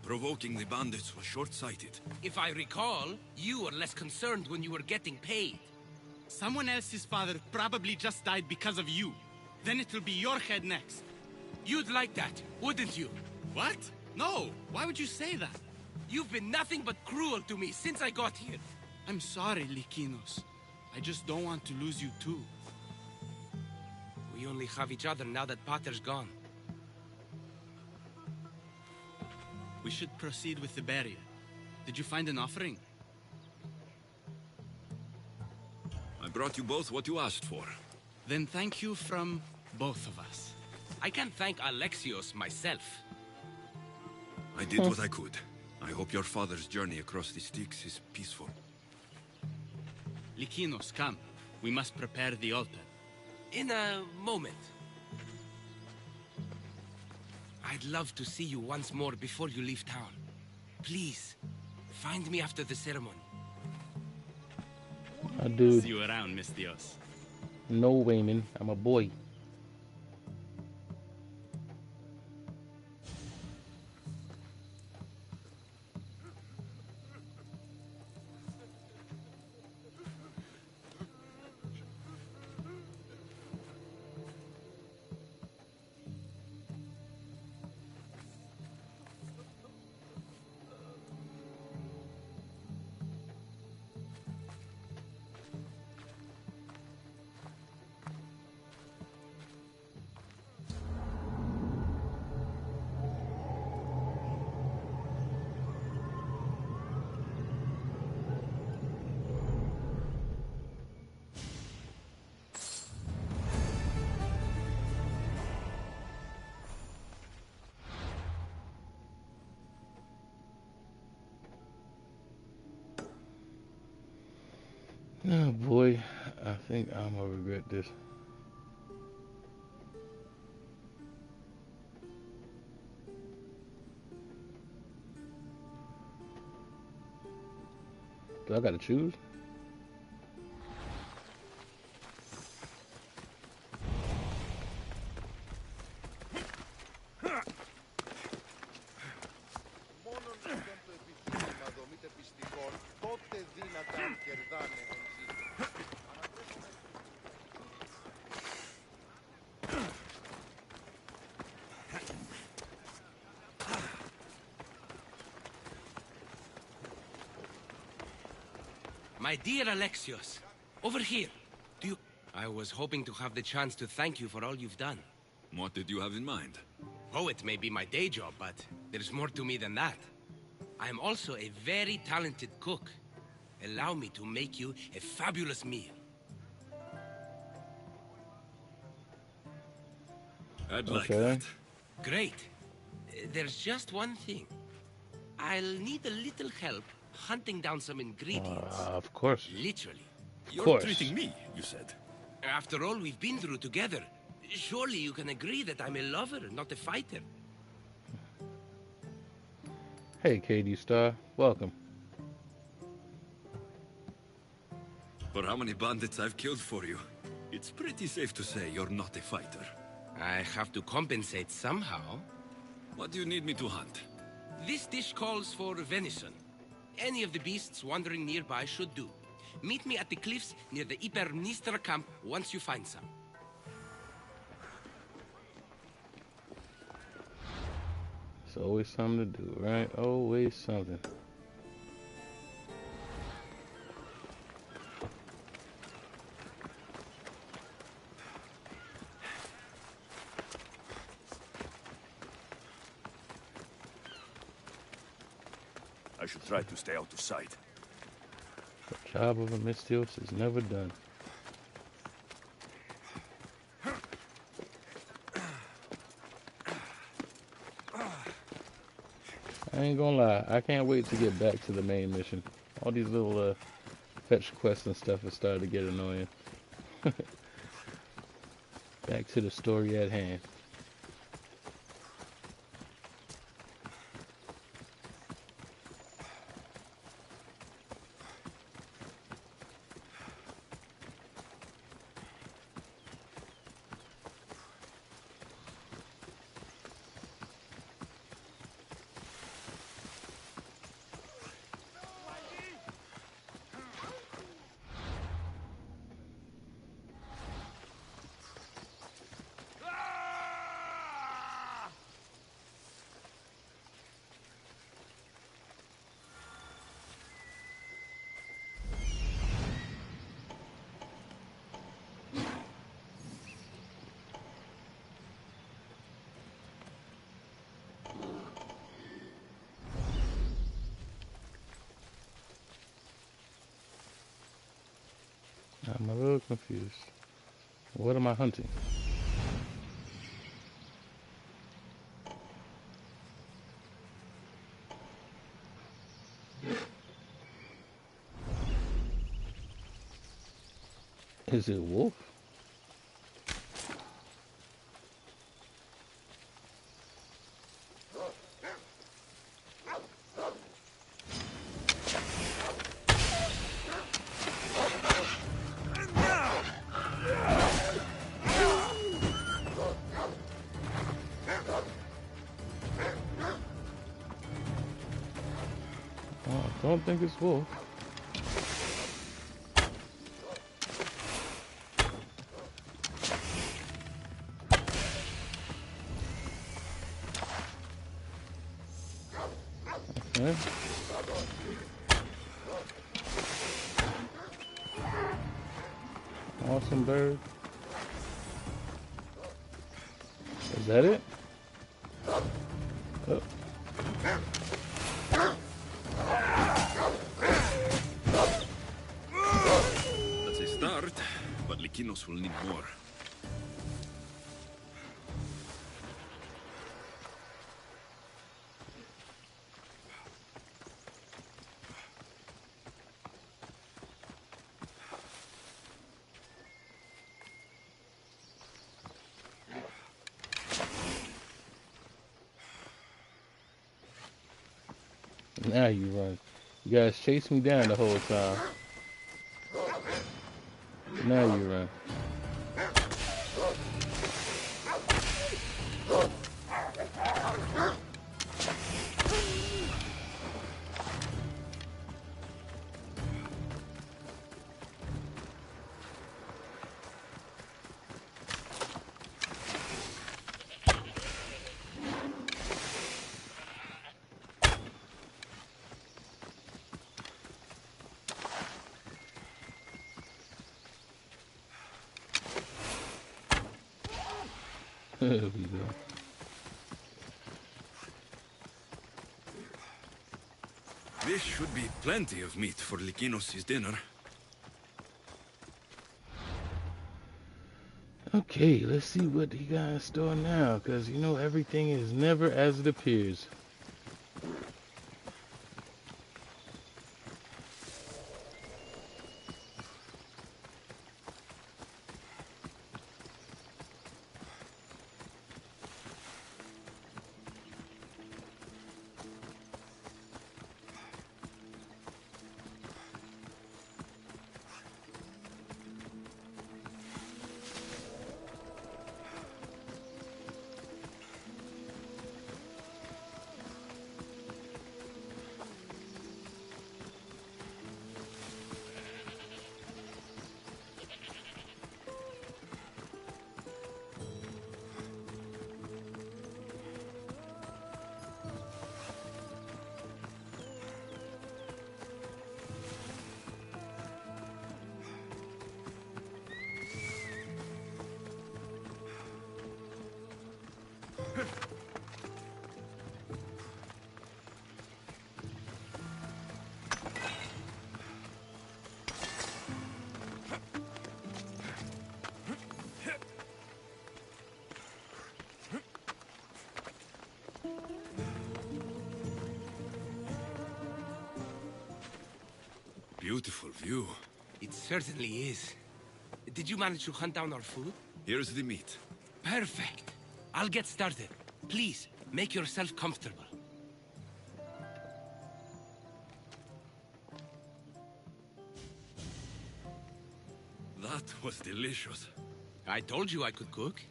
Provoking the bandits was short-sighted. If I recall, you were less concerned when you were getting paid. Someone else's father probably just died because of you. Then it will be your head next. You'd like that, wouldn't you? What? No, why would you say that? You've been nothing but cruel to me since I got here. I'm sorry, Likinos. I just don't want to lose you too. We only have each other now that Pater's gone. We should proceed with the burial. Did you find an offering? I brought you both what you asked for. Then thank you from both of us. I can thank Alexios myself. I did what I could. I hope your father's journey across the Styx is peaceful. Likinos, come. We must prepare the altar. In a moment. I'd love to see you once more before you leave town. Please, find me after the ceremony. I do. See you around, Mistios. No, Wayman, I'm a boy. Oh boy, I think I'm gonna regret this. Do I gotta choose? Μόνον στον το επιχείρημα δομείται πιστικών, τότε δύνατα κερδάνε εν ζήτω. My dear Alexios, over here. Do you... I was hoping to have the chance to thank you for all you've done. What did you have in mind? Oh, it may be my day job, but there's more to me than that. I am also a very talented cook. Allow me to make you a fabulous meal. I'd like that. Great. There's just one thing. I'll need a little help hunting down some ingredients. Of course. Literally. You're treating me, you said. After all we've been through together, surely you can agree that I'm a lover, not a fighter. Hey, KD Star, welcome. For how many bandits I've killed for you, it's pretty safe to say you're not a fighter. I have to compensate somehow. What do you need me to hunt? This dish calls for venison. Any of the beasts wandering nearby should do. Meet me at the cliffs near the Ipermnistra camp once you find some. It's always something to do, right? Always something. I should try to stay out of sight. The job of a Mistios is never done. I ain't gonna lie, I can't wait to get back to the main mission. All these little fetch quests and stuff have started to get annoying. Back to the story at hand. I'm a little confused. What am I hunting? Is it wolf? don't think it's wolf. Okay. Awesome bird. Is that it? Oh. That's a start, but Likinos will need more. Now you run. You guys chased me down the whole time. Now you run. There we go. This should be plenty of meat for Likinos' dinner. Okay, let's see what he got in store now, because you know everything is never as it appears. Beautiful view. It certainly is. Did you manage to hunt down our food? Here's the meat. Perfect. I'll get started. Please, make yourself comfortable. That was delicious. I told you I could cook.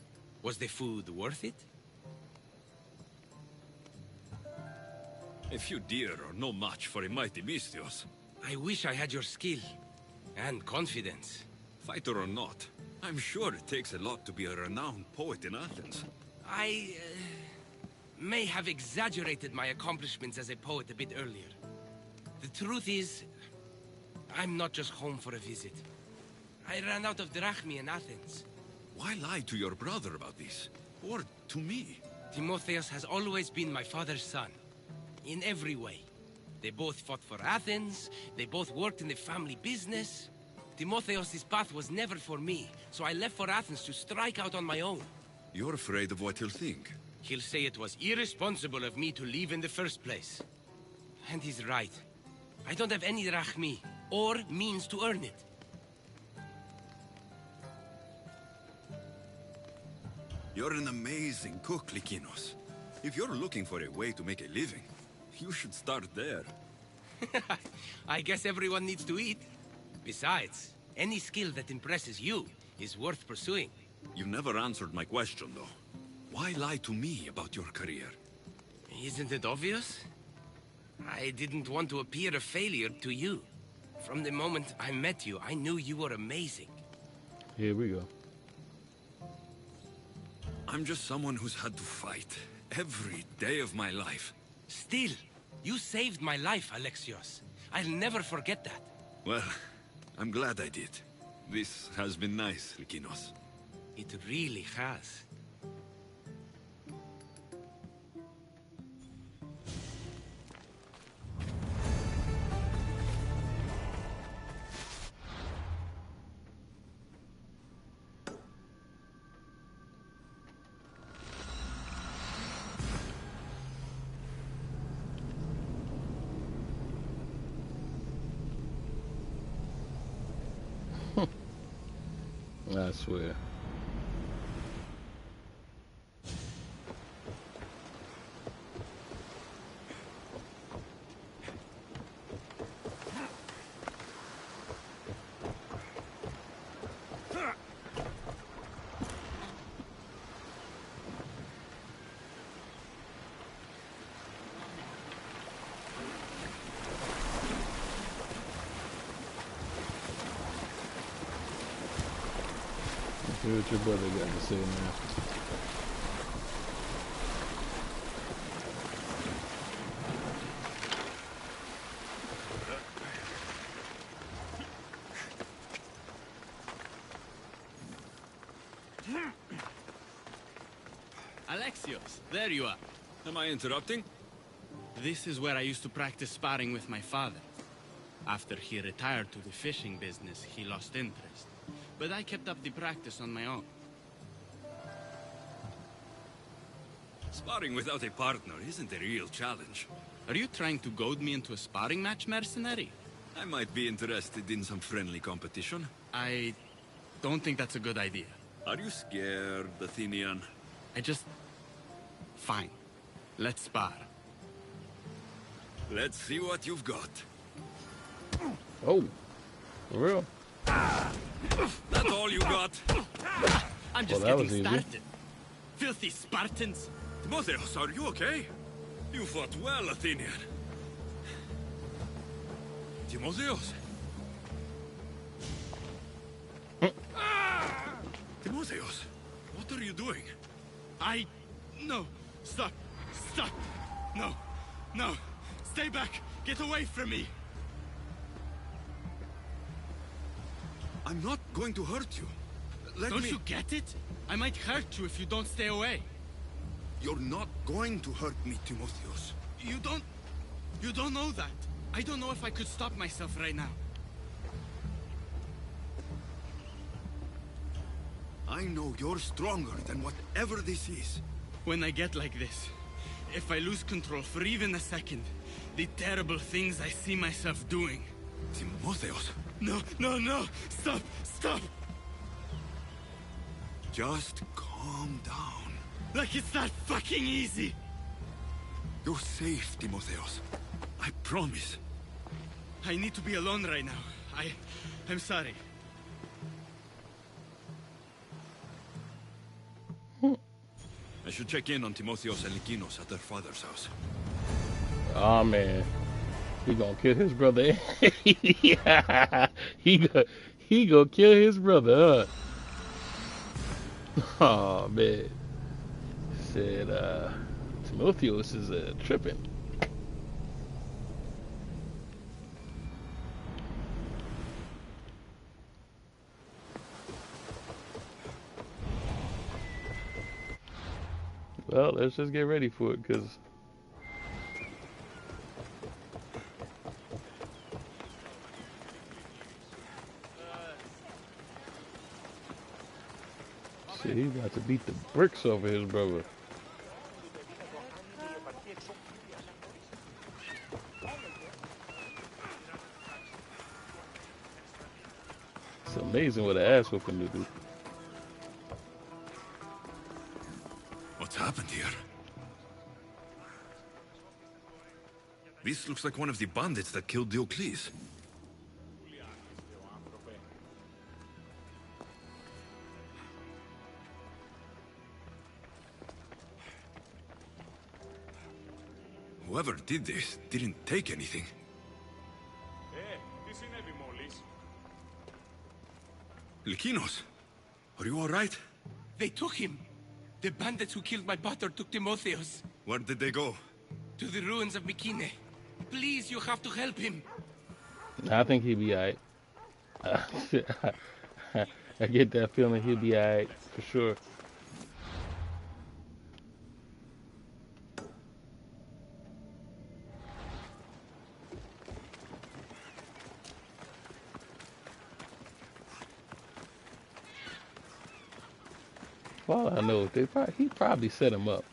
Was the food worth it? A few deer are no match for a mighty Mistios. I wish I had your skill. And confidence. Fighter or not, I'm sure it takes a lot to be a renowned poet in Athens. I may have exaggerated my accomplishments as a poet a bit earlier. The truth is, I'm not just home for a visit. I ran out of drachmi in Athens. Why lie to your brother about this? Or to me? Timotheus has always been my father's son. In every way. They both fought for Athens, they both worked in the family business. Timotheus' path was never for me, so I left for Athens to strike out on my own. You're afraid of what he'll think. He'll say it was irresponsible of me to leave in the first place. And he's right. I don't have any drachmi, or means to earn it. You're an amazing cook, Likinos. If you're looking for a way to make a living, you should start there. I guess everyone needs to eat. Besides, any skill that impresses you is worth pursuing. You never answered my question, though. Why lie to me about your career? Isn't it obvious? I didn't want to appear a failure to you. From the moment I met you, I knew you were amazing. Here we go. I'm just someone who's had to fight every day of my life. Still, you saved my life, Alexios. I'll never forget that. Well, I'm glad I did. This has been nice, Lykinos. It really has. I swear. See what your brother got to say now. Alexios, there you are. Am I interrupting? This is where I used to practice sparring with my father. After he retired to the fishing business, he lost interest. But I kept up the practice on my own. Sparring without a partner isn't a real challenge. Are you trying to goad me into a sparring match, mercenary? I might be interested in some friendly competition. I don't think that's a good idea. Are you scared, Athenian? Fine. Let's spar. Let's see what you've got. Oh, for real? That's all you got? I'm just Well, that getting was easy. started. Filthy Spartans. Timotheos, are you okay? You fought well, Athenian. Timotheos? Timotheos, what are you doing? No. Stop. Stop. No. No. Stay back. Get away from me. I'm not going to hurt you. Don't you get it? I might hurt you if you don't stay away. You're not going to hurt me, Timotheos. You don't know that. I don't know if I could stop myself right now. I know you're stronger than whatever this is. When I get like this, if I lose control for even a second, the terrible things I see myself doing. Timotheos. No, no, no! Stop! Stop! Just calm down. Like it's that fucking easy! You're safe, Timotheos. I promise. I need to be alone right now. I'm sorry. I should check in on Timotheos and Lykinos at their father's house. Oh man, he gonna kill his brother. Yeah, he gonna kill his brother. Huh? Oh man, said Timotheos is tripping. Well, let's just get ready for it, because see, he's about to beat the bricks over his brother. It's amazing what an ass whooping to do. What's happened here? This looks like one of the bandits that killed Diocles. Whoever did this didn't take anything. Likinos, are you all right? They took him. The bandits who killed my butter took Timotheus. Where did they go? To the ruins of Mykine. Please, you have to help him. I think he'll be alright. I get that feeling he'll be alright for sure. All I know, he probably set him up.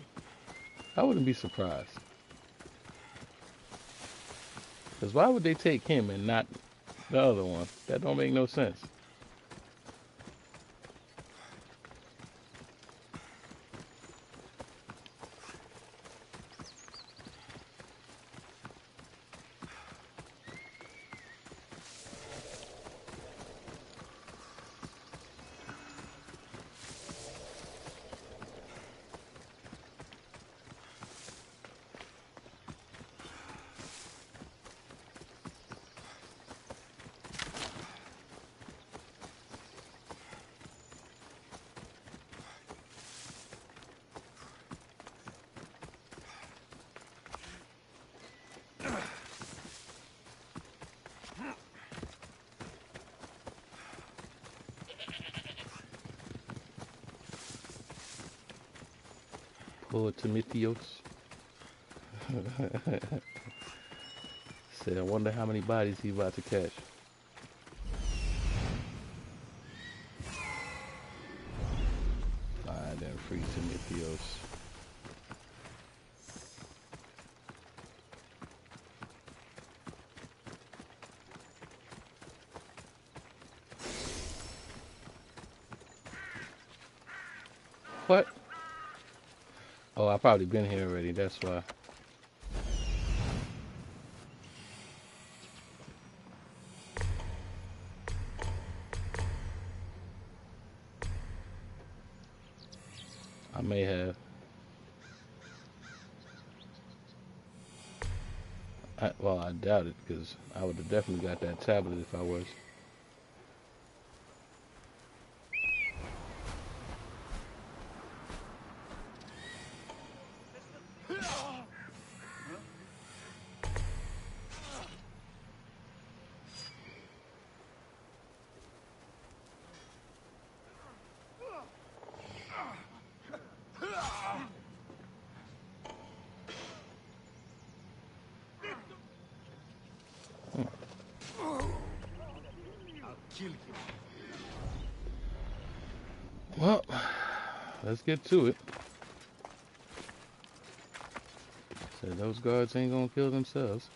I wouldn't be surprised. Because why would they take him and not the other one? That don't make no sense. Poor Timotheus. Said, I wonder how many bodies he about to catch. Find and free Timotheus. What? Oh, I've probably been here already, that's why. I may have. Well, I doubt it, because I would have definitely got that tablet if I was. Well, let's get to it. So those guards ain't gonna kill themselves.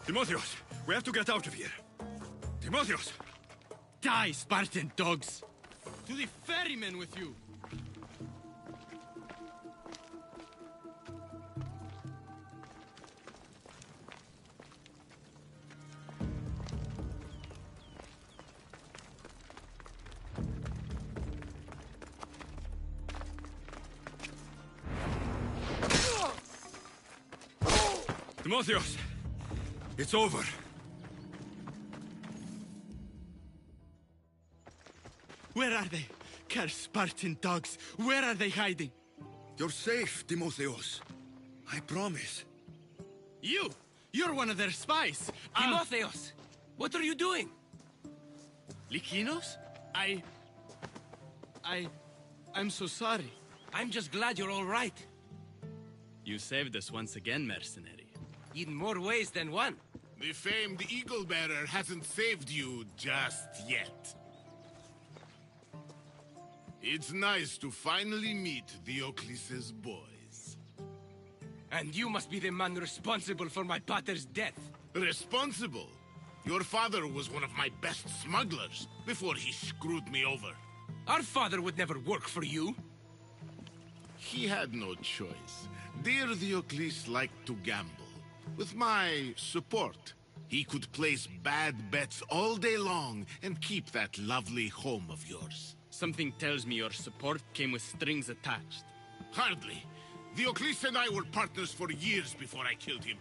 Timotheus, we have to get out of here. Timotheus! Die, Spartan dogs! To the ferryman with you! Timotheus! It's over. Where are they? Cursed Spartan dogs! Where are they hiding? You're safe, Timotheus. I promise. You're one of their spies! Timotheus! What are you doing? Lykinos? I'm so sorry. I'm just glad you're all right. You saved us once again, mercenary. In more ways than one. The famed Eagle Bearer hasn't saved you just yet. It's nice to finally meet Diocles' boys. And you must be the man responsible for my pater's death. Responsible? Your father was one of my best smugglers before he screwed me over. Our father would never work for you. He had no choice. Dear Diocles liked to gamble. With my support, he could place bad bets all day long and keep that lovely home of yours. Something tells me your support came with strings attached. Hardly. Diocles and I were partners for years before I killed him.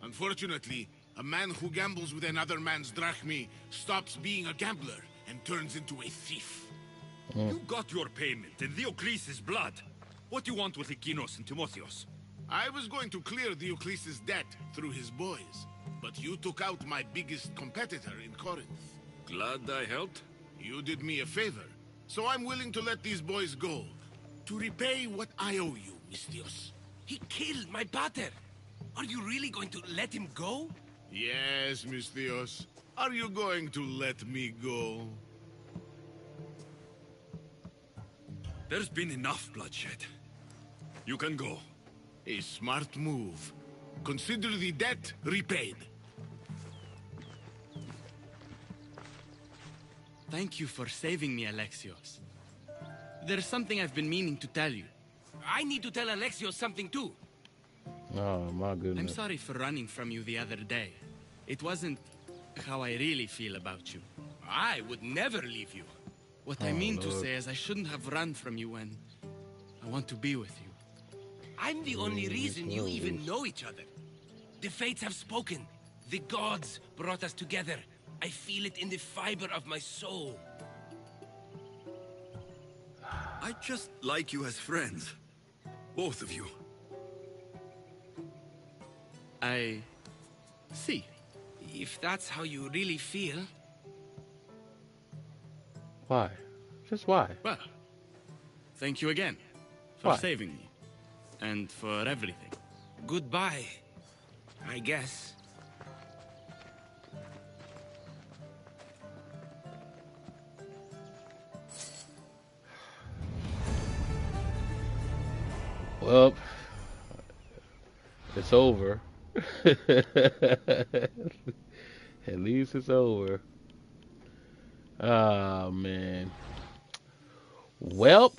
Unfortunately, a man who gambles with another man's drachmi stops being a gambler and turns into a thief. You got your payment in Diocles' blood. What do you want with Lykinos and Timotheus? I was going to clear Diocles' debt through his boys, but you took out my biggest competitor in Corinth. Glad I helped. You did me a favor, so I'm willing to let these boys go, to repay what I owe you, Mistios. He killed my pater. Are you really going to let him go? Yes, Mistios. Are you going to let me go? There's been enough bloodshed. You can go. A smart move. Consider the debt repaid. Thank you for saving me, Alexios. There's something I've been meaning to tell you. I need to tell Alexios something too. Oh, my goodness. I'm sorry for running from you the other day. It wasn't how I really feel about you. I would never leave you. What I mean to say is I shouldn't have run from you when I want to be with you. I'm the only reason you even know each other. The fates have spoken. The gods brought us together. I feel it in the fiber of my soul. I just like you as friends. Both of you. I see. If that's how you really feel. Why? Just why? Well, thank you again for Why? saving me. And for everything. Goodbye, I guess. Well, it's over. At least it's over. Oh, man. Welp,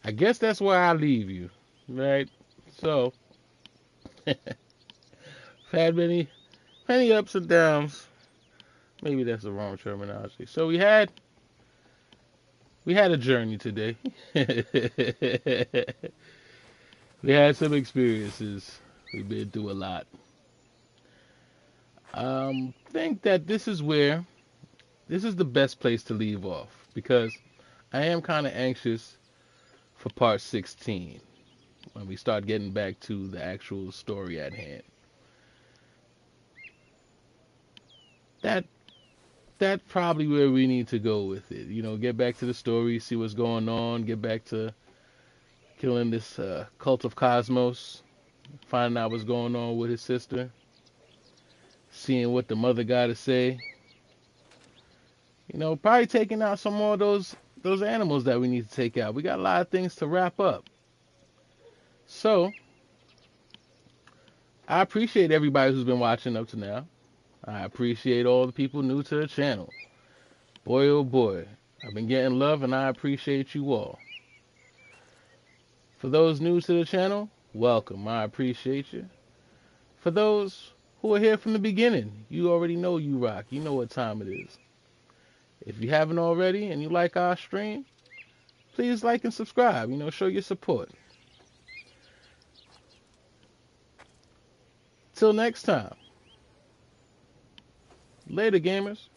I guess that's where I leave you, right? So, had many ups and downs. Maybe that's the wrong terminology. So we had a journey today. We had some experiences. We've been through a lot. Think that this is the best place to leave off because I am kind of anxious for part 16 when we start getting back to the actual story at hand. That's probably where we need to go with it. You know, get back to the story, see what's going on, get back to killing this cult of Cosmos, finding out what's going on with his sister, seeing what the mother got to say. You know, probably taking out some more of those animals that we need to take out. We got a lot of things to wrap up. So, I appreciate everybody who's been watching up to now. I appreciate all the people new to the channel. Boy, oh boy, I've been getting love and I appreciate you all. For those new to the channel, welcome. I appreciate you. For those who are here from the beginning, you already know you rock. You know what time it is. If you haven't already and you like our stream, please like and subscribe. You know, show your support. Till next time. Later, gamers.